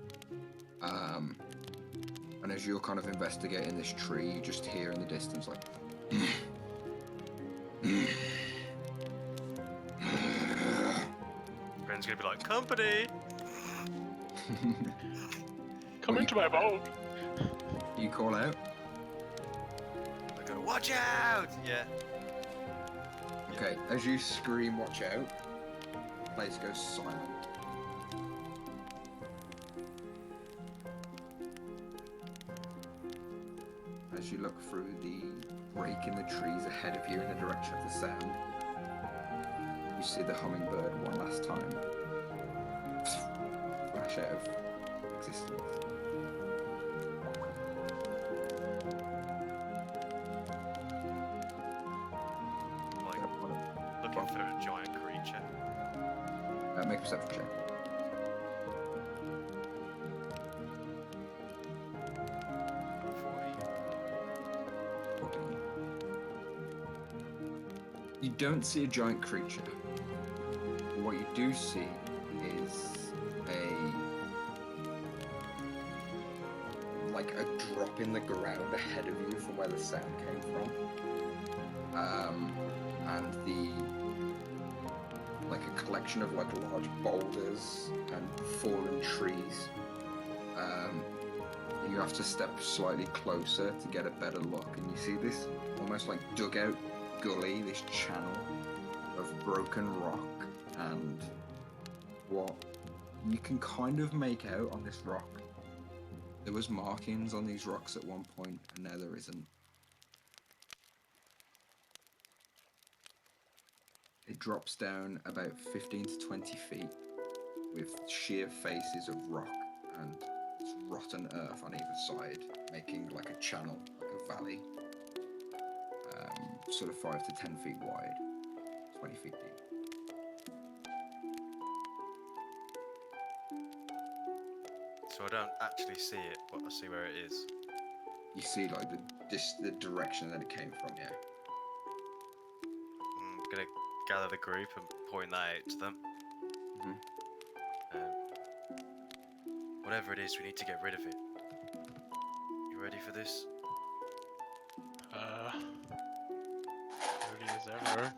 B: And as you're kind of investigating this tree, you just hear in the distance like.
D: Gren's gonna be like, company!
C: Come
B: Well,
C: into my boat.
B: You call out.
D: I go, watch out! Yeah.
B: Okay, as you scream, watch out, the place goes silent. As you look through the break in the trees ahead of you in the direction of the sound, you see the hummingbird one last time flash out of existence.
D: Like, looking for a giant creature.
B: Make a perception check. You don't see a giant creature. What you do see is a drop in the ground ahead of you from where the sound came from. And like a collection of like large boulders and fallen trees. You have to step slightly closer to get a better look, and you see this almost like dugout gully, this channel of broken rock, and what you can kind of make out on this rock. There was markings on these rocks at one point, and now there isn't. It drops down about 15 to 20 feet with sheer faces of rock and rotten earth on either side. making like a channel, like a valley, sort of 5 to 10 feet wide, 20 feet deep.
D: So I don't actually see it, but I see where it is.
B: You see like the direction that it came from, yeah.
D: I'm gonna gather the group and point that out to them.
B: Mhm.
D: Whatever it is, we need to get rid of it. You ready for this?
C: Ready as ever.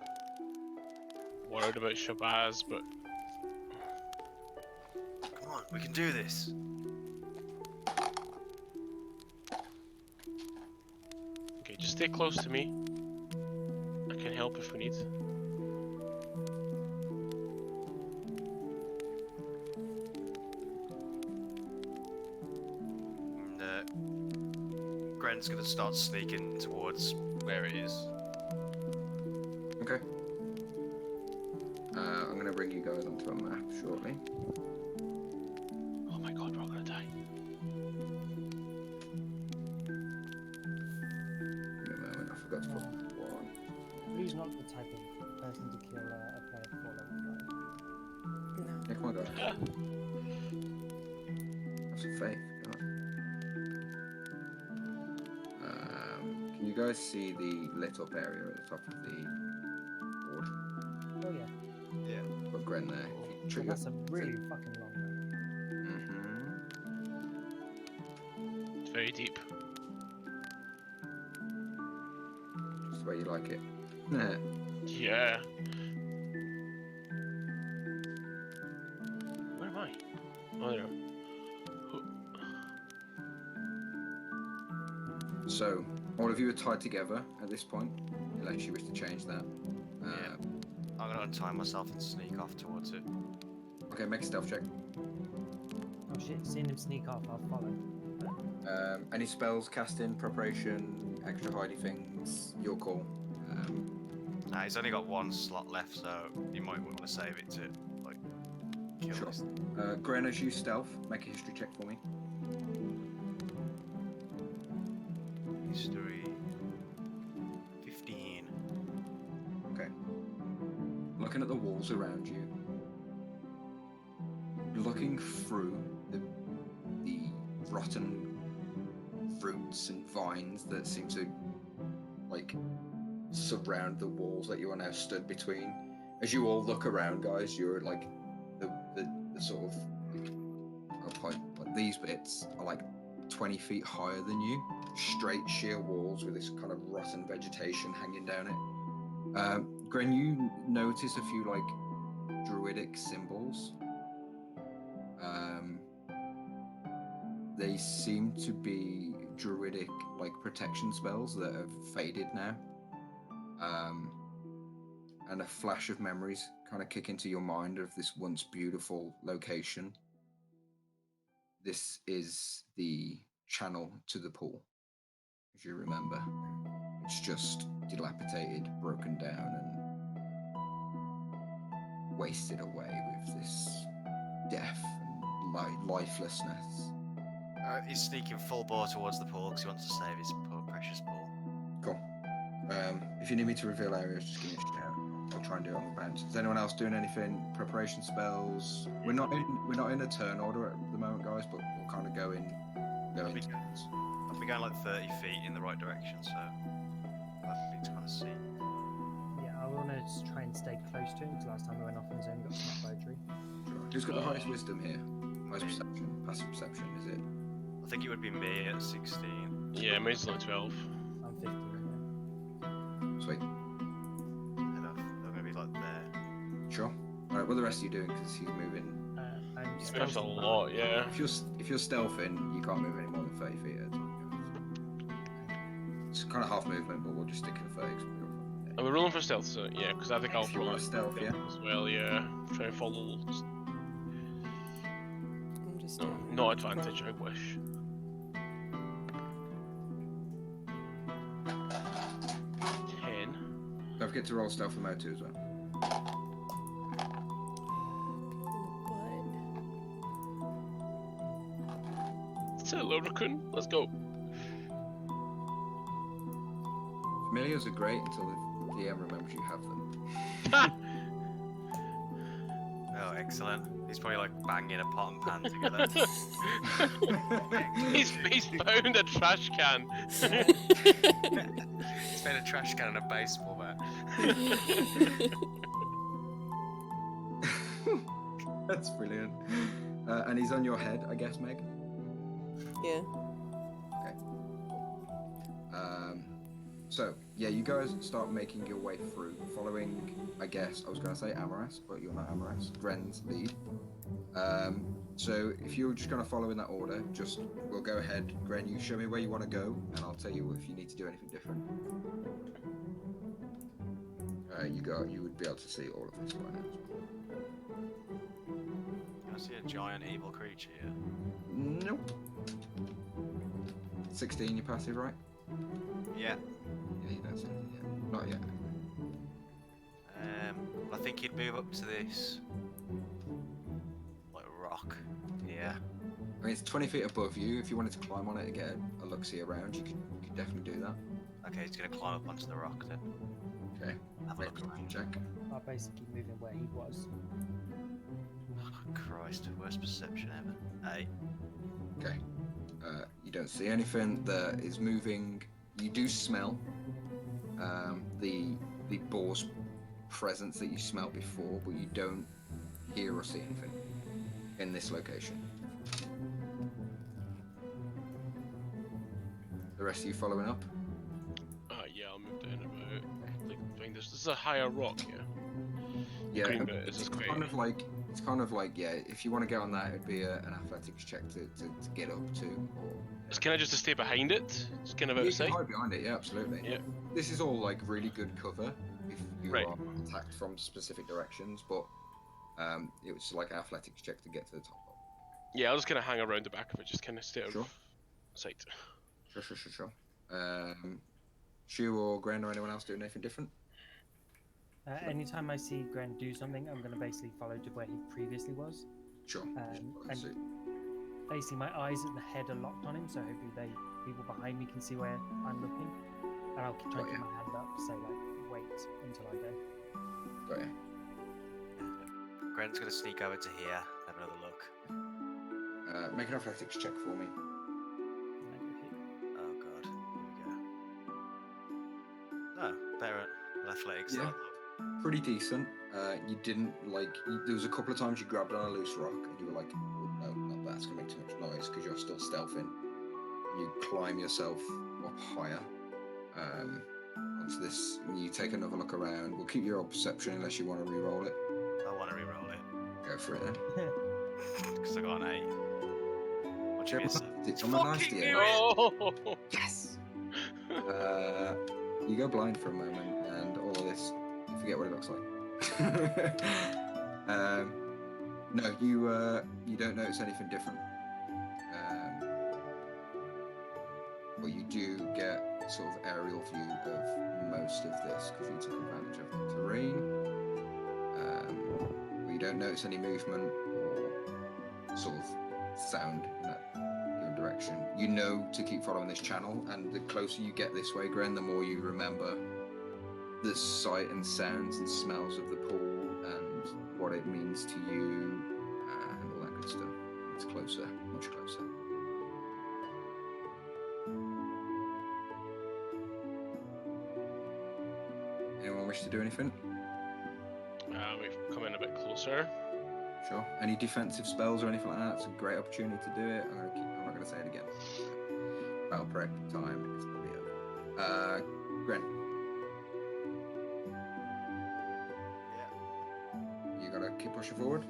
C: Worried about Shabazz, but
D: Come on, we can do this.
C: okay, just stay close to me. I can help if we need.
D: And Gren's gonna start sneaking towards where it is.
B: Okay. I'm gonna bring you guys onto a map shortly.
C: Oh my god, we're all gonna die.
B: Give me a moment, I forgot to put one.
F: He's not the type of person to kill a player before level 5.
E: No.
B: Yeah, come on, guys. Have some faith, come on. Can you guys see the lit up area at the top of the board?
F: Oh yeah.
D: Yeah.
B: Got Gren there. If you
F: Well,
B: trigger.
F: that's a really fucking long map.
B: Mm-hmm.
C: It's very deep.
B: Just the way you like it. Nah.
C: Yeah. Where am I? Oh, there.
B: So, all of you are tied together at this point, unless you wish to change that.
D: Yeah. I'm gonna untie myself and sneak off towards it.
B: Okay, make a stealth check.
F: Oh shit, seeing him sneak off, I'll follow.
B: Any spells, casting, preparation, extra hidey things, your call.
D: Nah, he's only got one slot left, so you might want to save it to, like, kill
B: Sure.
D: this.
B: Gren, as you stealth, make a history check for me.
D: History. 15.
B: Okay. Looking at the walls around you, looking through the rotten fruits and vines that seem to like surround the walls that you are now stood between. As you all look around, guys, you're like the sort of like these bits are like 20 feet higher than you, straight sheer walls with this kind of rotten vegetation hanging down it. Gren, you notice a few like druidic symbols. They seem to be druidic like protection spells that have faded now. And a flash of memories kind of kick into your mind of this once beautiful location. This is the channel to the pool, if you remember. It's just dilapidated, broken down, and wasted away with this death and lifelessness.
D: He's sneaking full bore towards the pool because he wants to save his poor precious pool.
B: Cool. If you need me to reveal areas, just give me a shout. I'll try and do it on the bounce. Is anyone else doing anything? Preparation spells? We're not in a turn order at the moment, guys, but we'll kind of go in turns.
D: I'll be going like 30 feet in the right direction, so I'll be to kind of see.
F: Yeah, I want to try and stay close to him because last time we went off on his own, got smacked by a tree.
B: Sure. Who's got the highest wisdom here? Highest perception? Passive perception, is it?
D: I think it would be me at 16.
C: Yeah, mine's only 12.
F: I'm 15.
B: Sweet.
D: And I'm going to be like there.
B: Sure. Alright, what are the rest of you doing? Because he's moving.
F: I'm
C: He's moved a
F: stealthing back.
C: lot, yeah.
B: If you're stealthing, you can't move any more than 30 feet at a time. It's kind of half movement, but we'll just stick to the 30.
C: And we're rolling for stealth, so yeah, because I think I'll
B: If you
C: roll
B: want to stealth, yeah.
C: as well, yeah. Try and follow.
E: I'm just
C: No,
E: doing
C: not advantage, I wish.
B: Don't forget to roll stealth for mode 2 as well.
E: But
C: Hello, raccoon. Let's go.
B: Familiars are great until the DM remembers you have them.
D: Oh, excellent. He's probably like banging a pot and pan together.
C: He's found a trash can.
G: He's made a trash can and a baseball bat.
B: That's brilliant. And he's on your head, I guess, Meg?
E: Yeah.
B: So, yeah, you guys start making your way through, following, I guess, I was going to say Amaras, but you're not Amaras, Gren's lead. So, if you're just going to follow in that order, we'll go ahead. Gren, you show me where you want to go, and I'll tell you if you need to do anything different. You would be able to see all of this by now as well.
D: Can I see a giant evil creature here?
B: Nope. 16, you passive, right?
D: Yeah.
B: Yeah, you don't see anything yet. Not yet.
D: I think he'd move up to this like rock. Yeah.
B: I mean, it's 20 feet above you. If you wanted to climb on it to get a look-see around, you could definitely do that.
D: Okay, he's gonna climb up onto the rock then.
B: Okay.
D: Have a look around.
B: Check.
F: Are basically moving where he was.
D: Oh, Christ, worst perception ever. Hey.
B: Okay. You don't see anything that is moving. You do smell the boar's presence that you smelled before, but you don't hear or see anything in this location. The rest of you following up?
C: Yeah, I'll move down about. Like, this is a higher rock, yeah.
B: Yeah,
C: Green bit is
B: it's
C: just
B: kind of like yeah. If you want to get on that, it'd be an athletics check to get up to. Or
C: Can I just stay behind it? Just kind of
B: you
C: outside?
B: can hide behind it. Yeah, absolutely.
C: Yeah.
B: This is all like really good cover if you
C: Right.
B: are attacked from specific directions, but it was like an athletics check to get to the top.
C: Yeah, I'll just kind of hang around the back of it, just kind of stay out
B: Sure.
C: of sight.
B: Sure. Shu or Gren or anyone else doing anything different?
F: Anytime I see Gren do something, I'm going to basically follow to where he previously was.
B: Sure.
F: And basically, my eyes and the head are locked on him, so hopefully people behind me can see where I'm looking. And I'll try to keep my hand up, say like, wait until I go.
B: Got you.
D: Gren's gonna sneak over to here, have another look.
B: Make an athletics check for me.
D: Oh god, here we go. Oh, better at athletics.
B: Yeah. Pretty decent. You didn't there was a couple of times you grabbed on a loose rock and you were like, oh, no, not that's gonna make too much noise because you're still stealthing. You climb yourself up higher onto this. And you take another look around. We'll keep your old perception unless you want to re-roll it.
D: I want to re-roll it.
B: Go for it then.
D: Because I got an 8. What do you miss?
B: It's on my nice dear.
C: Oh!
B: Yes. You go blind for a moment, and all of this, you forget what it looks like. No, you don't notice anything different. But you do get sort of aerial view of most of this because you took advantage of the terrain. But you don't notice any movement or sort of sound in that given direction. You know to keep following this channel, and the closer you get this way, Gren, the more you remember the sight and sounds and smells of the pool and what it means to you and all that good stuff. It's closer, much closer. Anyone wish to do anything?
C: We've come in a bit closer.
B: Sure. Any defensive spells or anything like that? It's a great opportunity to do it. I'm not going to say it again. Battle prep time is probably over. Gren.
D: Yeah.
B: You got to keep pushing forward.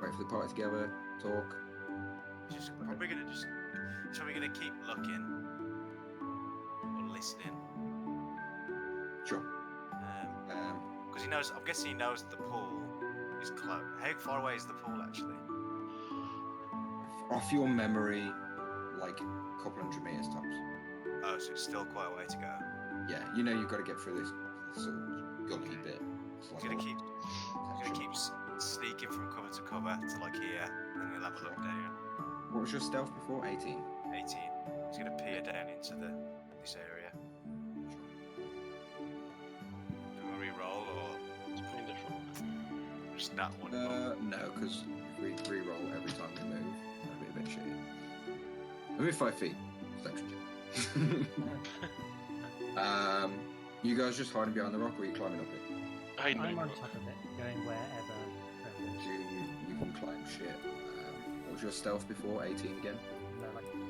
B: Wait for the party together. Talk.
D: Just probably gonna keep looking or listening.
B: Sure.
D: Because he knows. I'm guessing he knows the pool is close. How far away is the pool actually?
B: Off your memory, like a couple hundred meters tops.
D: Oh, so it's still quite a way to go.
B: Yeah, you know you've got to get through this sort of gully bit. It's
D: He's
B: like
D: gonna keep sneaking from cover to cover to like here, and then we'll have a look down.
B: What was your stealth before? 18.
D: 18. He's gonna peer down into this area. Do we re-roll or
C: It's pretty different.
D: just that one?
B: No, because if we re-roll every time we move, that'd be a bit shitty. Move 5 feet. It's extra. You guys just hiding behind the rock, or are you climbing up it?
C: I'm
F: I'm on top of it, going wherever.
B: You can climb shit. What was your stealth before? 18 again?
F: No, like 10.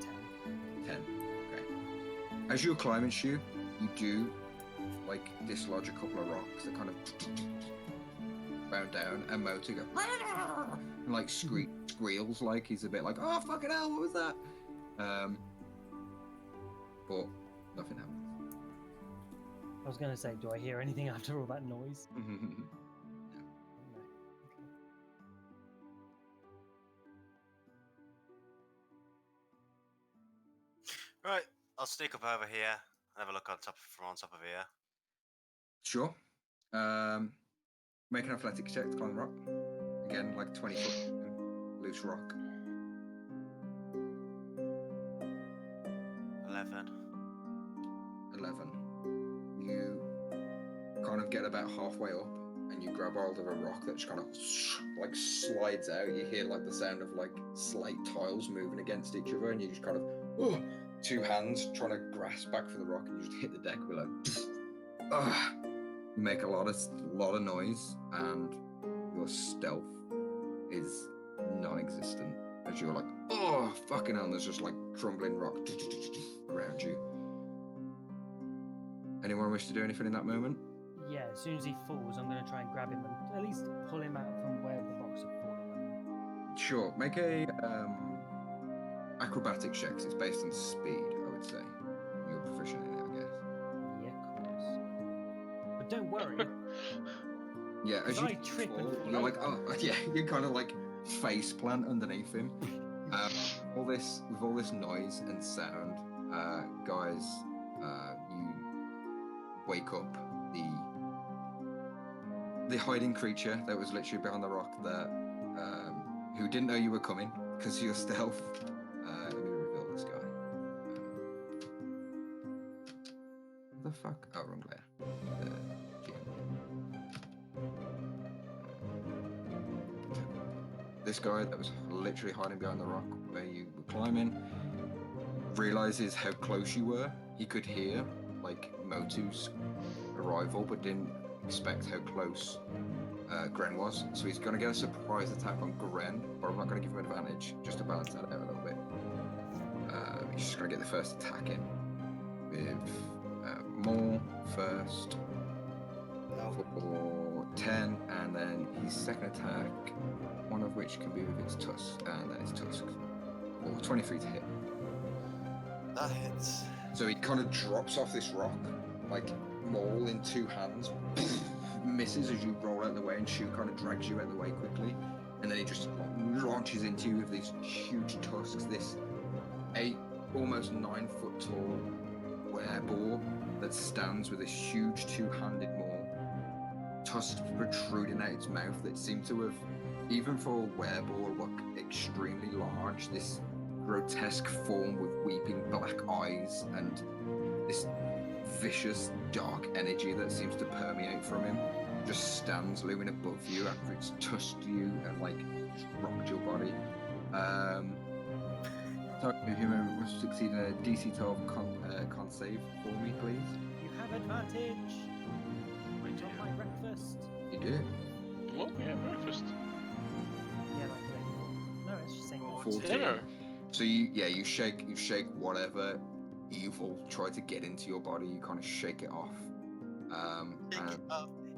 B: 10. Okay. As you're climbing, Shu, you do like dislodge a couple of rocks that kind of bound down, and Moto go and like squeals like he's a bit like, oh fucking hell, what was that? But nothing happens.
F: I was gonna say, do I hear anything after all that noise? No. Okay.
D: Right, I'll sneak up over here and have a look from on top of here.
B: Sure. Make an athletics check to climb the rock. Again, like 20 foot loose rock.
D: 11.
B: 11. You kind of get about halfway up and you grab hold of a rock that just kind of like slides out. You hear like the sound of like slate tiles moving against each other, and you just kind of two hands trying to grasp back for the rock, and you just hit the deck below. You make a lot of noise, and your stealth is non-existent as you're like, oh fucking hell, and there's just like crumbling rock around you. Anyone wish to do anything in that moment?
F: Yeah, as soon as he falls, I'm gonna try and grab him and at least pull him out from where the rocks are falling.
B: Sure. Make a acrobatics check. 'Cause it's based on speed, I would say. You're proficient in it, I guess.
F: Yeah, of course. But don't worry.
B: Yeah, as
F: If
B: you
F: I trip and
B: fall,
F: fall
B: you're like,
F: over-
B: oh yeah, you kind of like face plant underneath him. With all this noise and sound, guys, you wake up the hiding creature that was literally behind the rock that who didn't know you were coming because of your stealth. Let me reveal this guy. What the fuck? Oh, wrong layer. This guy that was literally hiding behind the rock where you were climbing realizes how close you were. He could hear like Motu's arrival, but didn't expect how close Gren was. So he's going to get a surprise attack on Gren, but I'm not going to give him advantage just to balance that out a little bit. He's just going to get the first attack in with more first for 10, and then his second attack, one of which can be with its tusk, and then his tusk for 23 to hit.
D: That hits.
B: So he kind of drops off this rock, like Maul in two hands, misses as you roll out the way, and Shu kind of drags you out the way quickly, and then he just launches into you with these huge tusks, this almost 9 foot tall wereboar that stands with this huge two-handed maul, tusks protruding out its mouth that seem to have, even for a wereboar, look extremely large. This grotesque form with weeping black eyes and this vicious dark energy that seems to permeate from him just stands looming above you after it's tusked you and like rocked your body. So human must succeed in a DC 12 con save for me, please.
F: You have advantage. Wait on my breakfast.
B: You do.
C: What? Yeah, breakfast.
F: Yeah, like no, it's just saying.
B: 14.
C: Dinner.
B: So you shake whatever evil tried to get into your body. You kind of shake it off.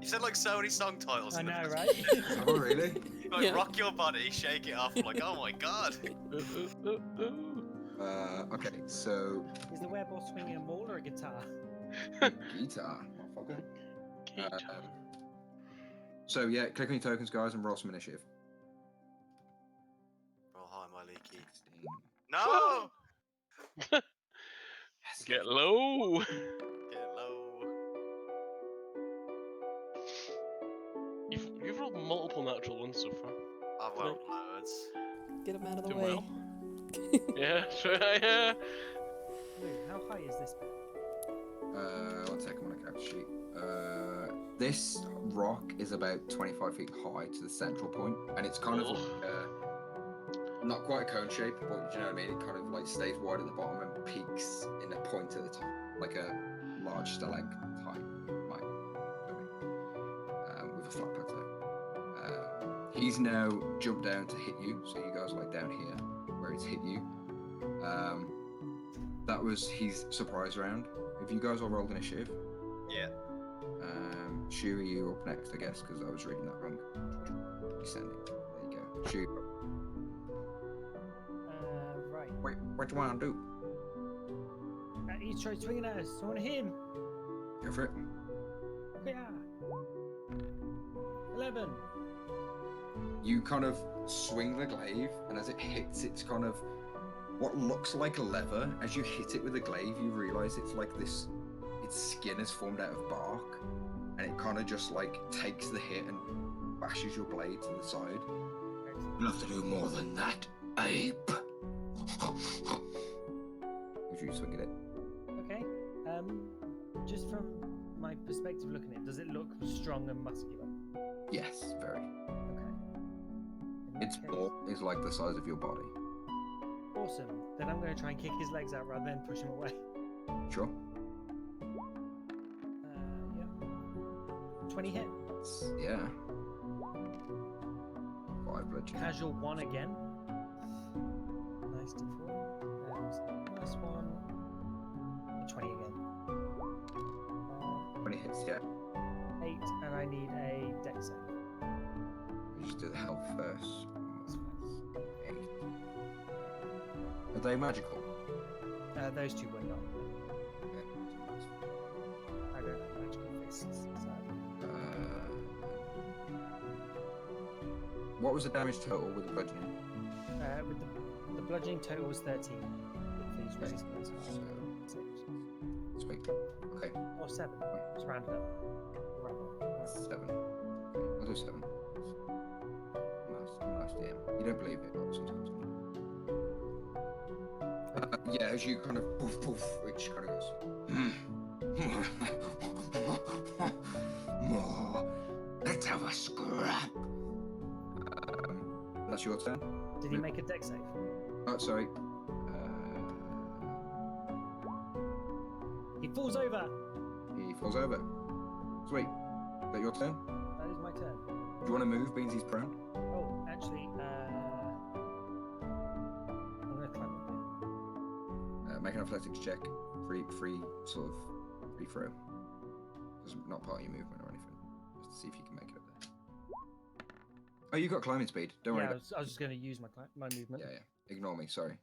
D: You said like so many song titles.
F: I
D: in the
F: know,
D: first
F: right?
D: one.
B: Oh really?
D: Like
E: Yeah.
D: rock your body, shake it off. I'm like, oh my god.
B: Okay, so
F: Is the werewolf swinging a maul or a guitar?
B: guitar, motherfucker.
C: Guitar.
B: So yeah, click on your tokens, guys, and roll some initiative.
D: Roll high, my leaky.
B: 16.
D: No!
C: Get low.
D: Get low.
C: You've rolled multiple natural ones so far.
D: I've rolled loads.
E: Get him out of the
C: Doing
E: way.
C: well. Yeah, sure. Yeah.
F: Wait, how high is this bit?
B: 1 second, when I grab the sheet. This rock is about 25 feet high to the central point, and it's kind of
C: Oh.
B: like not quite a cone shape, but you know what I mean? It kind of like stays wide at the bottom and peaks in a point at the top, like a large stalactite, like, with a flat plateau. He's now jumped down to hit you, so you guys are like down here where he's hit you. That was his surprise round. Have you guys all rolled initiative?
D: Yeah.
B: Shu, you up next, I guess, because I was reading that wrong. Descending. There you go. Shu.
F: Right.
B: Wait, what do you want to do?
F: He's trying swinging at us. I want to hit him.
B: Go for it.
F: Yeah. 11.
B: You kind of swing the glaive, and as it hits, it's kind of what looks like a lever. As you hit it with the glaive, you realise it's like this. Its skin is formed out of bark, and it kind of just like takes the hit and bashes your blade to the side. You have to do more than that, ape. Would you swing at it?
F: Okay. Just from my perspective looking at it, does it look strong and muscular?
B: Yes, very.
F: Okay. In that
B: Its
F: case-
B: ball is like the size of your body.
F: Awesome. Then I'm going to try and kick his legs out rather than push him away.
B: Sure.
F: Yeah. 20 hit.
B: Yeah. 5 bludgeoning.
F: Casual 1 again. Nice to 4. Nice one. 20 again.
B: 20 hits, yeah.
F: 8, and I need a dex save.
B: We just do the health first. 8. Are they magical?
F: Those two were not.
B: Okay.
F: I don't have magical fists, sadly.
B: What was the damage total with the bludgeoning?
F: With the bludgeoning total was 13. With these
B: Okay.
F: resistance.
B: So, sweet. Okay.
F: Or 7. Just round it up. Round it up.
B: 7. I'll do 7. Last DM. You don't believe it, but sometimes. Yeah, as you kind of poof poof, which kind of goes. More. Let's have a scrap. That's your turn.
F: Did he make a dex save?
B: Oh, sorry.
F: He falls over!
B: He falls over. Sweet. Is that your turn?
F: That is my turn.
B: Do you want to move, beans he's prone?
F: Oh, actually, I'm going to climb up here.
B: Make an athletics check. Free sort of free throw. It's not part of your movement or anything. Just to see if you can make it up there. Oh, you got climbing speed. Don't worry.
F: Yeah, I was just going to use my movement.
B: Yeah. Ignore me. Sorry.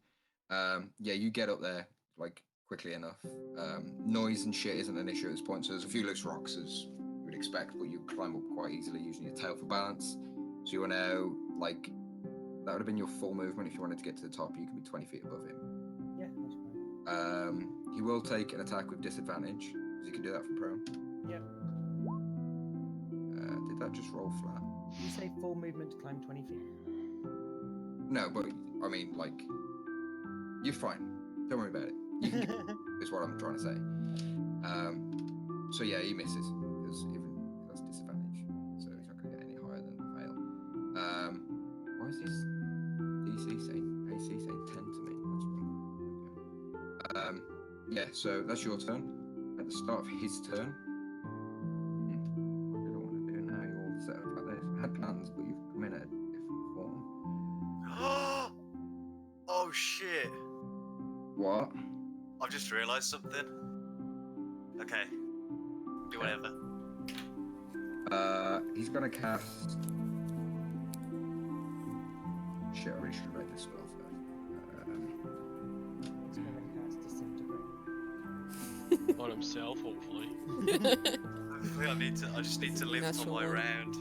B: Yeah, you get up there like quickly enough. Noise and shit isn't an issue at this point. So there's a few loose rocks as you would expect, but you climb up quite easily using your tail for balance. So you are now like that would have been your full movement. If you wanted to get to the top, you can be 20 feet above him.
F: Yeah, that's fine.
B: He will take an attack with disadvantage because he can do that from prone.
F: Yep.
B: Did that just roll flat?
F: You say full movement to climb 20 feet.
B: No, but I mean, like, you're fine. Don't worry about it. You can get it, is what I'm trying to say. So yeah, he misses because even that's disadvantage, so he's not going to get any higher than fail. Why is this DC saying AC saying 10 to me? That's wrong. Yeah, so that's your turn. At the start of his turn. What do I want to do now? You're all set up like this. I had plans, but you've come in at a different form.
D: Oh shit!
B: What?
D: I've just realised something. Okay. Do whatever.
B: He's gonna cast. Shit, I really should have read this spell first.
F: He's going to cast Disintegrate.
C: On himself, hopefully.
D: I just need to live
E: Natural
D: for my
E: one.
D: round.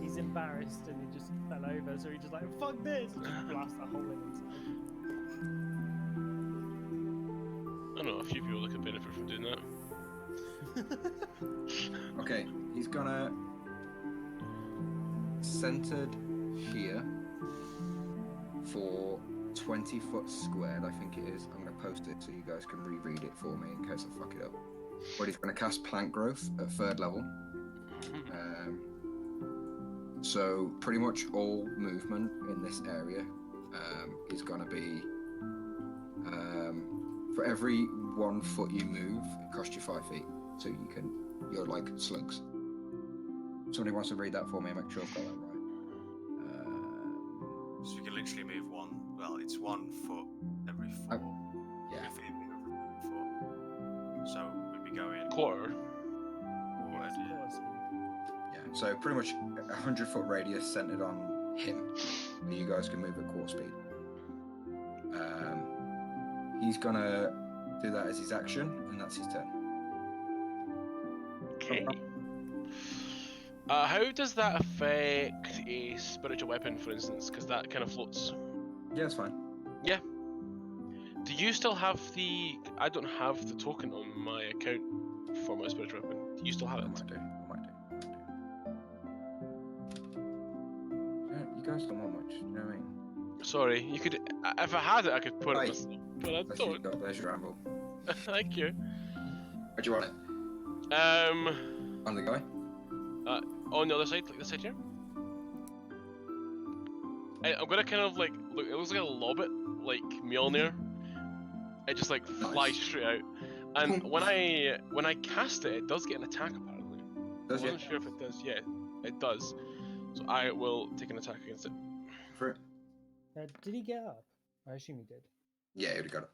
F: He's embarrassed and he just fell over, so he just like, fuck this! And just blasts a hole in himself.
C: I don't know, a few people that could benefit from doing that.
B: Okay, he's gonna centered here for 20 foot squared, I think it is. I'm gonna post it so you guys can reread it for me in case I fuck it up. But he's going to cast Plant Growth at 3rd level. So pretty much all movement in this area is going to be for every 1 foot you move, it costs you 5 feet. So you're like slugs. Somebody wants to read that for me and make sure I've got that right.
D: So you can literally move it's 1 foot every 4.
B: Yeah.
D: If you move every 4. So we'd be going
C: Quarter.
D: forward.
F: Of course.
B: Yeah, so pretty much a 100-foot radius centered on him. And you guys can move at quarter speed. He's gonna do that as his action, and that's his turn.
C: Okay. How does that affect a spiritual weapon, for instance? Because that kind of floats.
B: Yeah, it's fine.
C: Yeah. Do you still have the? I don't have the token on my account for my spiritual weapon. Do you still have
B: I
C: it?
B: might do. Yeah, you guys don't want much, do you know what I mean?
C: Sorry, you could. If I had it, I could put
B: Aye.
C: it myself, but I
B: That's you
C: don't.
B: there's your ramble.
C: Thank you.
B: Where do you want it?
C: On
B: On the guy?
C: On the other side, like this side here. I'm gonna kind of like look. It looks like a lobbit, like Mjolnir. It just like flies straight out. And when I cast it, it does get an attack apparently.
B: Does
C: I
B: it?
C: wasn't sure if it does. Yeah, it does. So I will take an attack against it.
B: For it?
F: Did he get up? I assume he did.
B: Yeah, he would have got it.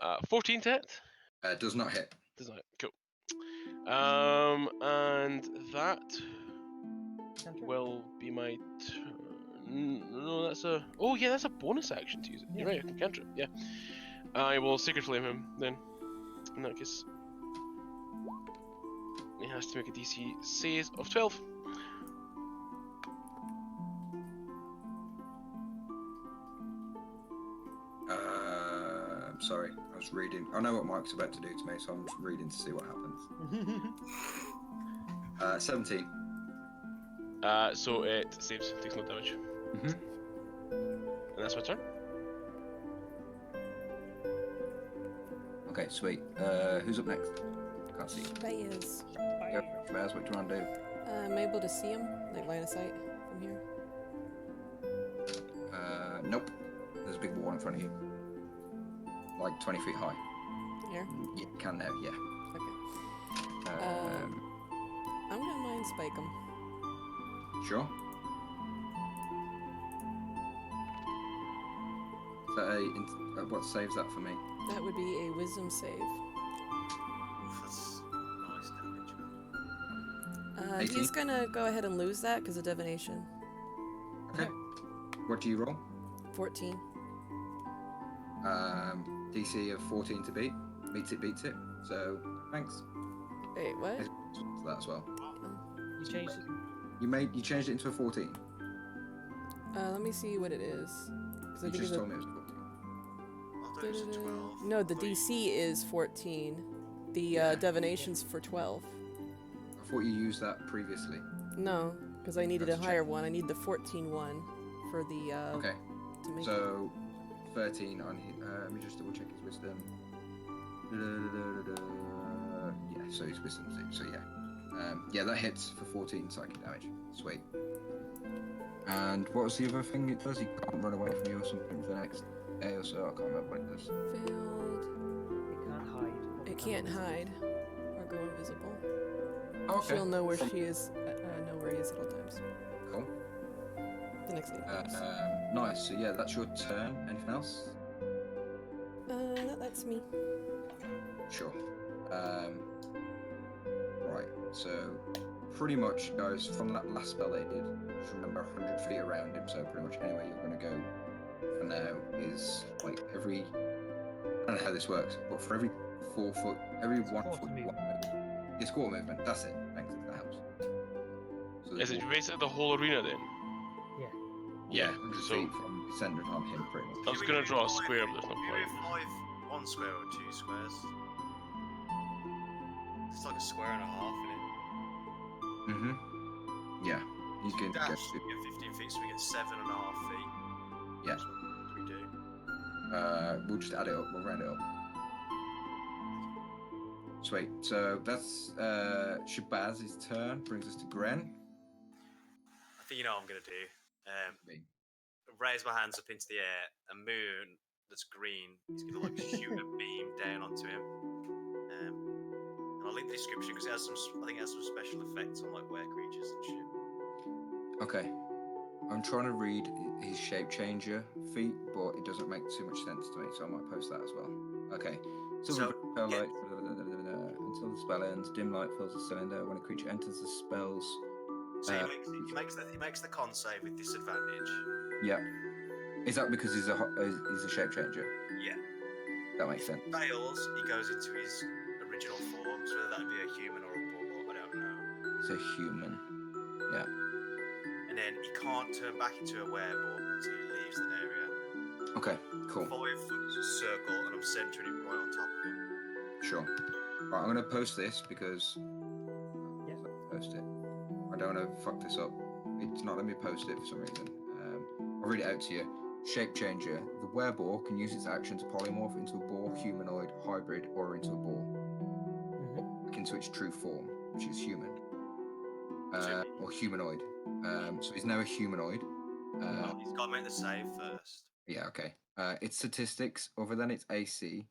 F: Yeah.
C: 14 to hit.
B: Does not hit.
C: Does not hit. Cool. And that
F: Cantrip?
C: will be my turn. No, that's a. Oh yeah, that's a bonus action to use it. You're
F: Yeah.
C: right. I can cantrip. Yeah. I will Sacred Flame him then. In that case, he has to make a DC save of 12.
B: I'm sorry. I was reading. I know what Mike's about to do to me, so I'm just reading to see what happens. 17.
C: So it saves, takes no damage.
B: Mm-hmm.
C: And that's my turn.
B: Okay, sweet. Who's up next? Can't see.
E: Baez.
B: Yep. Baz, what do you want to do?
E: I'm able to see him, like line of sight from here.
B: Nope. There's a big wall in front of you. Like 20 feet high.
E: Here?
B: You can now, yeah.
E: Okay. I'm gonna mind spike him.
B: Sure. Is that what saves that for me?
E: That would be a wisdom save.
D: That's nice damage.
B: 18?
E: He's gonna go ahead and lose that because of divination.
B: Okay. What do you roll?
E: 14.
B: DC of 14 to beat. Beats it. So, thanks.
E: Wait, what?
B: For that as well.
F: You changed it.
B: You changed it into a 14.
E: Let me see what it is. 'Cause I
B: You
E: think
B: just
E: it's
B: told me it was 14.
D: I thought it was a 12.
E: No, the
D: I thought you-
E: DC is 14. The
B: Yeah.
E: divination's for 12.
B: I thought you used that previously.
E: No, because I needed a
B: Let's check.
E: higher one. I need the 14 one for the
B: Okay.
E: to make
B: So, 13 on his. Let me just double check his wisdom. Yeah, so his wisdom 6. So yeah, yeah, that hits for 14 psychic damage. Sweet. And what was the other thing it does? He can't run away from you or something for the next day or so. I can't remember what it does.
E: failed.
F: It can't hide.
E: It can't hide or go invisible.
B: Okay.
E: She'll know where she is. Know where he is at all times.
B: Cool.
E: The next day.
B: Nice. So yeah, that's your turn. Anything else?
E: That's me.
B: Sure. Right, so pretty much, guys, from that last spell they did, just remember 100 feet around him, so pretty much anywhere you're going to go for now is like every. I don't know how this works, but for every 4 foot, every
F: It's
B: 1
F: quarter
B: foot,
F: movement.
B: it's quarter movement. That's it. Thanks. That helps. So
C: Is it basically the whole arena then?
B: Yeah, 100
C: so-
B: feet from centered on him, pretty much.
C: I was gonna draw a square, but there's no
D: Can you
C: point.
D: move 1 square or 2 squares? It's like a square and a half in it.
B: Mm-hmm. Yeah, you can
D: Dash,
B: get
D: we get 15 feet, so we get 7.5 feet.
B: Yeah.
D: That's what we do.
B: We'll just add it up. We'll round it up. Sweet. So that's Shabaz's turn. Brings us to Gren.
H: I think you know what I'm gonna do.
B: Me.
H: Raise my hands up into the air. A moon that's green is gonna like shoot a beam down onto him. And I'll link the description because it has some. I think it has some special effects on like were creatures and shit.
B: Okay. I'm trying to read his shape changer feat, but it doesn't make too much sense to me, so I might post that as well. Okay. Silver spell light until the spell ends. Dim light fills the cylinder. When a creature enters the spell's.
H: So he makes the con save with disadvantage.
B: Yeah. Is that because he's a shape changer?
H: Yeah.
B: That makes sense.
H: If he fails, he goes into his original form, so whether that be a human or a bull, I don't know.
B: It's a human. Yeah.
H: And then he can't turn back into a werewolf until he leaves the area.
B: Okay, cool.
H: 5 foot circle, and I'm centering it right on top of him.
B: Sure. Right, I'm gonna post this because.
F: Yeah.
B: Post it. I don't want to fuck this up. It's not letting me post it for some reason. I'll read it out to you. Shape changer. The wereboar can use its action to polymorph into a boar, humanoid, hybrid, or into a boar. Back into its true form, which is human. Or humanoid. So he's now a humanoid.
H: He's got to make the save first.
B: Yeah, okay. Its statistics, other than its AC,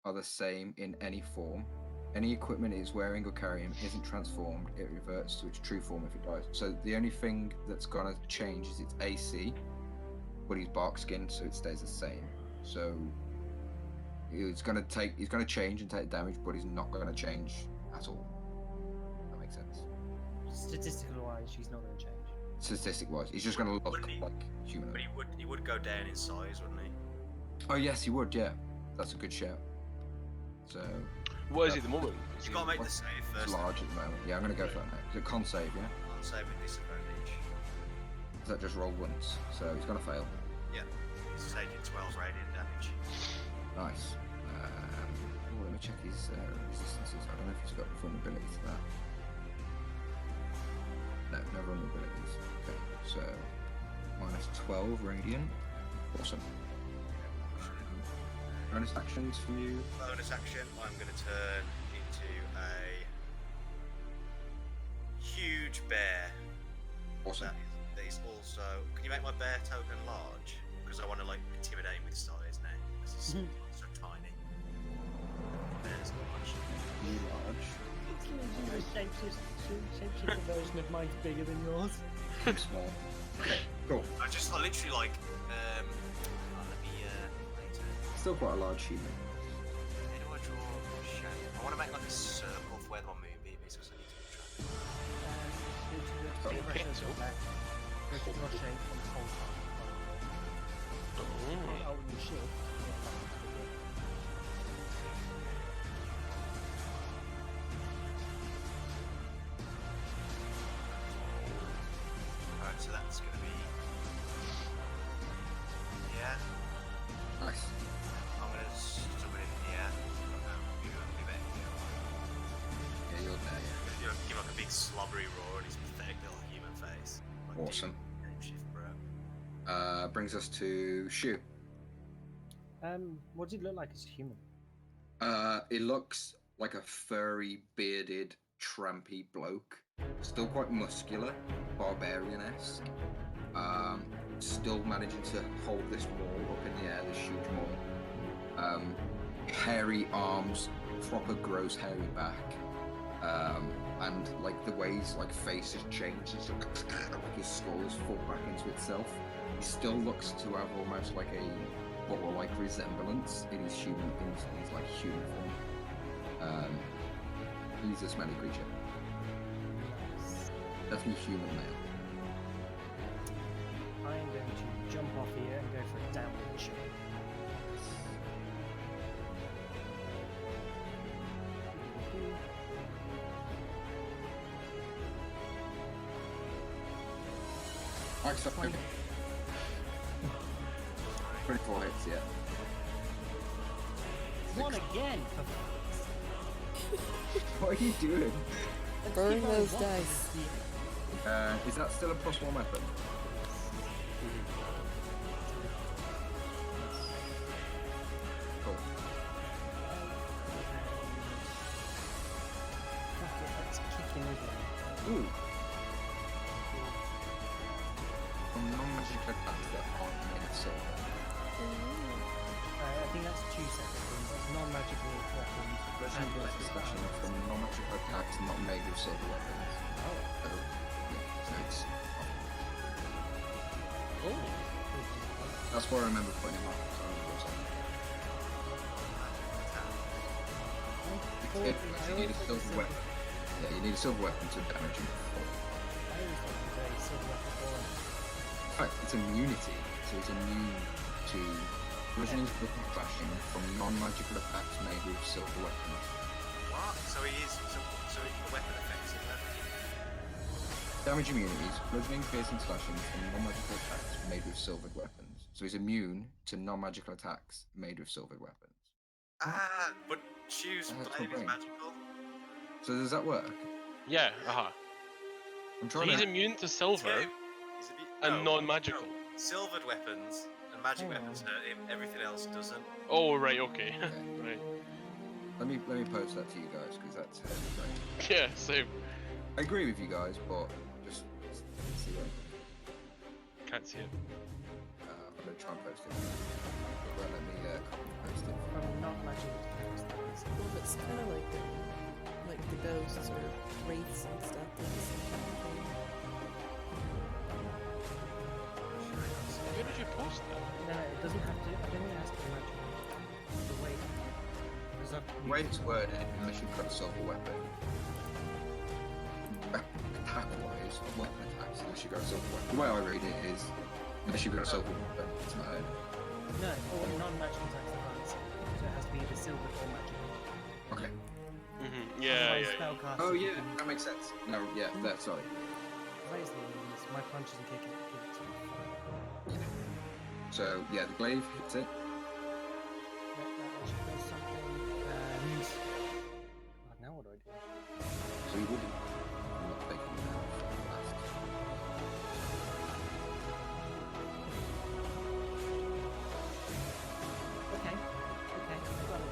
B: are the same in any form. Any equipment it is wearing or carrying isn't transformed. It reverts to its true form if it dies. So the only thing that's gonna change is its AC, but his bark skin, so it stays the same. So he's gonna change and take damage, but he's not gonna change at all. That makes sense.
F: Statistically wise, she's not going to change.
B: Statistic-wise, he's just gonna look
H: Wouldn't he?
B: like human.
H: But he would go down in size, wouldn't he?
B: Oh yes, he would. Yeah, that's a good shout. So.
C: What is he at the moment?
H: He's got to make the save
B: It's
H: first.
B: large at the moment. Yeah, I'm gonna go for that now. Is it con save? Yeah.
H: Con save with disadvantage.
B: Does that just roll once? So he's gonna fail.
H: Yeah. He's taking 12 radiant damage.
B: Nice. Let me check his resistances. I don't know if he's got vulnerability to that. No vulnerabilities. Okay, so minus 12 radiant. Awesome. Bonus actions from you.
H: Bonus action, I'm going to turn into a huge bear.
B: Awesome.
H: That is also. Can you make my bear token large? Because I want to like intimidate him with size now. Because he's so tiny. Bear's large.
B: You large.
F: The shapeshifter version of mine's bigger than yours.
B: I'm small. Okay, cool.
H: I literally like. Let me later.
B: Still quite a large human.
H: How do I draw shape? I want to make like a circle for where my moonbeam is because I need to track it.
F: Go to draw shape on the whole time. Oh, you should.
H: Alright, so that's going to be. Yeah.
B: Nice.
H: I'm going to stuff it in here.
B: Yeah, you're there. Yeah.
H: Give like a big slobbery roar and his pathetic little human face. Like,
B: Awesome.
H: Shift, bro.
B: Brings us to Shu.
F: What does it look like as a human?
B: It looks like a furry, bearded, trampy bloke. Still quite muscular, barbarian-esque. Still managing to hold this maul up in the air, this huge maul. Hairy arms, proper gross hairy back. And like the way his like face has changed, it's like his skull has fallen back into itself. He still looks to have almost like a like resemblance in his human form. He's a smelly creature. Definitely human male.
F: I am going to jump off here and go for a downward shot.
B: Accept 24 hits, yeah.
F: One again!
B: What are you doing?
E: Burn those dice.
B: Is that still a +1 weapon?
F: asking me to.
B: Ooh. From non-magical attacks that aren't made of silver.
F: I think that's two separate things. That's non-magical weapons.
B: Bludgeoning,
F: and
B: piercing, slashing from non-magical attacks not made with silver weapons.
F: Oh.
B: So, yeah, so it's...
C: Oh.
B: That's what I remember putting him up. So I remember saying. You need a silver weapon. Yeah, you need a silver weapon to damage him.
F: I always thought it was a silver weapon for him.
B: In fact, it's immunity, so it's immune to bludgeoning, piercing, slashing from non-magical attacks made with silver weapons.
H: What? So he is. So the weapon affects him then?
B: Damage immunities, bludgeoning, piercing, slashing from non-magical attacks made with silvered weapons. So he's immune to non-magical attacks made with silvered weapons.
H: Ah, but Shoe's
B: That's
H: blade
B: not
H: is
B: right.
H: magical.
B: So does that work?
C: Yeah,
B: I'm
C: So
B: trying
C: he's
B: to...
C: immune to silver
H: He's
C: and non-magical.
H: No. Silvered weapons and magic
F: Oh.
H: weapons hurt him. Everything else doesn't.
C: Oh, right, okay.
B: Okay.
C: Right.
B: Let me post that to you guys, because that's great.
C: Yeah, same.
B: I agree with you guys, but just see what...
C: Can't see it.
B: I'm going to try and post it. Well, let me copy and paste it.
F: From non-magical attacks.
E: Well, it's kind of like the ghosts or wraiths and stuff. Like the same kind of thing.
C: Where did you post that?
F: No, it doesn't have to. I don't think it has to be magical. The weight. Because I've
B: The way it's worded, unless you've got a silver weapon. Attack-wise, not weapon attacks, unless you've got a silver weapon. The way I read it is, unless you've got a silver weapon, it's not it.
F: No, or non-magical attacks that aren't silver. So it has to be either silver or magical.
B: Okay.
C: Yeah,
F: Otherwise,
C: yeah.
F: spellcasting
B: Oh yeah,
F: can-
B: that makes sense. No, yeah, that's sorry.
F: Basically, means my punches and kicking it.
B: So yeah, the glaive hits it.
F: That actually does something. And now what do I do?
B: So you wouldn't. I'm not taking it down fast.
F: Okay, I got it.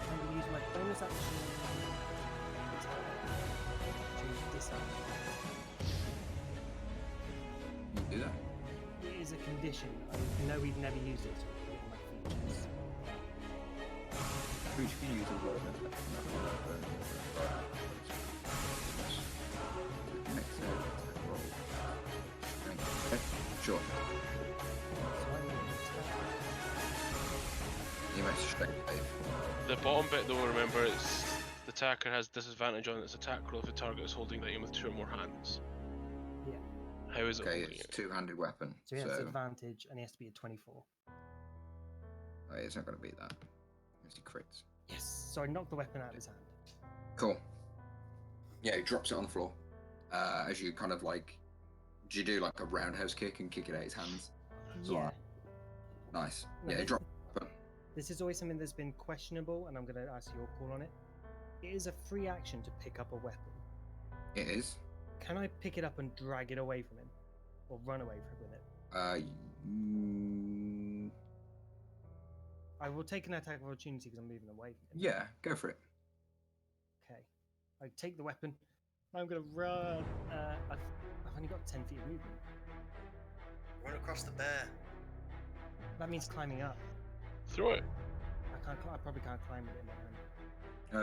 F: I'm going to use my bonus action to disarm.
B: You do that.
F: It is a condition. I know we've never used it, so I'll put it in my features.
B: Which can use a word effect. Next attack roll. Okay, sure.
F: So I'm going to attack.
B: You make a strength save.
C: The bottom bit though, remember, it's the attacker has disadvantage on its attack roll if the target is holding the aim with 2 or more hands.
F: Yeah.
C: How is it
B: Okay,
C: holding
B: it's
C: it?
B: a two-handed weapon.
F: So he has advantage, and he has to be a 24.
B: Oh, it's not going to beat that. It's crits.
F: Yes. So I knocked the weapon out of his hand.
B: Cool. Yeah, he drops it on the floor. As you kind of like, do you do like a roundhouse kick and kick it out his hands? It's
F: Yeah.
B: alright. Nice.
F: No,
B: Yeah, he
F: this-
B: dropped.
F: This is always something that's been questionable, and I'm going to ask your call on it. It is a free action to pick up a weapon.
B: It is.
F: Can I pick it up and drag it away from him? Or run away with it?
B: Mm,
F: I will take an attack of opportunity because I'm moving away from him.
B: yeah, go for it.
F: Okay. I take the weapon. I'm going to run. I've only got 10 feet of movement.
H: Run across the bear.
F: That means climbing up.
C: Throw it.
F: I probably can't climb with it in my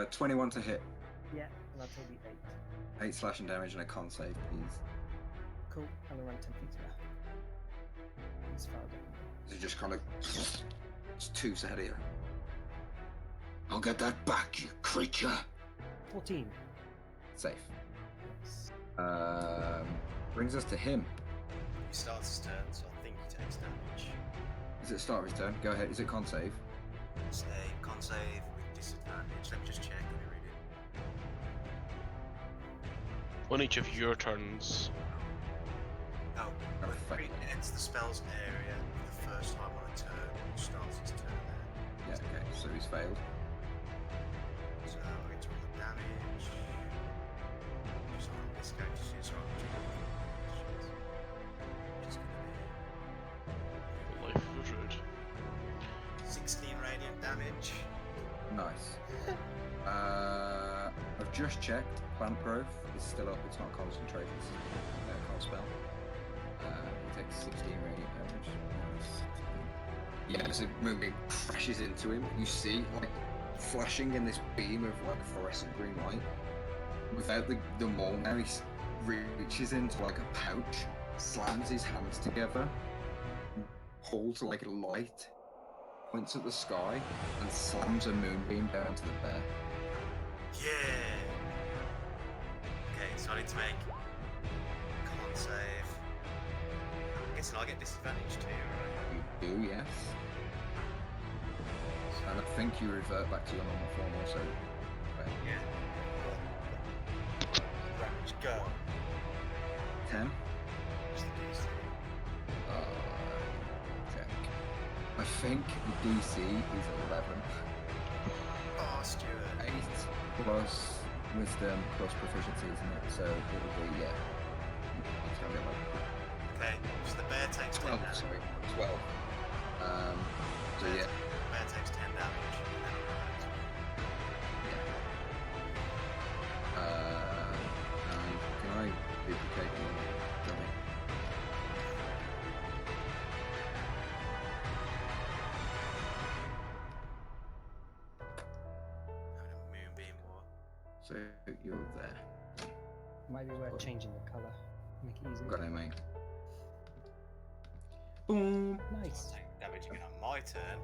F: hand.
B: 21 to hit.
F: Yeah, and I'll take the 8.
B: 8 slashing damage and a con save, please.
F: Cool. I'm going to run 10 feet to there. He's far down.
B: So just kind of it's 2 ahead of you. I'll get that back, you creature.
F: 14.
B: Safe.
F: Yes.
B: Brings us to him.
H: He starts his turn, so I think he takes damage.
B: Is it start of his turn? Go ahead. Is it con save?
H: Save, con save with disadvantage. Let me just check. Let me read it.
C: On each of your turns.
H: Oh,
B: Oh,
H: when
B: fuck.
H: it hits the spell's area for the first time on a turn, he starts his turn there.
B: Yeah, okay. So he's failed.
H: So I get to roll the damage. So this guy just is wrong. Just gonna
C: The life of a druid.
H: be 16 radiant damage.
B: Nice. I've just checked. Plant growth is is still up. It's not concentrated. It's a cold spell. It takes 16 radiant damage. Yeah, as a moonbeam crashes into him, you see like flashing in this beam of like fluorescent green light. Without the maul, now he reaches into like a pouch, slams his hands together, holds like a light, points at the sky, and slams a moonbeam down to the bear.
H: Yeah. Okay, so I need to make con save. I'm guessing I'll get disadvantage too, right?
B: You do, yes. And I think you revert back to your normal form also. Right.
H: Yeah. Damage go.
B: 10.
H: What's the DC?
B: Check. I think the DC is 11.
H: Oh, Stuart.
B: 8 plus wisdom plus proficiency, isn't it? So it will be, yeah. It's going to be like
H: Okay, so the bear takes 10
B: 12,
H: damage.
B: sorry. 12. So yeah.
H: Bear takes 10 damage.
B: And can I duplicate your Johnny?
H: Having a moonbeam war.
B: So you're there.
F: Might be worth changing the color. Make it easier.
B: Got it, mate. Boom.
F: Nice.
H: Take damage again on my turn.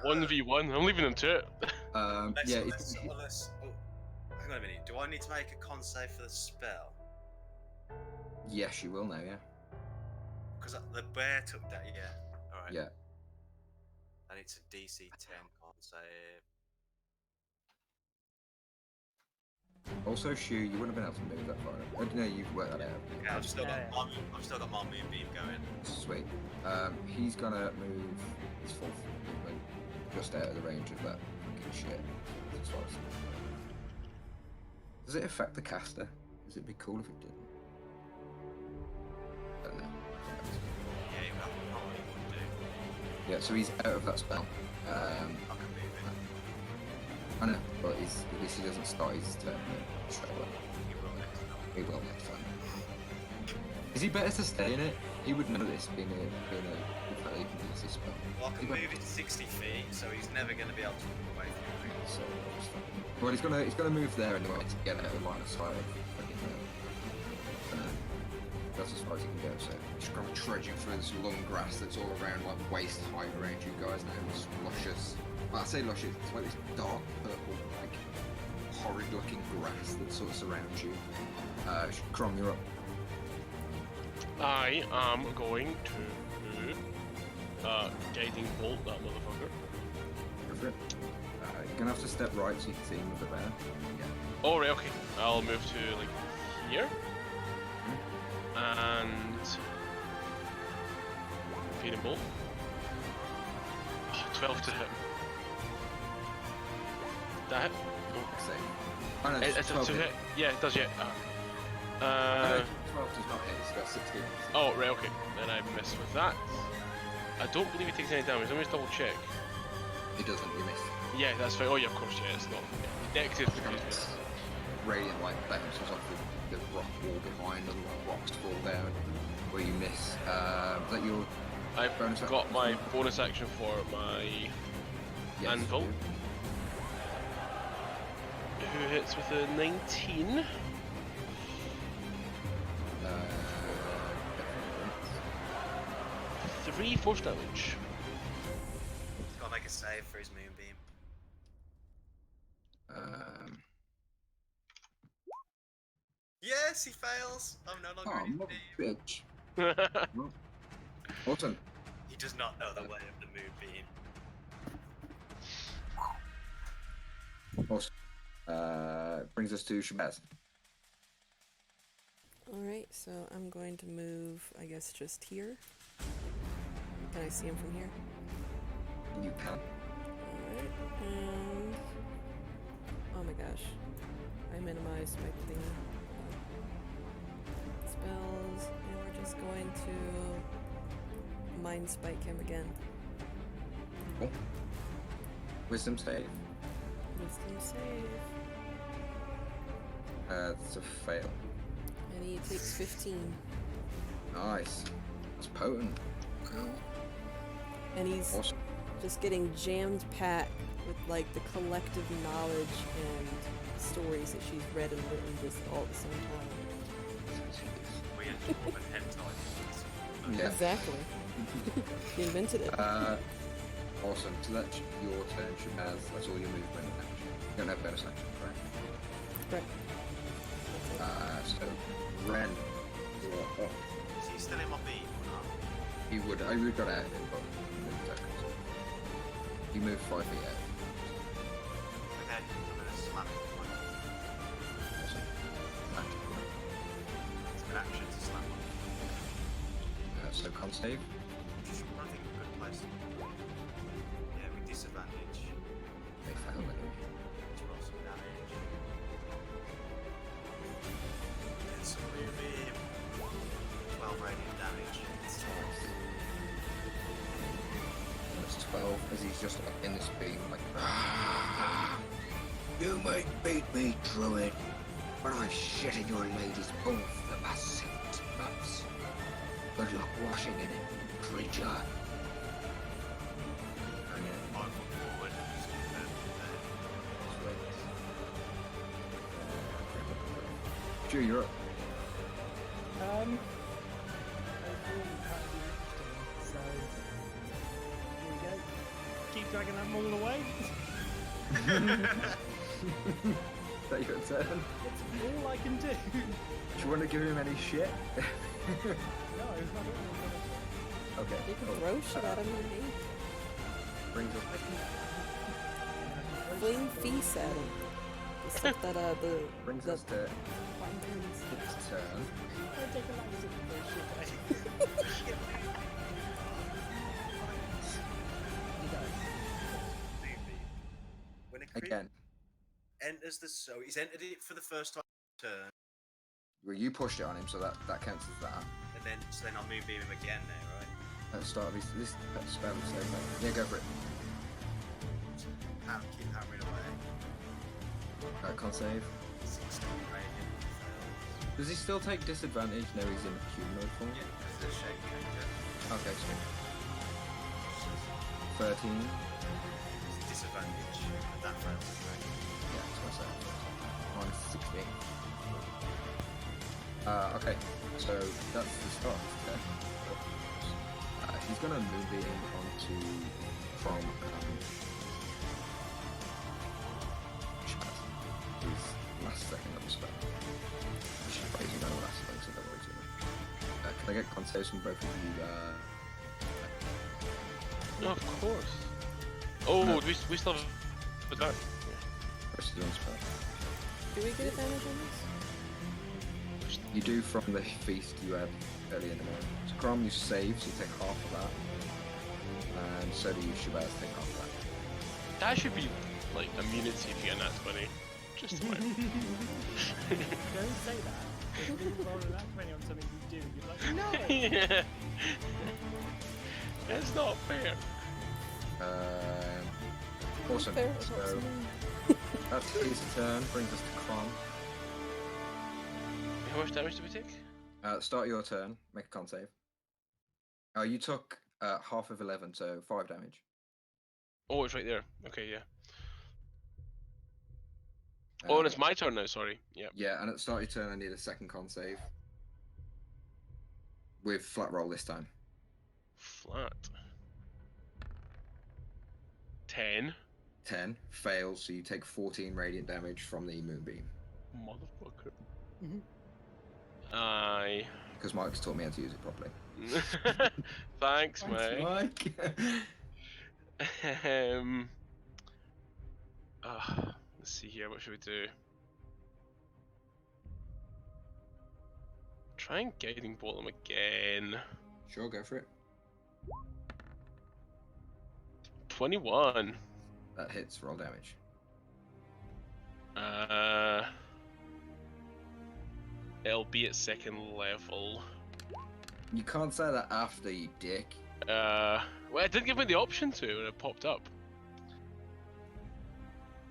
C: 1v1. I'm leaving them to it.
B: Yeah.
H: Hang on a minute. Do I need to make a con save for the spell?
B: Yes, you will now. Yeah.
H: Because the bear took that. Yeah. All right.
B: Yeah.
H: And it's a DC 10 con save.
B: Also, Shu, you wouldn't have been able to move that far. No, you've worked that out.
H: Yeah, I've still got
F: Yeah.
H: I've still got my moonbeam going.
B: Sweet. He's gonna move his full movement just out of the range of that fucking shit. As far as... Does it affect the caster? Does it be cool if it didn't? I don't know.
H: Yeah, you probably would do.
B: Yeah, so he's out of that spell.
H: I can move it.
B: I know, but at least he doesn't start his turn straight away.
H: You will next time.
B: He will next time. Is he better to stay in it? He would know this, being a if that even uses his spell.
H: Well, I can
B: He won't-
H: move it 60 feet, so he's never going to be able to walk away from it.
B: So, well, he's gonna move there anyway to get out of line of sight of fucking that's as far as he can go. So he's kind of trudging through this long grass that's all around, like waist height around you guys now. It's luscious. Well, I say luscious. It's like this dark purple, like horrid-looking grass that sort of surrounds you. Crom, you're up.
C: I am going to guiding bolt that motherfucker.
B: Go for it. You're gonna have to step right so you can see him with the bear. Yeah.
C: Oh right, okay. I'll move to like here. And feeding bolt. Oh, 12 to hit. That hit?
B: Save. Oh, no,
C: It's a
B: 12
C: to hit. Yeah, it does. Yeah.
B: 12 does not hit. It's got 16.
C: Oh right, okay. Then I missed with that. I don't believe he takes any damage. Let me just double check.
B: It doesn't. You missed.
C: Yeah, that's fine. Oh yeah, of course. Yeah, it's not. Negative.
B: It's radiant light bounces off the rock wall behind, and the rocks fall down where you miss. Is that your
C: I've
B: bonus action?
C: got my bonus action for my
B: Yes,
C: anvil.
B: you do.
C: Who hits with a 19?
B: Definitely.
C: 3 force damage.
H: He's got to make a save for his moonbeam. Yes, he fails. I'm no longer
B: Oh,
H: in his
B: mother
H: team.
B: bitch. Awesome.
H: He does not know the way of the moonbeam.
B: Awesome. Brings us to Shabazz.
E: Alright, so I'm going to move, I guess, just here. Can I see him from here?
B: You can.
E: Alright, and... Oh my gosh. I minimized my thingy. Spells, and we're just going to... Mind Spike him again.
B: Cool. Wisdom save.
E: Wisdom save.
B: It's a fail.
E: And he takes 15.
B: Nice. That's potent.
E: And he's
B: Awesome.
E: just getting jammed packed with like the collective knowledge and stories that she's read and written just all at the same time.
H: We actually have a hentai.
B: Yeah.
E: Exactly. He invented it.
B: Awesome. So that's your turn, Shabazz. That's all your movement and action. You don't have bonus action, correct?
E: Correct.
B: So Ren, you're up.
D: Is he still in my beam or not?
B: He would. I would got out of it, but he moved out. He moved 5 feet out.
D: Okay, I'm gonna slam it with my
B: Awesome. Action.
D: It's an action to slam him.
B: So con save.
D: Just I think a good place. Yeah, with disadvantage.
B: They fail anyway.
D: To roll some damage. Get some moving. 12 radiant damage.
B: That's 12 as he's just like in this beam, like. You might beat me, druid, but I shit in your lady's both the massive nuts. Good luck washing in it, creature.
D: I look forward. Just
B: Drew, you're up.
F: I really can't do interesting, so here we go. Keep dragging that maul away.
B: Is that your turn?
F: That's all I can do.
B: Do you want to give him any shit?
F: No, it's not all
B: Okay.
E: You can
B: cool.
E: throw shit at him and he
B: Brings us
E: fling feast at him. The stuff that
B: brings
E: the
B: us to its turn.
F: I take a lot of bullshit.
D: when a creature
B: Again.
D: enters the so he's entered it for the first time turn,
B: Well, you pushed it on him, so that counts as that.
D: and then I'll moonbeam him again now, right?
B: At the start of this spell, so yeah, go for it.
D: Keep hammering away.
B: Con save.
D: 16 radiant. Fails.
B: Does he still take disadvantage? No, he's in humanoid form.
D: Yeah, there's a shape changer.
B: Okay, so 13.
D: Disadvantage. That fails. Right?
B: Yeah, that's what I said. Minus 16. Okay, so that's the start. Okay. He's gonna move in onto from his last second of the spell. Which is crazy, no last second, so don't worry too much. Can I get con saves from both of you?
C: No, of course. Oh,
B: No.
C: we still have a turn.
B: Rest of the spell.
E: Do we get advantage on this?
B: You do from the feast you had earlier in the morning. So Crom, you save, so you take half of that. And so do you, Shabazz, take half of that.
C: That should be like immunity if you get that 20. Just about.
F: Don't say that. If you roll that 20 on something you do, you're like, no!
C: Yeah. It's not fair.
B: Awesome.
E: Fair,
B: So that's his turn, brings us to Crom.
C: How much damage do we take?
B: Start your turn, make a con save. You took half of 11, so 5 damage.
C: Oh, it's right there. Okay, yeah. Oh, and it's my turn now, sorry. Yeah.
B: Yeah, and at the start of your turn, I need a second con save. With flat roll this time.
C: Flat. 10.
B: 10, fails, so you take 14 radiant damage from the moonbeam.
C: Motherfucker. Aye.
B: Because Mike's taught me how to use it properly.
C: Thanks, mate.
B: Mike.
C: Let's see here, what should we do? Try and guiding bolt him again.
B: Sure, go for it.
C: 21.
B: That hits, roll damage.
C: It'll be at second level.
B: You can't say that after, you dick.
C: Well, it didn't give me the option to when it popped up.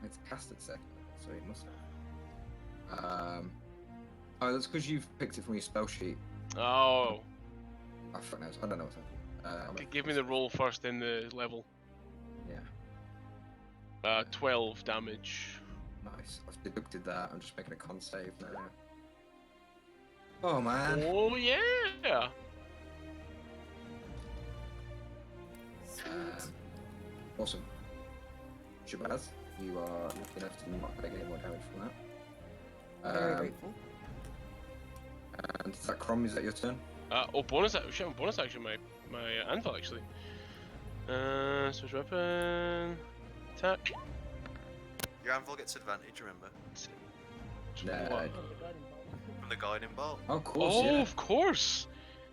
B: It's cast at second, so it must have. Oh, that's because you've picked it from your spell sheet.
C: Oh,
B: Oh, fuck knows. I don't know what's happening.
C: give me the roll first, then the level.
B: Yeah,
C: 12 damage.
B: nice. I've deducted that. I'm just making a con save now. Oh man.
C: Oh yeah.
B: Awesome. Shabazz, you are lucky enough to not take any more damage from that.
E: Very grateful.
B: And is that Crom? Is that your turn?
C: Bonus action. Bonus action. My anvil actually. Switch weapon. Attack.
D: Your anvil gets advantage, remember?
B: No.
C: What?
D: From the guiding bolt.
B: Oh, of course,
C: Oh,
B: yeah.
C: of course.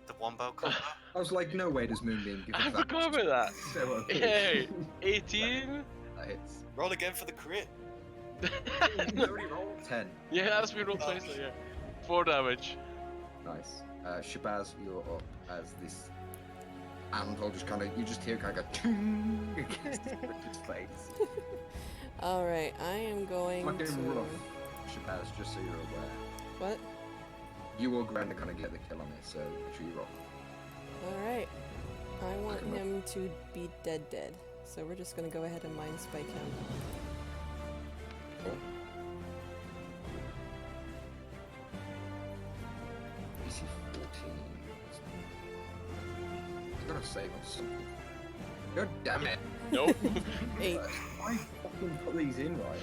D: The one bow combo.
B: I was like, no way does Moonbeam give us
C: I
B: that
C: forgot
B: much.
C: about that.
B: So okay.
C: Hey, 18.
B: That hits.
D: Roll again for the crit.
B: He's already rolled 10.
C: Yeah, that's been rolled twice. Yeah. 4 damage.
B: Nice. Shabazz, you're up as this anvil just kind of, you just hear it kind of go ting against his face.
E: Alright, I am going
B: Not getting
E: to...
B: rough, Shabazz, just so you're aware.
E: What?
B: You or Grand are going to get the kill on this, so make sure you roll.
E: Alright. I want
B: Okay, roll.
E: him to be dead. So we're just gonna go ahead and mind spike him.
B: Cool. DC 14. He's got to save on something. God damn it.
C: Nope.
E: 8.
B: Why fucking put these in right?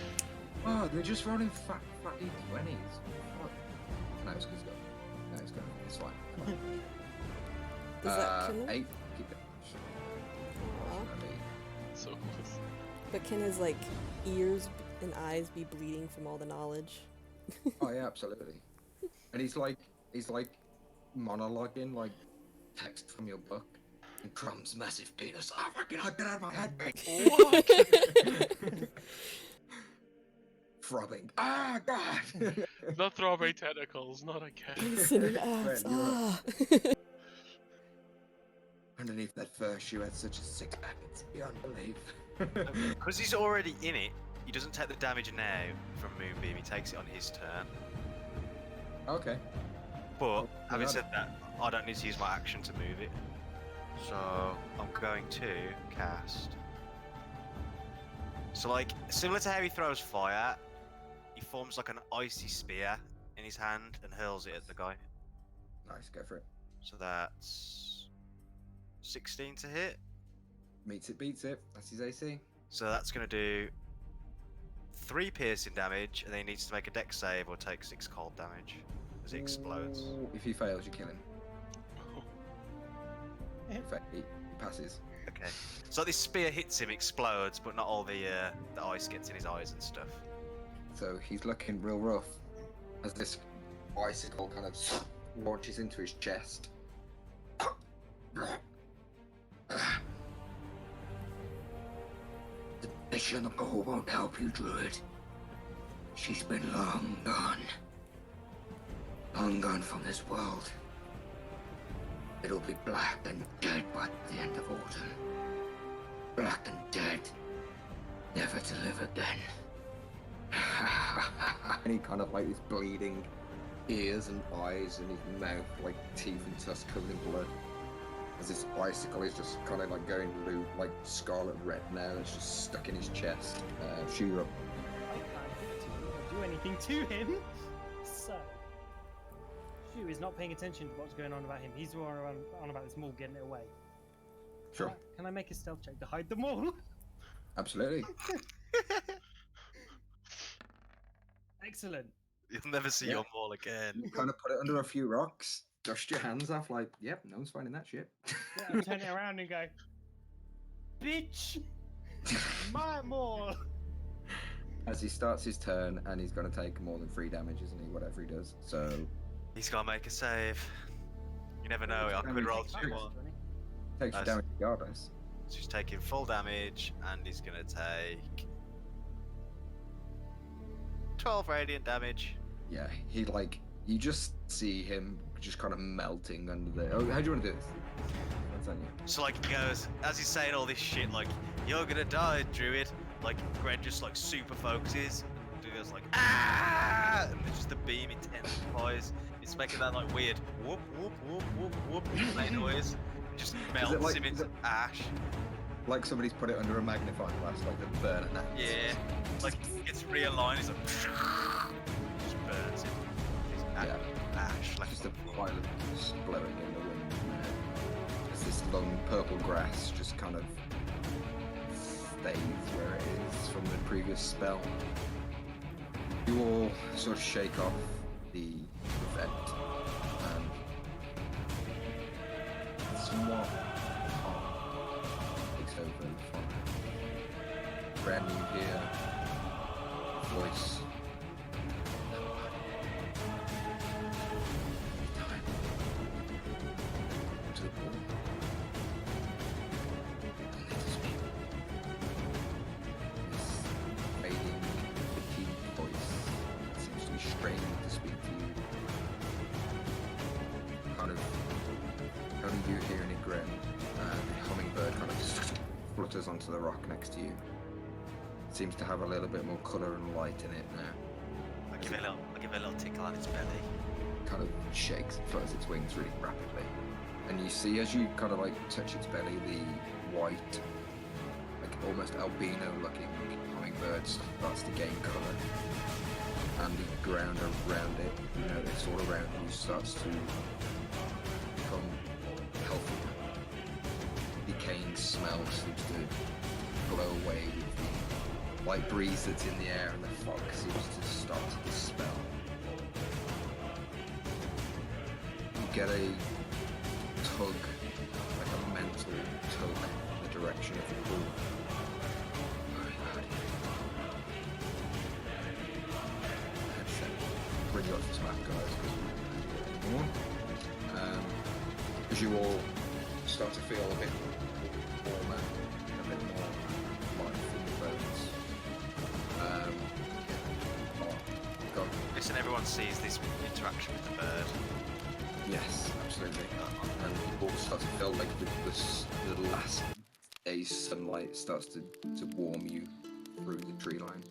B: Oh, they're just rolling fat D20s. Fuck. No, it's good. No, it's good. It's fine. Come on.
E: Does that kill him?
B: 8. Keep it.
E: Aw.
C: So close.
E: But can his, like, ears and eyes be bleeding from all the knowledge?
B: Oh yeah, absolutely. And he's like monologuing like text from your book. And Crumb's massive penis. Oh fucking hell, get out of my head, mate. Throbbing. Ah, God.
C: Not throbbing tentacles, not again.
E: Listening abs.
B: Ren, you're
E: Ah.
B: Underneath that fur, you had such a six pack. It's beyond belief.
D: Because he's already in it, he doesn't take the damage now from Moonbeam, he takes it on his turn.
B: Okay.
D: But, having
B: got
D: said that, I don't need to use my action to move it. So, I'm going to cast... So like, similar to how he throws fire, he forms like an icy spear in his hand and hurls it at the guy.
B: Nice, go for it.
D: So that's... 16 to hit.
B: Meets it, beats it. That's his AC.
D: So that's going to do 3 piercing damage, and then he needs to make a dex save or take 6 cold damage as he explodes.
B: Ooh, if he fails, you kill him. In fact, he passes.
D: Okay. So this spear hits him, explodes, but not all the ice gets in his eyes and stuff.
B: So he's looking real rough as this icicle kind of launches into his chest. The mission of gold won't help you, Druid. She's been long gone. Long gone from this world. It'll be black and dead by the end of autumn. Black and dead. Never to live again. And he kind of like his bleeding ears and eyes and his mouth, like teeth and tusks covered in blood. As this icicle is just kind of like going blue, like scarlet red now. It's just stuck in his chest. Shoot up.
F: I can't do anything to him. So, Shu is not paying attention to what's going on about him. He's more on about this mole getting it away.
B: Sure.
F: Can I make a stealth check to hide them all?
B: Absolutely.
F: Excellent.
D: You'll never see
B: Yeah.
D: your maul again.
B: You kind of put it under a few rocks, dust your hands off, like, yep, no one's finding that shit.
F: Yeah, I turn it around and go, bitch, my maul.
B: As he starts his turn, and he's going to take more than 3 damage, isn't he? Whatever he does. So
D: He's gonna make a save. You never know, I could roll 2-1.
B: takes you
D: Nice.
B: damage regardless.
D: So he's taking full damage, and he's gonna take 12 radiant damage.
B: Yeah, he like you just see him just kind of melting under the. Oh, how do you want to do this? That's on you.
D: So like he goes, as he's saying all this shit, like, you're gonna die, Druid. like Gren just like super focuses and goes like ah, and just the beam intensifies. It's making that like weird whoop whoop whoop whoop whoop play noise. It just melts
B: like-
D: him
B: is
D: into
B: it-
D: ash.
B: Like somebody's put it under a magnifying glass, like the burner now.
D: Yeah, like it gets realigned. It's like just burns him. He's ash left
B: Just
D: on
B: a
D: the floor.
B: pile of just blowing in the wind. As this long purple grass just kind of stays where it is from the previous spell. You all sort of shake off the event and somewhat calm takes over the fire. Brand new here, voice. Time to the pool. Don't need to speak. This fading, fatigued voice seems to be straining to speak to you. Kind of, only you hearing it grin. The hummingbird kind of flutters onto the rock next to you. Seems to have a little bit more colour and light in it now.
D: I give it a little tickle on its belly.
B: Kind of shakes and flutters its wings really rapidly. And you see as you kind of like touch its belly, the white, like almost albino looking hummingbird starts to gain colour. And the ground around it, you notice all around you starts to become healthier. Decaying smell seems to blow away with the light breeze that's in the air, and the fog seems to start to dispel. You get a tug, like a mental tug in the direction of the pool. Bring you up to smack, guys, because we're as you all start to feel a bit warmer, a bit more life in your bones. Go on.
D: Listen, everyone sees this interaction with the bird.
B: Yes, absolutely. And you all start to feel like the last day's sunlight starts to warm you through the tree line.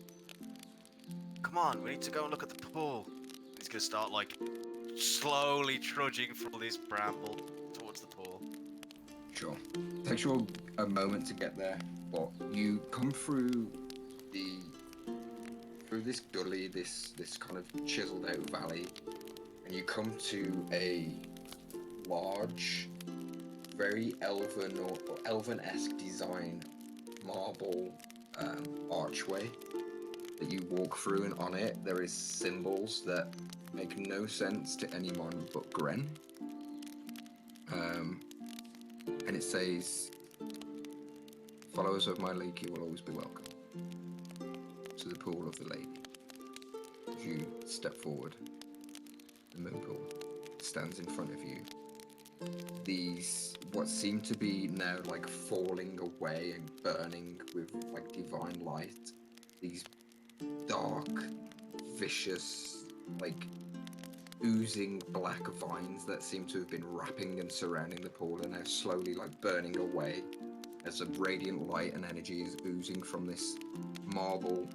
D: Come on, we need to go and look at the pool. He's gonna start like slowly trudging through this bramble towards the pool.
B: Sure. It takes you all a moment to get there, but you come through this gully, this kind of chiseled out valley, and you come to a large, very elven or elven-esque design marble archway that you walk through, and on it there is symbols that make no sense to anyone but Gren. And it says, "Followers of my league, you will always be welcome to the pool of the lady." As you step forward, the moon pool stands in front of you. These, what seem to be now like falling away and burning with like divine light, these dark, vicious, like oozing black vines that seem to have been wrapping and surrounding the pool are now slowly like burning away as a radiant light and energy is oozing from this marble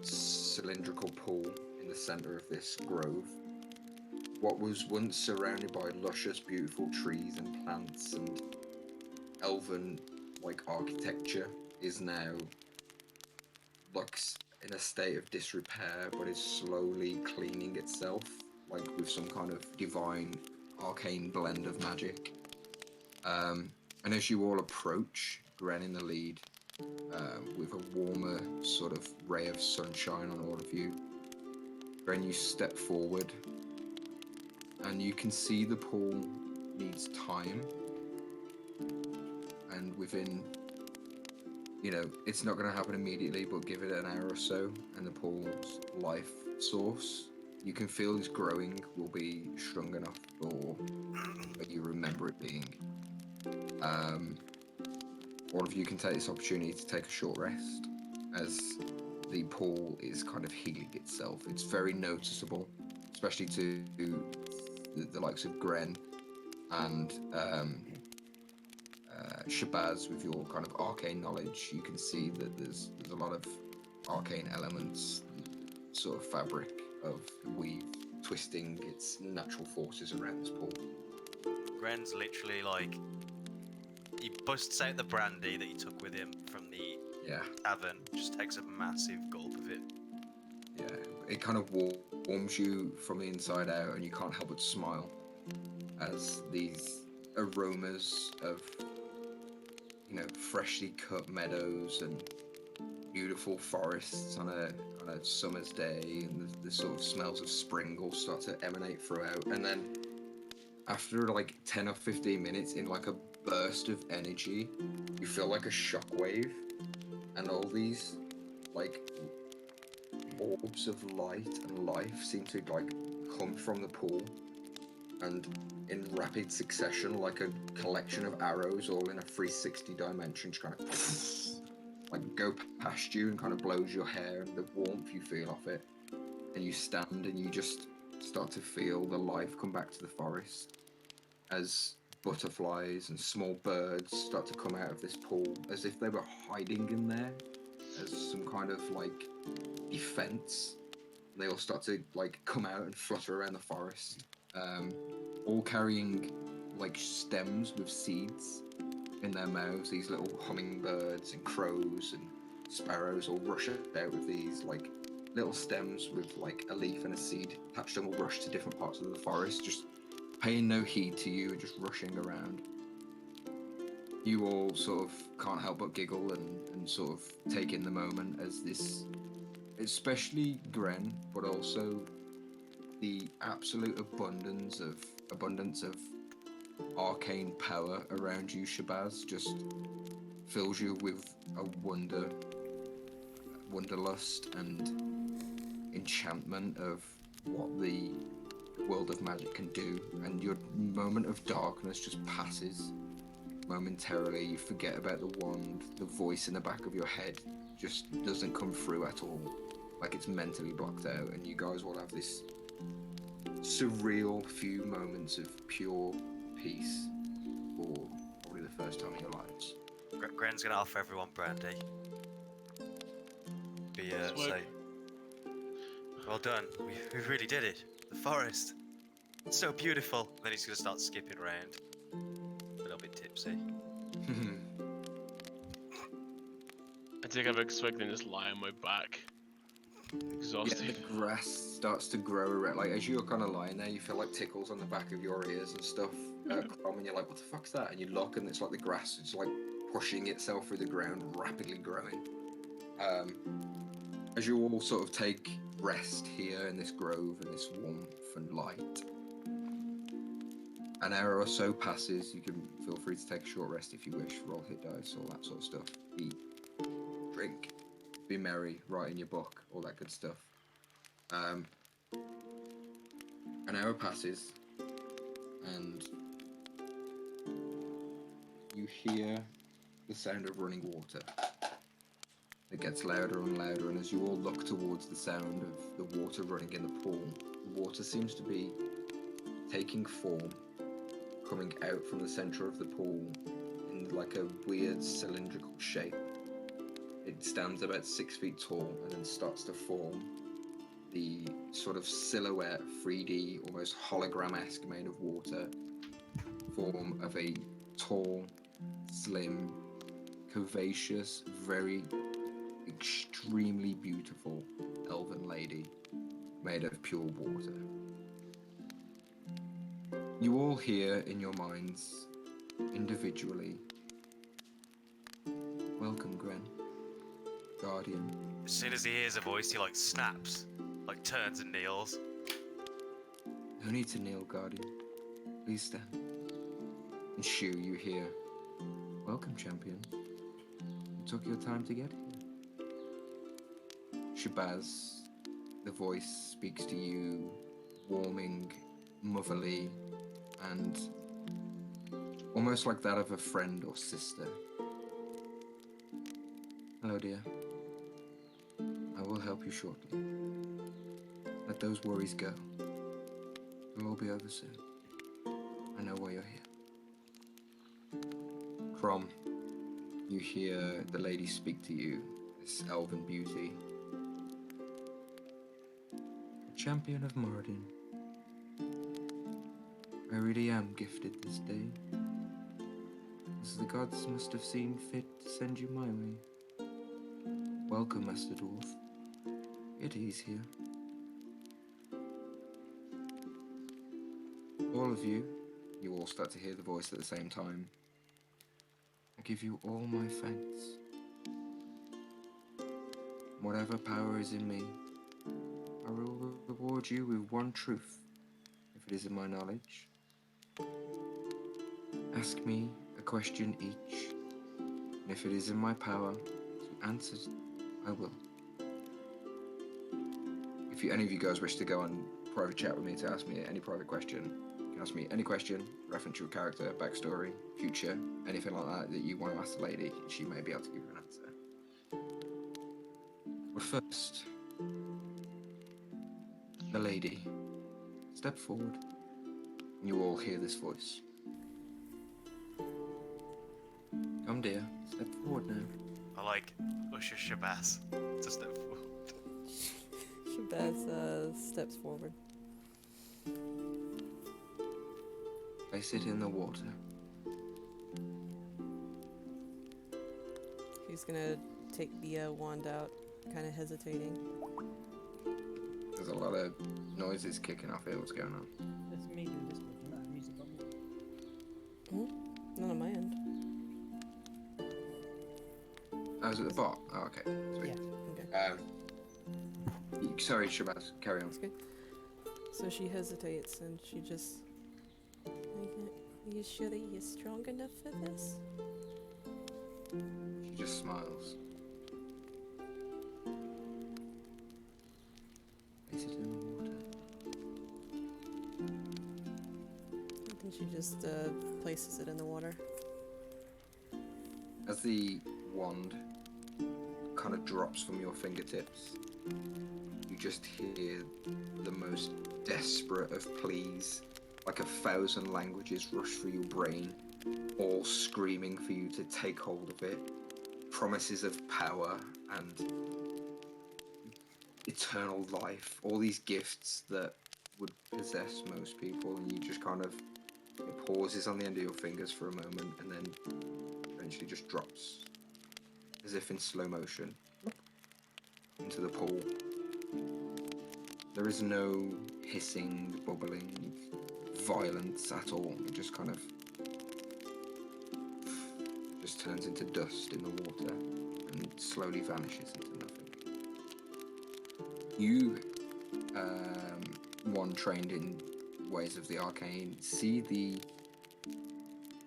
B: cylindrical pool in the center of this grove. What was once surrounded by luscious, beautiful trees and plants and elven like architecture is now looks in a state of disrepair, but is slowly cleaning itself, like with some kind of divine, arcane blend of magic. And as you all approach, Gren in the lead, with a warmer sort of ray of sunshine on all of you, Gren, you step forward, and you can see the pool needs time, and within, you know, it's not going to happen immediately, but give it an hour or so, and the pool's life source, you can feel is growing, will be strong enough for what you remember it being. All of you can take this opportunity to take a short rest, as the pool is kind of healing itself. It's very noticeable, especially to the likes of Gren and Shabazz, with your kind of arcane knowledge, you can see that there's a lot of arcane elements, sort of fabric of the weave twisting its natural forces around this pool.
D: Gren's literally like, he busts out the brandy that he took with him from the
B: Yeah,
D: tavern, just takes a massive gulp of it.
B: yeah. It kind of warms you from the inside out, and you can't help but smile as these aromas of, freshly cut meadows and beautiful forests on a summer's day, and the sort of smells of spring all start to emanate throughout. And then after like 10 or 15 minutes, in like a burst of energy, you feel like a shockwave, and all these like orbs of light and life seem to like come from the pool, and in rapid succession, like a collection of arrows all in a 360 dimension, just kind of like go past you and kind of blows your hair, and the warmth you feel off it, and you stand and you just start to feel the life come back to the forest as butterflies and small birds start to come out of this pool as if they were hiding in there as some kind of like defense. They all start to like come out and flutter around the forest, all carrying like stems with seeds in their mouths. These little hummingbirds and crows and sparrows all rush out with these like little stems with like a leaf and a seed attached to them, all rush to different parts of the forest, just paying no heed to you and just rushing around. You all sort of can't help but giggle and sort of take in the moment as this, especially Gren, but also the absolute abundance of arcane power around you, Shabazz, just fills you with a wanderlust and enchantment of what the world of magic can do, and your moment of darkness just passes momentarily. You forget about the wand, the voice in the back of your head just doesn't come through at all, like it's mentally blocked out, and you guys will have this surreal few moments of pure peace for probably the first time in your lives.
D: Gren's gonna offer everyone brandy. Say, well done, we really did it. The forest, it's so beautiful. Then he's gonna start skipping around, a little bit tipsy.
C: I take a big swig and just lie on my back. Exhausted.
B: Yeah, the grass starts to grow around. Like as you're kind of lying there, you feel like tickles on the back of your ears and stuff. And you're like, "What the fuck's that?" And you look, and it's like the grass is like pushing itself through the ground, rapidly growing. As you all sort of take rest here in this grove and this warmth and light, an hour or so passes. You can feel free to take a short rest if you wish. Roll hit dice, all that sort of stuff. Eat, drink, be merry, write in your book, all that good stuff. An hour passes, and you hear the sound of running water. It gets louder and louder, and as you all look towards the sound of the water running in the pool, the water seems to be taking form, coming out from the center of the pool in like a weird cylindrical shape. It stands about 6 feet tall and then starts to form the sort of silhouette, 3D, almost hologram-esque, made of water, form of a tall, slim, curvaceous, very extremely beautiful elven lady made of pure water. You all hear in your minds, individually, "Welcome, Gren. Guardian."
D: As soon as he hears a voice, he like snaps, like turns and kneels.
B: "No need to kneel, Guardian. Please stand." And Shu, you hear, "Welcome, champion. You took your time to get here." Shabazz, the voice speaks to you, warming, motherly, and almost like that of a friend or sister. "Hello, dear. I will help you shortly. Let those worries go. It'll all be over soon. I know why you're here." From, you hear the lady speak to you, this elven beauty. Champion of Mardin. I really am gifted this day, as the gods must have seen fit to send you my way. Welcome, Master Dwarf. It is here. All of you all start to hear the voice at the same time. I give you all my thanks. Whatever power is in me, I will reward you with one truth, if it is in my knowledge. Ask me a question each, and if it is in my power to answer, I will. If any of you guys wish to go on private chat with me to ask me any private question, you can ask me any question, reference your character, backstory, future, anything like that you want to ask the lady, she may be able to give you an answer. But first, the lady, step forward, and you all hear this voice. Come, dear, step forward now.
G: I like Usher Shabazz to step forward.
E: Shabazz steps forward.
B: Place it in the water.
E: She's gonna take the wand out, kind of hesitating.
B: There's a lot of noises kicking off here. What's going on?
F: That's me doing this bit. You don't have music on me.
E: Not on my end.
B: Oh, is it the bot? Oh, okay. Sweet.
F: Yeah.
E: Okay.
B: Sorry, Shabazz. Carry on.
E: That's good. So she hesitates and she just... Are you sure that you're strong enough for this?
B: She just smiles. Place it in the water.
E: I think she just places it in the water.
B: As the wand kind of drops from your fingertips, you just hear the most desperate of pleas, like 1,000 languages rush through your brain, all screaming for you to take hold of it. Promises of power and eternal life, all these gifts that would possess most people, and you just kind of, it pauses on the end of your fingers for a moment and then eventually just drops as if in slow motion into the pool. There is no hissing, bubbling, violence at all. It just kind of just turns into dust in the water and slowly vanishes into nothing. You, one trained in ways of the arcane, see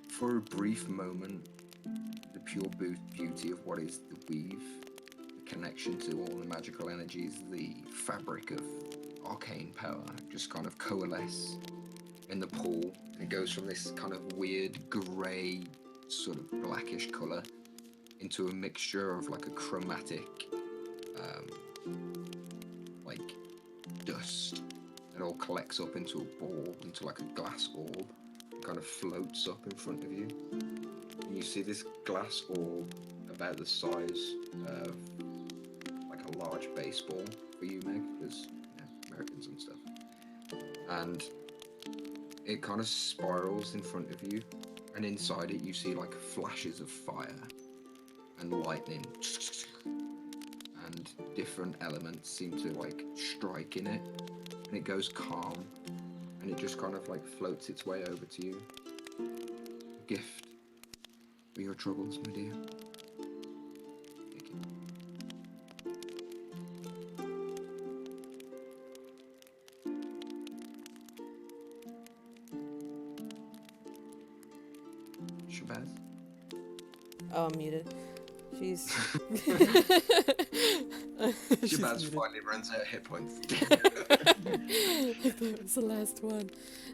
B: for a brief moment, the pure beauty of what is the weave, the connection to all the magical energies, the fabric of arcane power just kind of coalesce in the pool. It goes from this kind of weird grey, sort of blackish colour into a mixture of like a chromatic, like dust. It all collects up into a ball, into like a glass orb. It kind of floats up in front of you. And you see this glass orb about the size of like a large baseball for you, Meg, because Americans and stuff. And it kind of spirals in front of you, and inside it you see like flashes of fire and lightning, and different elements seem to like strike in it, and it goes calm, and it just kind of like floats its way over to you. A gift for your troubles, my dear. Take it. Shabazz?
E: Oh, I'm muted. She's...
B: Shabazz finally runs out of hit points.
E: That was the last one.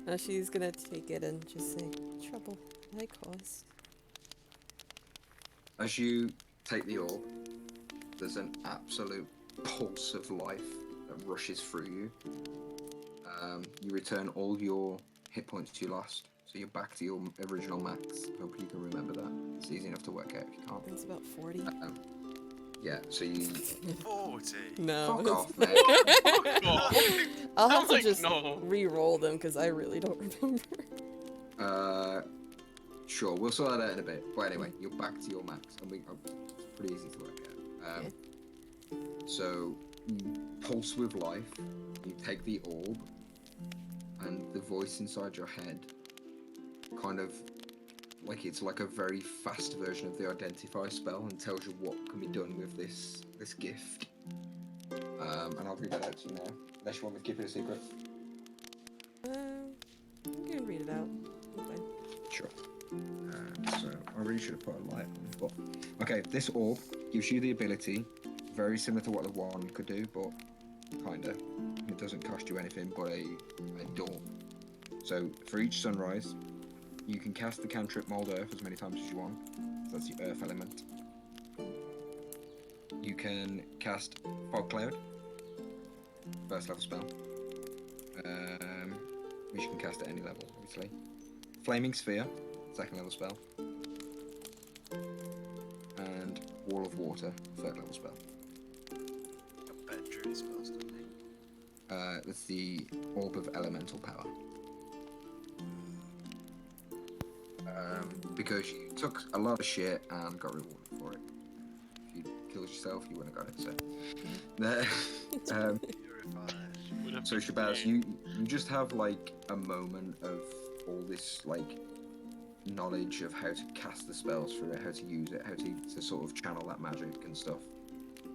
E: Now she's gonna take it and just say, trouble I caused.
B: As you take the orb, there's an absolute pulse of life that rushes through you. You return all your hit points you lost, so you're back to your original max. Hope you can remember that. It's easy enough to work out if you can't.
E: It's about 40.
B: Yeah, so you
G: 40.
E: No.
B: fuck
E: it's-
B: off, mate.
E: I'll have
C: I'm
E: to
C: like,
E: just
C: no.
E: re-roll them because I really don't remember.
B: Sure, we'll sort that out in a bit. But anyway, you're back to your max, and it's pretty easy to work out. So you pulse with life. You take the orb, and the voice inside your head, kind of like it's like a very fast version of the identify spell, and tells you what can be done with this gift. And I'll read that out to you now. Unless you want me to keep it a secret.
E: You can read it out. I'm fine.
B: Sure. So I really should have put a light on, but okay. This orb gives you the ability, very similar to what the wand could do, but kinda. It doesn't cost you anything but a door. So for each sunrise, you can cast the cantrip Mold Earth as many times as you want. So that's the Earth element. You can cast Fog Cloud, first level spell, which you can cast at any level, obviously. Flaming Sphere, second level spell. And Wall of Water, third level spell.
D: Got better druid spells, doesn't he?
B: That's the Orb of Elemental Power. Because you took a lot of shit and got rewarded for it. If you killed yourself, you wouldn't have got it, so...
C: Would have
B: So
C: been
B: Shabazz,
C: great.
B: you just have like a moment of all this like knowledge of how to cast the spells through it, how to use it, how to sort of channel that magic and stuff.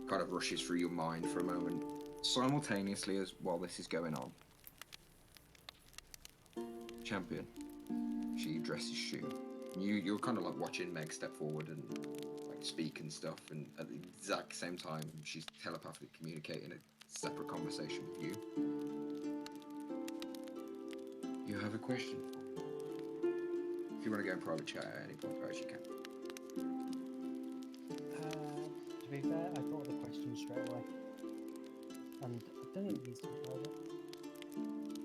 B: Kind of rushes through your mind for a moment, simultaneously as while this is going on. Champion, she dresses shoe. You're kind of like watching Meg step forward and like speak and stuff, and at the exact same time she's telepathically communicating a separate conversation with you. You have a question for me? If you want to go in private chat at any point, guys, you can.
F: To be fair, I thought of the question straight away. And I don't think it needs to be private.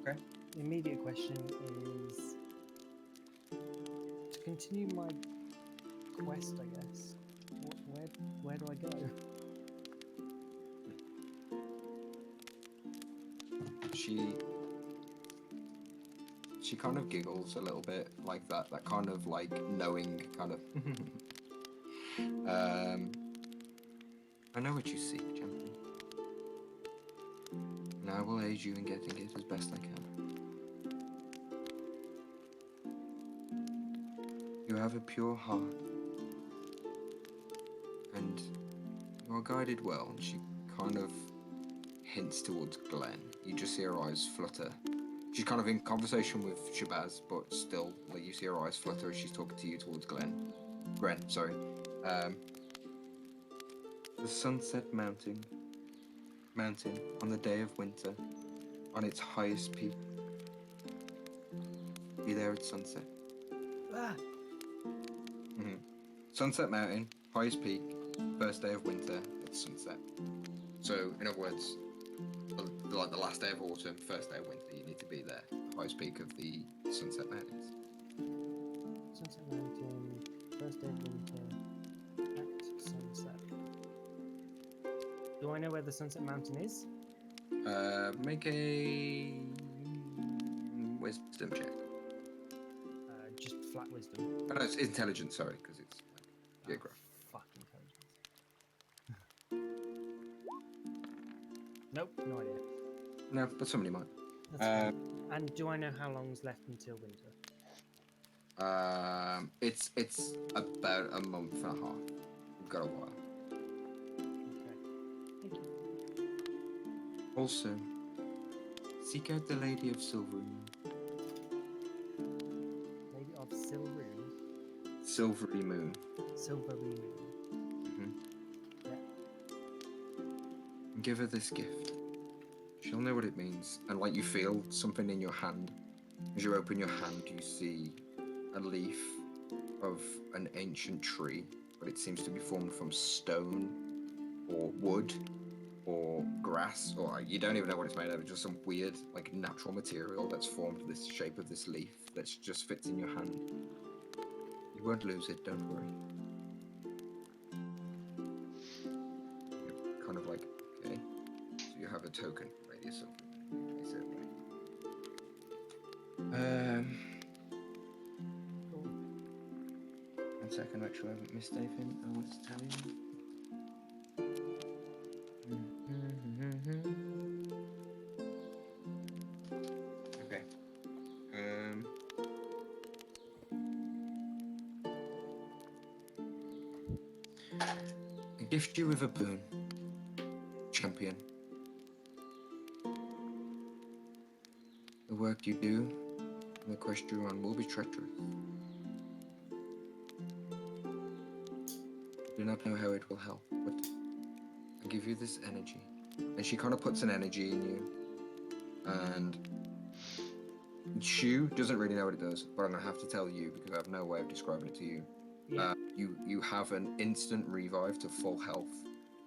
B: Okay.
F: The immediate question is to continue my quest, I guess. Where do I go?
B: She kind of giggles a little bit like that kind of like knowing kind of I know what you seek, champion, and I will aid you in getting it as best I can. You have a pure heart and you are guided well. And she kind of hints towards Glenn. You just see her eyes flutter. She's kind of in conversation with Shabazz, but still, like, you see her eyes flutter as she's talking to you towards Gren, sorry. The Sunset Mountain on the day of winter, on its highest peak. Be there at sunset.
F: Ah!
B: Sunset Mountain, highest peak, first day of winter at sunset. So, in other words, like the last day of autumn, first day of winter, you need to be there, the highest peak of the Sunset Mountains.
F: Sunset Mountain, first day of winter, at sunset. Do I know where the Sunset Mountain is?
B: Make a wisdom check.
F: Just flat wisdom.
B: Oh, no, it's intelligence, sorry, because it's like geography.
F: Fuck intelligence. Nope, no idea.
B: No, but somebody might.
F: That's fine. And do I know how long's left until winter?
B: It's about a month and a half. We've got a while.
F: Okay. Thank you.
B: Also, seek out the Lady of Silvery.
F: Lady of Silvery.
B: Silvery Moon.
F: Silvery Moon. Yeah.
B: And give her this gift. She'll know what it means. And like you feel something in your hand. As you open your hand, you see a leaf of an ancient tree, but it seems to be formed from stone or wood or grass, or you don't even know what it's made of. It's just some weird, like, natural material that's formed this shape of this leaf that just fits in your hand. You won't lose it, don't worry. You're kind of like, okay. So you have a token radius of a certain way.
F: Cool.
B: 1 second, make sure I haven't missed anything I want to tell you. Okay. I gift you with a boon, champion. The work you do and the quest you're on will be treacherous. I do not know how it will help, but I give you this energy. And she kind of puts an energy in you. And Shu doesn't really know what it does, but I'm going to have to tell you because I have no way of describing it to you.
F: Yeah.
B: You have an instant revive to full health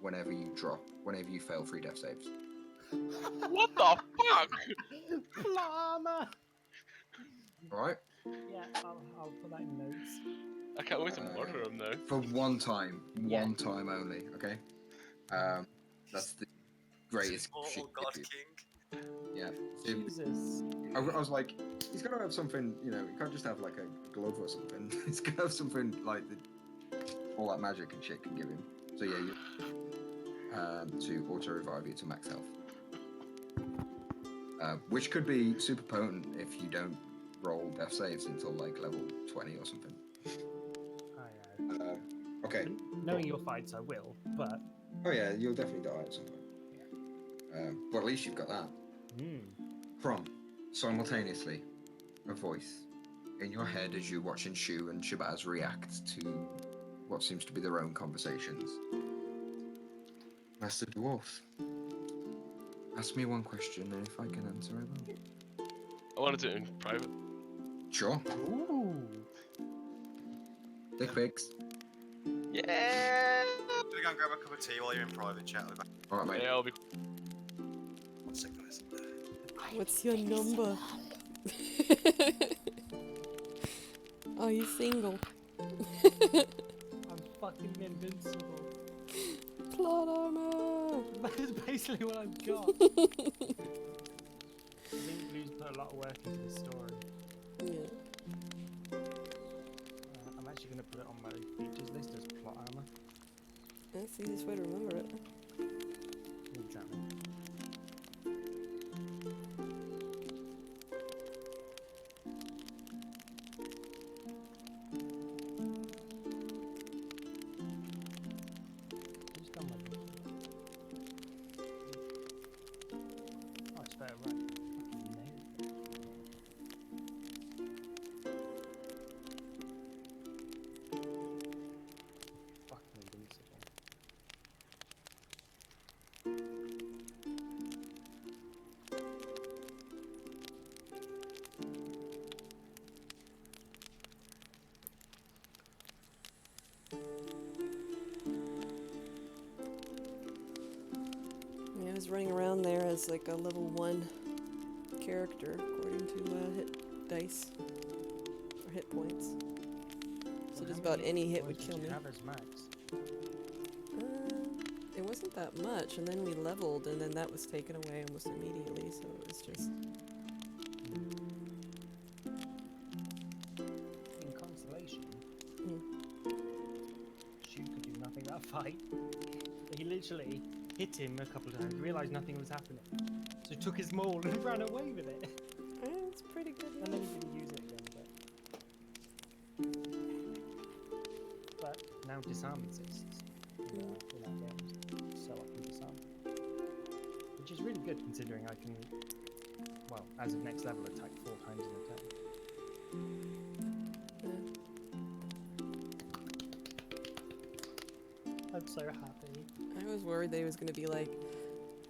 B: whenever you fail 3 death saves.
C: What the fuck?
F: Plama!
B: Alright?
F: Yeah, I'll put that in notes.
C: I can't wait to murder him now.
B: For one time.
F: Yeah.
B: One time only, okay? That's the greatest she
H: Immortal
B: could
H: God
B: give
H: King.
B: you. Yeah.
F: Jesus.
B: I was like, he's got to have something, you know, he can't just have like a glove or something. He's got to have something like all that magic and shit can give him. So yeah, you to auto revive you to max health. Which could be super potent if you don't roll death saves until like level 20 or something. Okay.
F: Knowing your fights, I will, but...
B: Oh yeah, you'll definitely die at some point.
F: Yeah.
B: But at least you've got that. From simultaneously a voice in your head as you're watching Shu and Shabazz react to what seems to be their own conversations. Master Dwarf, ask me one question, and if I can answer, I will.
C: I want to do it in private.
B: Sure.
F: Ooh.
B: Dick pics.
C: Yeah!
D: I'm gonna go and grab a cup of tea while you're in private chat with
B: Alright, mate.
C: Yeah, I'll be.
D: 1 second, guys.
E: What's your number? Are you single?
F: I'm fucking invincible.
E: Plot armor!
F: That's basically what I've got. I think Blue's put a lot of work into this story.
E: Yeah.
F: I'm actually going to put it on my features list as plot armor.
E: That's the easiest way to remember it.
F: Exactly. Who's done my list? Oh, it's better right. Fucking nailed it. Fucking invincible.
E: Yeah, I was running around there as like a level 1 character, according to hit dice. Or hit points. So just about any hit would kill me.
F: Have as max.
E: It wasn't that much, and then we leveled, and then that was taken away almost immediately, so it was just...
F: In consolation,
E: Mm.
F: Shu could do nothing that fight. He literally hit him a couple of times, realised nothing was happening, so took his maul and ran away with it.
E: It's pretty good.
F: And then he didn't use it again, but now disarm exists in our games, so I can disarm. Which is really good considering I can, well, as of next level, attack 4 times in a turn. I'm so happy.
E: I was worried that it was going to be like,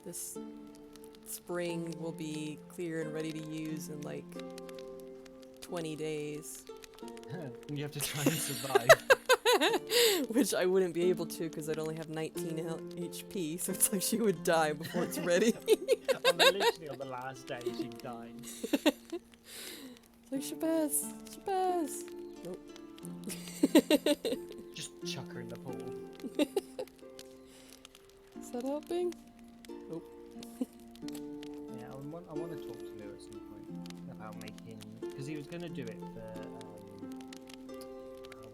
E: this spring will be clear and ready to use in like 20 days.
F: And you have to try and survive.
E: Which I wouldn't be able to because I'd only have 19 HP, so it's like she would die before it's ready.
F: Literally on the last day, she died.
E: It's like, Shabazz! Shabazz! Nope.
F: Just chuck her in the pool.
E: Is that helping?
F: Yeah, I want to talk to Lou at some point about making, because he was going to do it for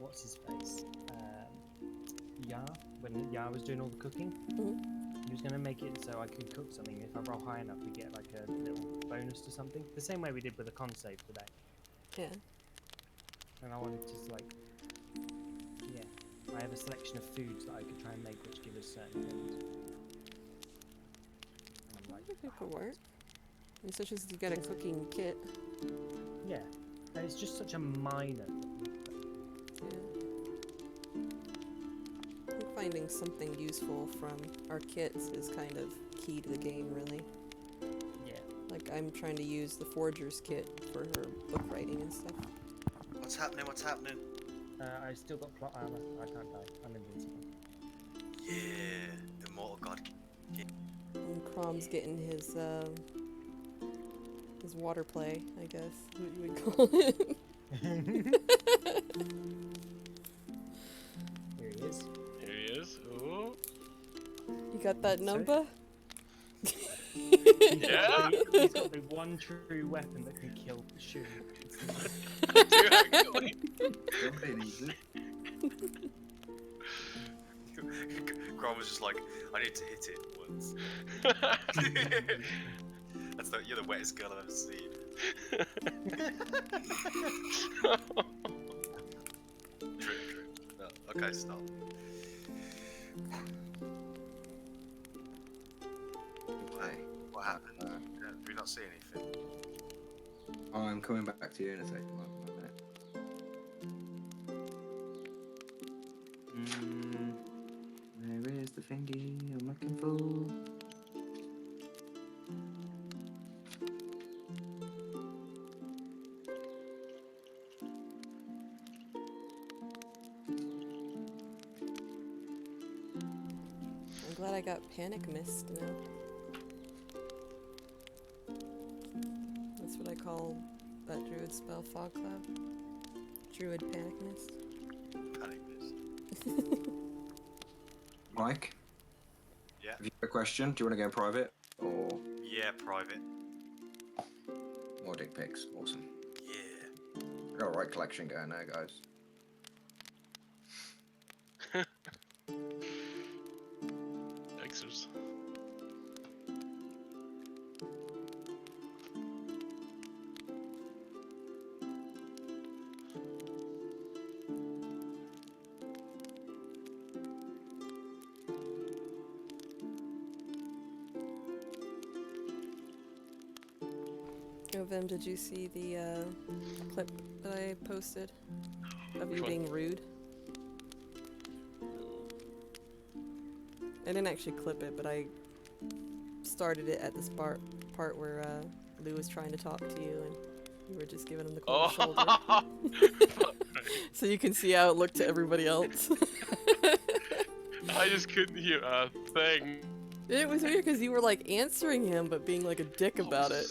F: what's his face, Ya, when Ya was doing all the cooking. He was going to make it so I could cook something. If I roll high enough, we get like a little bonus to something. The same way we did with the con save today.
E: Yeah.
F: And I wanted to like, yeah, I have a selection of foods that I could try and make which give us certain things. And I'm
E: I
F: like,
E: think it could work. Especially since you got a cooking kit.
F: yeah, and it's just such a minor thing.
E: Yeah. I think finding something useful from our kits is kind of key to the game, really.
F: Yeah.
E: Like, I'm trying to use the Forger's kit for her book writing and stuff.
D: What's happening? What's happening?
F: I still got plot armor. I can't die. I'm invincible.
D: Yeah, Immortal God.
E: And Crom's getting his water play, I guess, what you would call it.
F: Here he is.
C: Here he is. Oh.
E: You got that
F: Sorry?
E: number?
C: Yeah.
F: He's got the one true weapon that can kill Shun.
C: Dude, actually.
B: Somebody needs it.
H: Grom was just like, I need to hit it once. You're the wettest girl I've ever seen. Drip. No, okay, stop.
B: Hey,
H: What happened? Did we not see anything?
B: I'm coming back to you in a second. One minute. Where is the thingy I'm looking for?
E: I'm glad I got Panic Mist now. That's what I call that druid spell, Fog Cloud. Druid Panic Mist.
H: Panic mist.
B: Mike,
H: Yeah.
B: have you got a question? Do you want to go private or
H: Yeah, private.
B: more dick pics? Awesome.
H: Yeah.
B: Got a right collection going there, guys.
C: Yikesers.
E: Oh, Vim, did you see the clip that I posted of
C: Which
E: you
C: one?
E: being rude? I didn't actually clip it, but I started it at this part where Lou was trying to talk to you and you were just giving him the cold shoulder. So you can see how it looked to everybody else.
C: I just couldn't hear a thing.
E: It was weird because you were like answering him but being like a dick about it.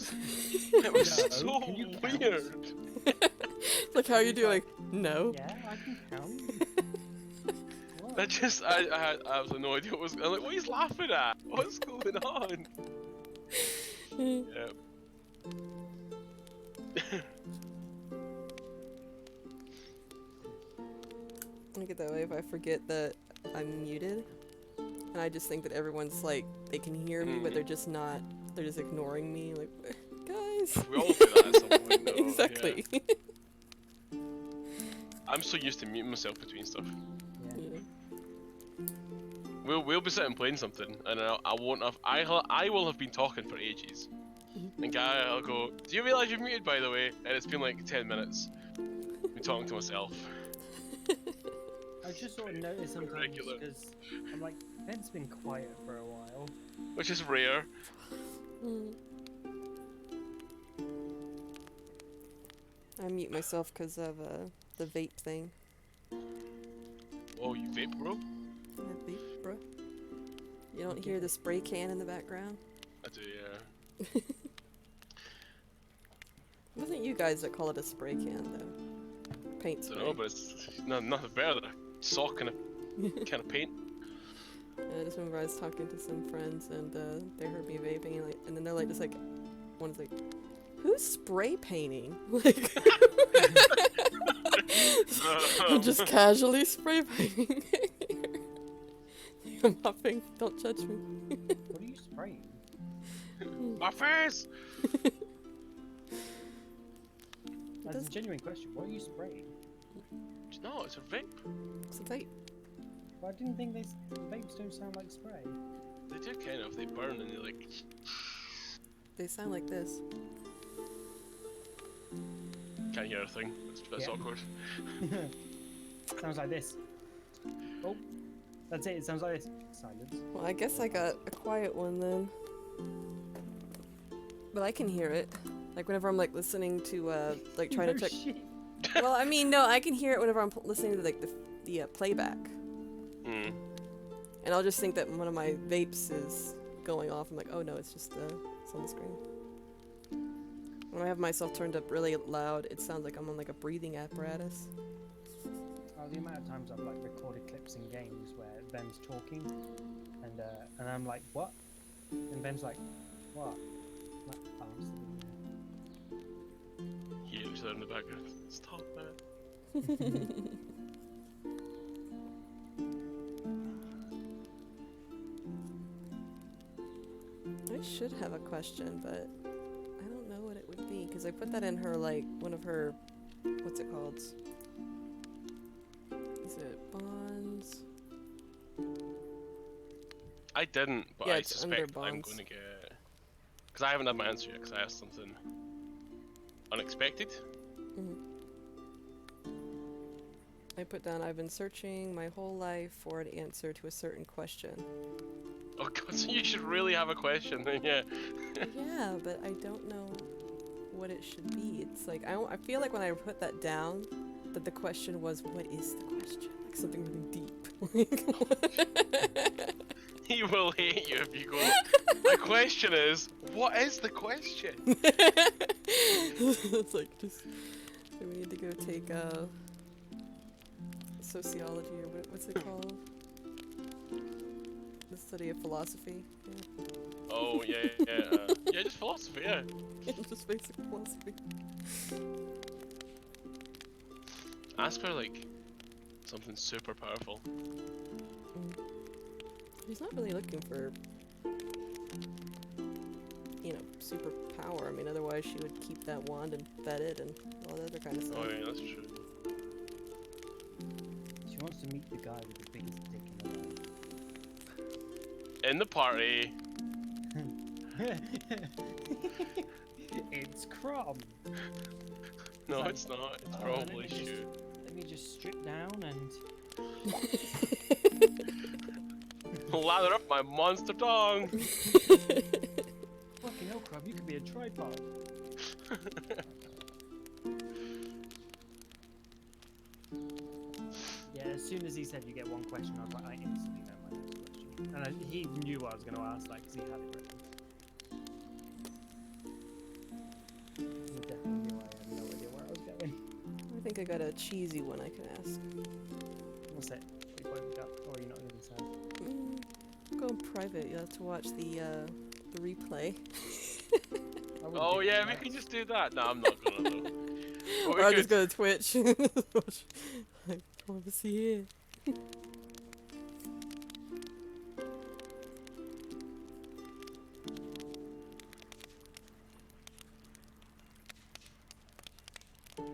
C: It was
F: No,
C: so
F: can you count?
C: weird.
E: Like, how you doing? No.
F: Yeah, I can count. What?
C: That just, I had absolutely no idea what was. I'm like, what are you laughing at? What's going on? Yep.
E: I get that way if I forget that I'm muted. And I just think that everyone's like, they can hear me, but they're just not, they're just ignoring me. Like, guys.
C: We all do that at some point, though.
E: Exactly.
C: Yeah. I'm so used to muting myself between stuff.
E: Yeah.
C: We'll be sitting playing something, and I won't have. I will have been talking for ages. And Guy, I'll go, do you realise you're muted, by the way? And it's been like 10 minutes. I've been talking to myself.
F: I just sort of noticed sometimes
C: Regular.
F: because I'm like, Ben's been quiet for a while.
C: Which is rare.
E: I mute myself because of the vape thing.
C: Oh, you vape, bro?
E: That vape, bro. You don't hear the spray can in the background?
C: I do, yeah.
E: It wasn't you guys that call it a spray can, though. Paint
C: I
E: spray.
C: don't know, but it's nothing better than a sock and a can of paint.
E: I just remember I was talking to some friends and they heard me vaping and then they're like, just like, one's like, who's spray painting? Like, I'm just casually spray painting. I'm huffing. Don't judge me.
F: What are you spraying?
C: My face!
F: That's a genuine question. What are you spraying?
C: No, it's a vape.
E: It's a vape.
F: But I didn't think vapes don't sound like spray.
C: They do kind of. They burn and they like.
E: They sound like this.
C: Can't hear a thing. That's
F: Yeah.
C: awkward.
F: Sounds like this. Oh, that's it. It sounds like this. Silence.
E: Well, I guess I got a quiet one then. But I can hear it. Like whenever I'm like listening to like trying to check.
F: Shit.
E: Well, I mean, no, I can hear it whenever I'm listening to like the playback.
C: Hmm.
E: And I'll just think that one of my vapes is going off. I'm like, oh no, it's just it's on the screen. When I have myself turned up really loud, it sounds like I'm on like a breathing apparatus.
F: Oh, the amount of times I've like recorded clips in games where Ben's talking, and I'm like, what? And Ben's like, what? I'm like, oh, I'm still in there.
C: Hear each other in the background. Stop that.
E: I should have a question, but I don't know what it would be because I put that in her like one of her, what's it called? Is it bonds?
C: I didn't, but
E: Yeah,
C: I
E: it's under
C: suspect I'm
E: bonds.
C: going to get. Because I haven't had my answer yet, because I asked something unexpected.
E: I put down I've been searching my whole life for an answer to a certain question.
C: Oh god, so you should really have a question then, yeah.
E: Yeah, but I don't know what it should be. It's like I feel like when I put that down, that the question was, what is the question? Like something really deep.
C: He will hate you if you go, the question is, what is the question?
E: It's like just, do we need to go take sociology or what's it called? The study of philosophy. Yeah.
C: Oh yeah, yeah, just philosophy, yeah.
E: Just basic philosophy.
C: Ask for like something super powerful.
E: He's not really looking for, you know, super power. I mean, otherwise she would keep that wand and fed it and all that other kind of stuff.
C: Oh yeah, that's true.
F: She wants to meet the guy with the biggest dick in the world.
C: In the party.
F: It's Crom.
C: No,
F: Like,
C: it's not. It's
F: oh,
C: probably
F: let me just-
C: shoe.
F: Let me just strip down and
C: Lather up my monster dong.
F: fucking hell, Crom, you could be a tripod. Yeah, as soon as he said you get one question, I was like, I instantly know my next question. And he knew what I was going to ask, like, because he had it written. He definitely knew I had no idea where I was going.
E: I think I got a cheesy one I can ask.
F: What's it? What have you got? Or are you not going to say?
E: Go in private. You'll have to watch the replay.
F: I wouldn't
C: Oh
F: do
C: yeah,
F: that.
C: we can just do that. No, I'm not gonna though. But we
E: Or I'll
C: could-
E: just go to Twitch. Like, privacy here.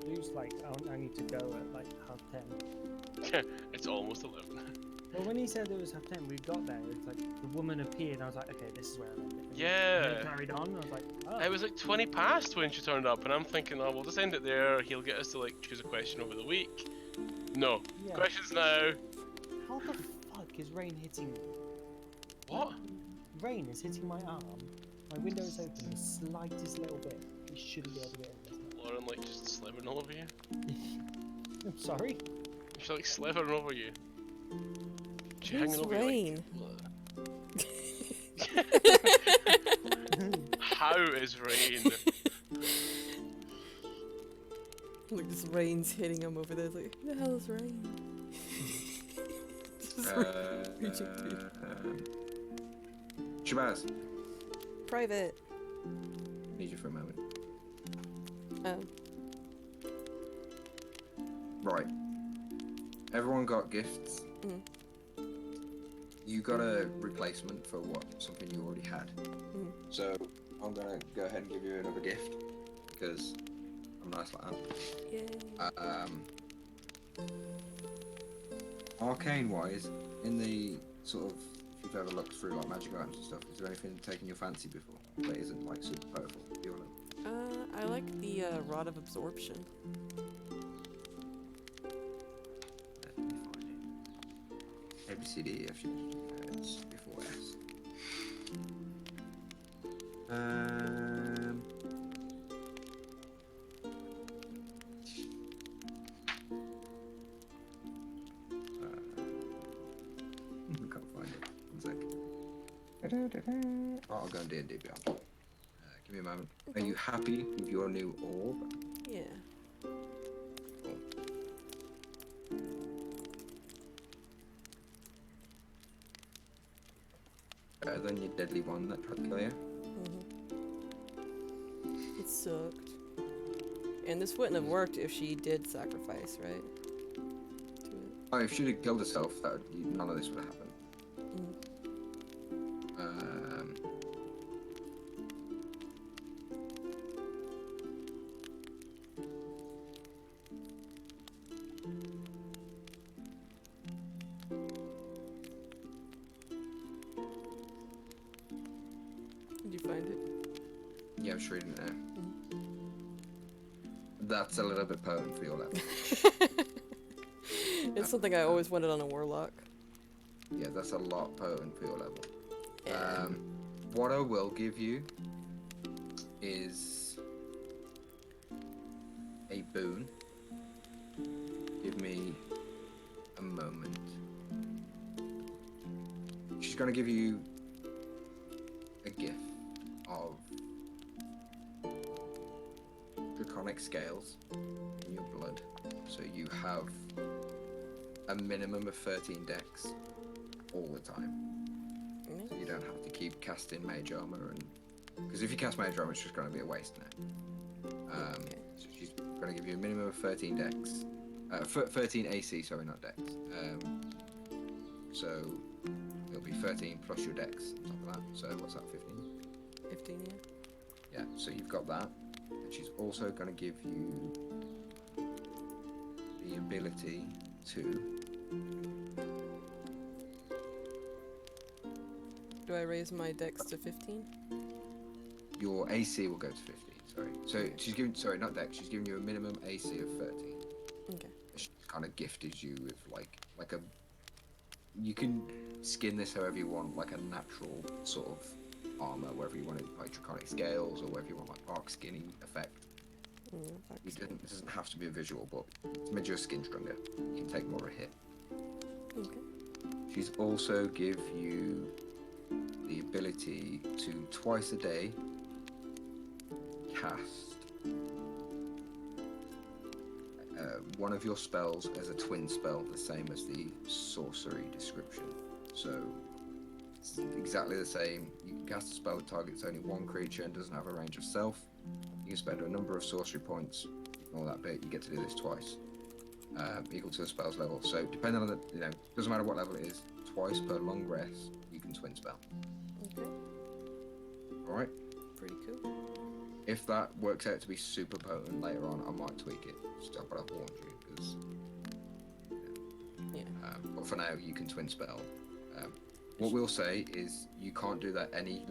F: Lou's like, I need to go at like 10:30.
C: It's almost 11.
F: Well, when he said it was 10:30, we got there. It's like the woman appeared, and I was like, okay, this is where I end it. And then
C: Yeah.
F: it carried on. And I was like, oh.
C: It was like 20 past when she turned up, and I'm thinking, oh, we'll just end it there. He'll get us to like choose a question over the week. No.
F: Yeah.
C: Questions now.
F: How the fuck is rain hitting me?
C: What?
F: Rain is hitting my arm. My window is open the slightest little bit. You shouldn't be able to get in this.
C: Lauren like just slithering all over you.
F: I'm sorry.
C: She's like slithering over you. She
E: Who's
C: hanging over
E: Rain?
C: you like. How is rain?
E: Like this rain's hitting him over there. It's like, the hell is rain? Just reaching for you.
B: Shabazz,
E: Private.
B: need you for a moment.
E: Oh.
B: Right. Everyone got gifts.
E: Mm.
B: You got a replacement for something you already had.
E: Mm.
B: So I'm gonna go ahead and give you another gift because I'm nice like that.
E: Yay.
B: Arcane wise, in the sort of, if you've ever looked through like magic items and stuff, is there anything taken your fancy before that isn't like super powerful? Do you want
E: I like the Rod of Absorption.
B: let me find it. A B C D E F G it's before S. I can't find it. 1 second. Oh, I'll go and D&D Beyond. Give me a moment. Are you happy with your new orb?
E: Yeah.
B: Cool. Better than your deadly one that tried to kill you?
E: It sucked. And this wouldn't have worked if she did sacrifice, right? To it.
B: Oh, if she'd have killed herself, none of this would have happened.
E: Did you find it?
B: Yeah, I'm sure you didn't know. That's a little bit potent for your level.
E: It's something I always wanted on a warlock.
B: Yeah, that's a lot potent for your level.
E: Yeah.
B: What I will give you is a boon. Give me a moment. She's going to give you a gift of draconic scales in your blood. So you have a minimum of 13 dex all the time. So you don't have to keep casting mage armor, and because if you cast mage armor, it's just going to be a waste now. So she's going to give you a minimum of 13 dex, 13 AC. Sorry, not dex. So it'll be 13 plus your dex on top of that. So what's that? 15.
E: 15, yeah.
B: Yeah. So you've got that, and she's also going to give you the ability to.
E: Do I raise my dex to 15?
B: Your AC will go to 15. Sorry. So she's giving. Sorry, not dex. She's giving you a minimum AC of 13.
E: Okay.
B: She kind of gifted you with like a. You can skin this however you want, like a natural sort of armor, whether you want it like draconic scales or whether you want like arc skinning effect. It doesn't have to be a visual, but it's made your skin stronger. You can take more of a hit.
E: Okay.
B: She's also give you the ability to twice a day cast one of your spells as a twin spell, the same as the sorcery description. So it's exactly the same. You can cast a spell that targets only one creature and doesn't have a range of self. You can spend a number of sorcery points, ignore that bit, you get to do this twice, equal to the spell's level. So depending on the, doesn't matter what level it is, twice per long rest, you can twin spell.
E: Okay.
B: Alright?
E: Pretty cool.
B: If that works out to be super potent later on, I might tweak it. But I've warned you, because...
E: Yeah.
B: But for now, you can twin spell. What we'll say is, you can't do that any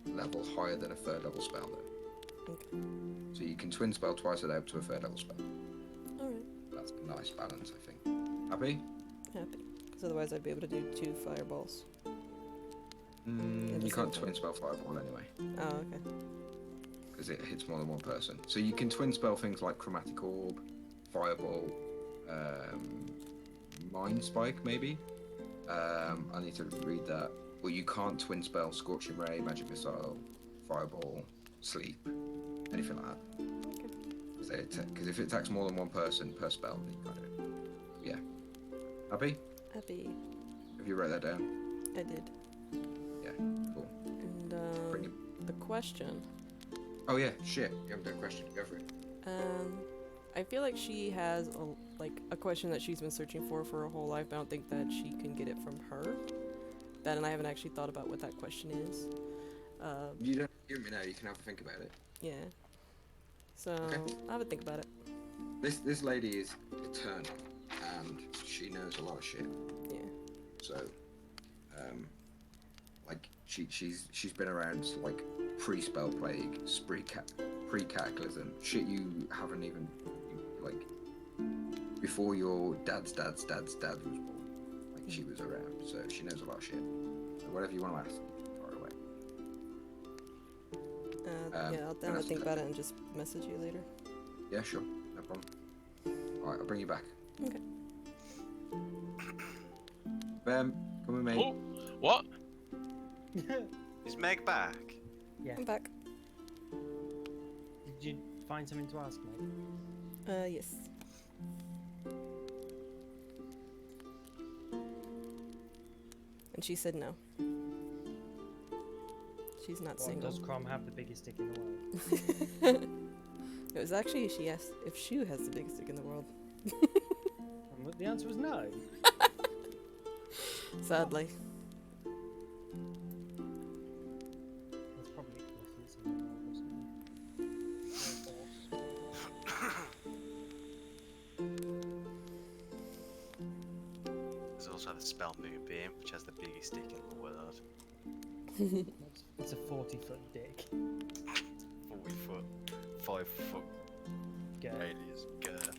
B: level higher than a 3rd level spell, though.
E: Okay.
B: So you can twin spell twice a day up to a 3rd level spell.
E: Alright.
B: That's a nice balance, I think. Happy?
E: Happy. Because otherwise I'd be able to do 2 fireballs.
B: You can't twin spell fireball anyway,
E: Oh, okay.
B: because it hits more than one person. So you can twin spell things like chromatic orb, fireball, mind spike maybe. I need to read that. Well, you can't twin spell scorching ray, magic missile, fireball, sleep, anything like that.
E: Okay.
B: Because if it attacks more than one person per spell, then you can't do it. Yeah. Happy?
E: Happy.
B: Have you wrote that down?
E: I did.
B: Yeah, cool.
E: And
B: Bring it.
E: the question.
B: Oh yeah, shit. You haven't done a question. Go for it.
E: I feel like she has a question that she's been searching for her whole life, but I don't think that she can get it from her. That, and I haven't actually thought about what that question is.
B: You don't hear me now. You can have a think about it.
E: Yeah. So
B: Okay.
E: I would think about it.
B: This lady is eternal, and she knows a lot of shit.
E: Yeah.
B: So, like she's been around like pre-spell plague, pre-cataclysm, shit you haven't even like before your dad's dad was born. Like she was around, so she knows a lot of shit. So whatever you want to ask, far away.
E: Yeah, I'll have to think about it and just message you later.
B: Yeah, sure, no problem. All right, I'll bring you back.
E: Okay.
B: Come with me.
C: Oh, what?
D: Is Meg back?
F: Yeah.
E: I'm back.
F: Did you find something to ask me?
E: Yes. And she said no. She's not
F: Well,
E: single.
F: does Crom have the biggest dick in the world?
E: It was actually she asked if Shu has the biggest dick in the world.
F: And the answer was no.
E: Sadly.
F: There's probably elephants in the world or something. Or a horse.
D: There's also the spell Moonbeam, which has the biggest dick in the world.
F: It's a 40-foot dick.
D: 40 foot, 5 foot
F: Girth.
D: radius girth.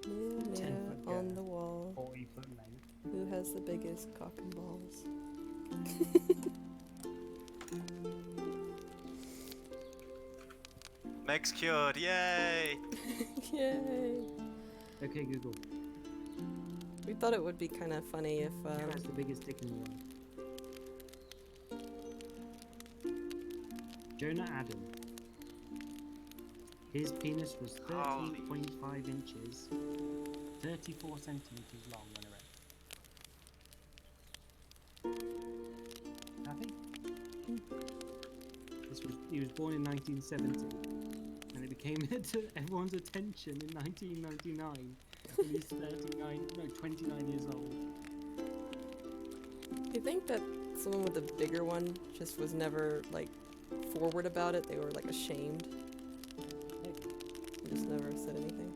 E: Mirror,
F: 10
E: mirror
F: foot
E: on
F: girth.
E: the wall.
F: 40-foot length.
E: Who has the biggest cock and balls?
D: Meg's cured, yay!
E: Yay!
F: Okay, Google.
E: We thought it would be kind of funny if
F: Who has the biggest dick in the world? Jonah Adam. His penis was 13.5 inches, 34 centimeters long when erect. Happy? He was born in 1970, and it became to everyone's attention in 1999. When he's 29 years old.
E: you think that someone with a bigger one just was never like forward about it? They were like ashamed. Just never said anything.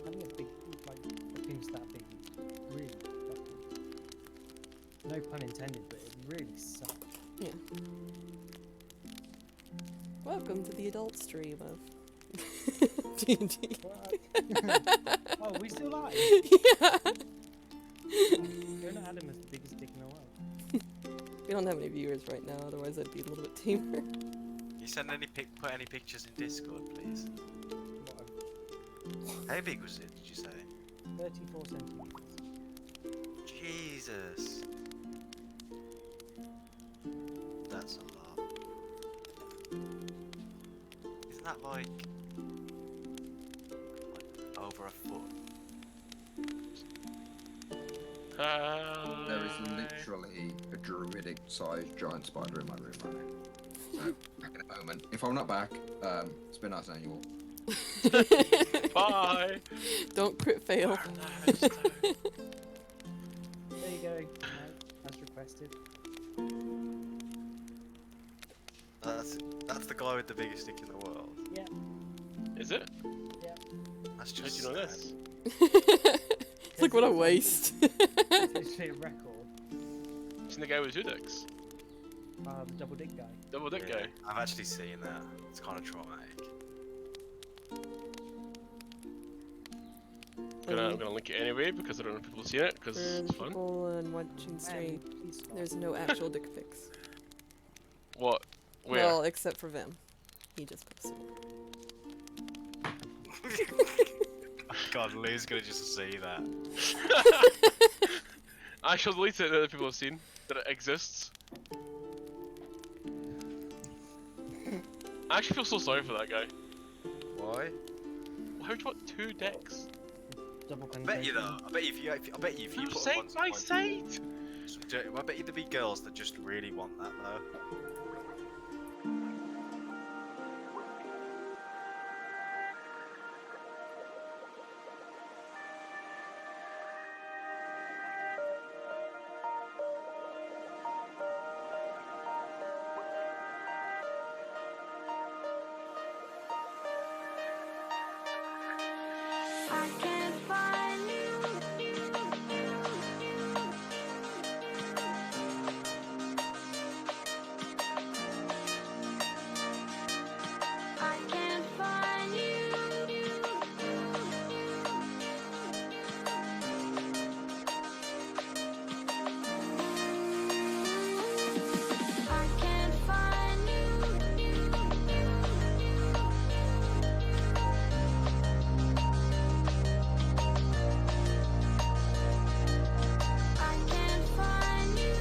F: Having a big, like, a penis that big, really fucking. No pun intended, but it really sucks.
E: Yeah. Welcome to the adult stream of D&D.
F: Oh, we still live?
E: Yeah.
F: Jonah Adam is the biggest dick in the world.
E: We don't have any viewers right now, otherwise I'd be a little bit tamer.
D: You send put any pictures in Discord, please.
F: What,
D: How big was it, did you say?
F: 34 centimeters.
D: Jesus. That's a lot. Isn't that like over a foot?
B: There is literally a druidic-sized giant spider in my room right now. So, back in a moment. If I'm not back, it's been nice knowing you all.
C: Bye.
E: Don't crit fail.
F: There you go. As requested.
D: That's the guy with the biggest dick in the world.
F: Yeah.
C: Is it?
D: That's
C: How do
D: just
C: you know
D: sad.
C: this?
E: It's like what a waste.
F: It's literally a record.
C: Isn't the guy with two dicks?
F: The double dick guy.
C: Double dick
D: Yeah,
C: guy.
D: I've actually seen that. It's kind of traumatic.
C: I'm gonna link it anyway because I don't know if people have seen it because
E: For
C: it's
E: the
C: fun.
E: people watching stream,
F: Please stop.
E: there's no actual dick pics.
C: What? Where?
E: Well, except for Vim. He just posted it.
D: God, Lou's gonna just see that.
C: I shall delete it that other people have seen that it exists. I actually feel so sorry for that guy.
D: Why?
C: Why would you want 2 decks?
F: Double
H: I bet you
F: penetration.
H: though. I bet you if you, I bet you if you
C: Two
H: put
C: side
H: them on
C: by
H: some,
C: side!
H: some dirty, I bet you there'd be girls that just really want that though.
I: I can't find you. I can't find you. I can't find you. I can't find you.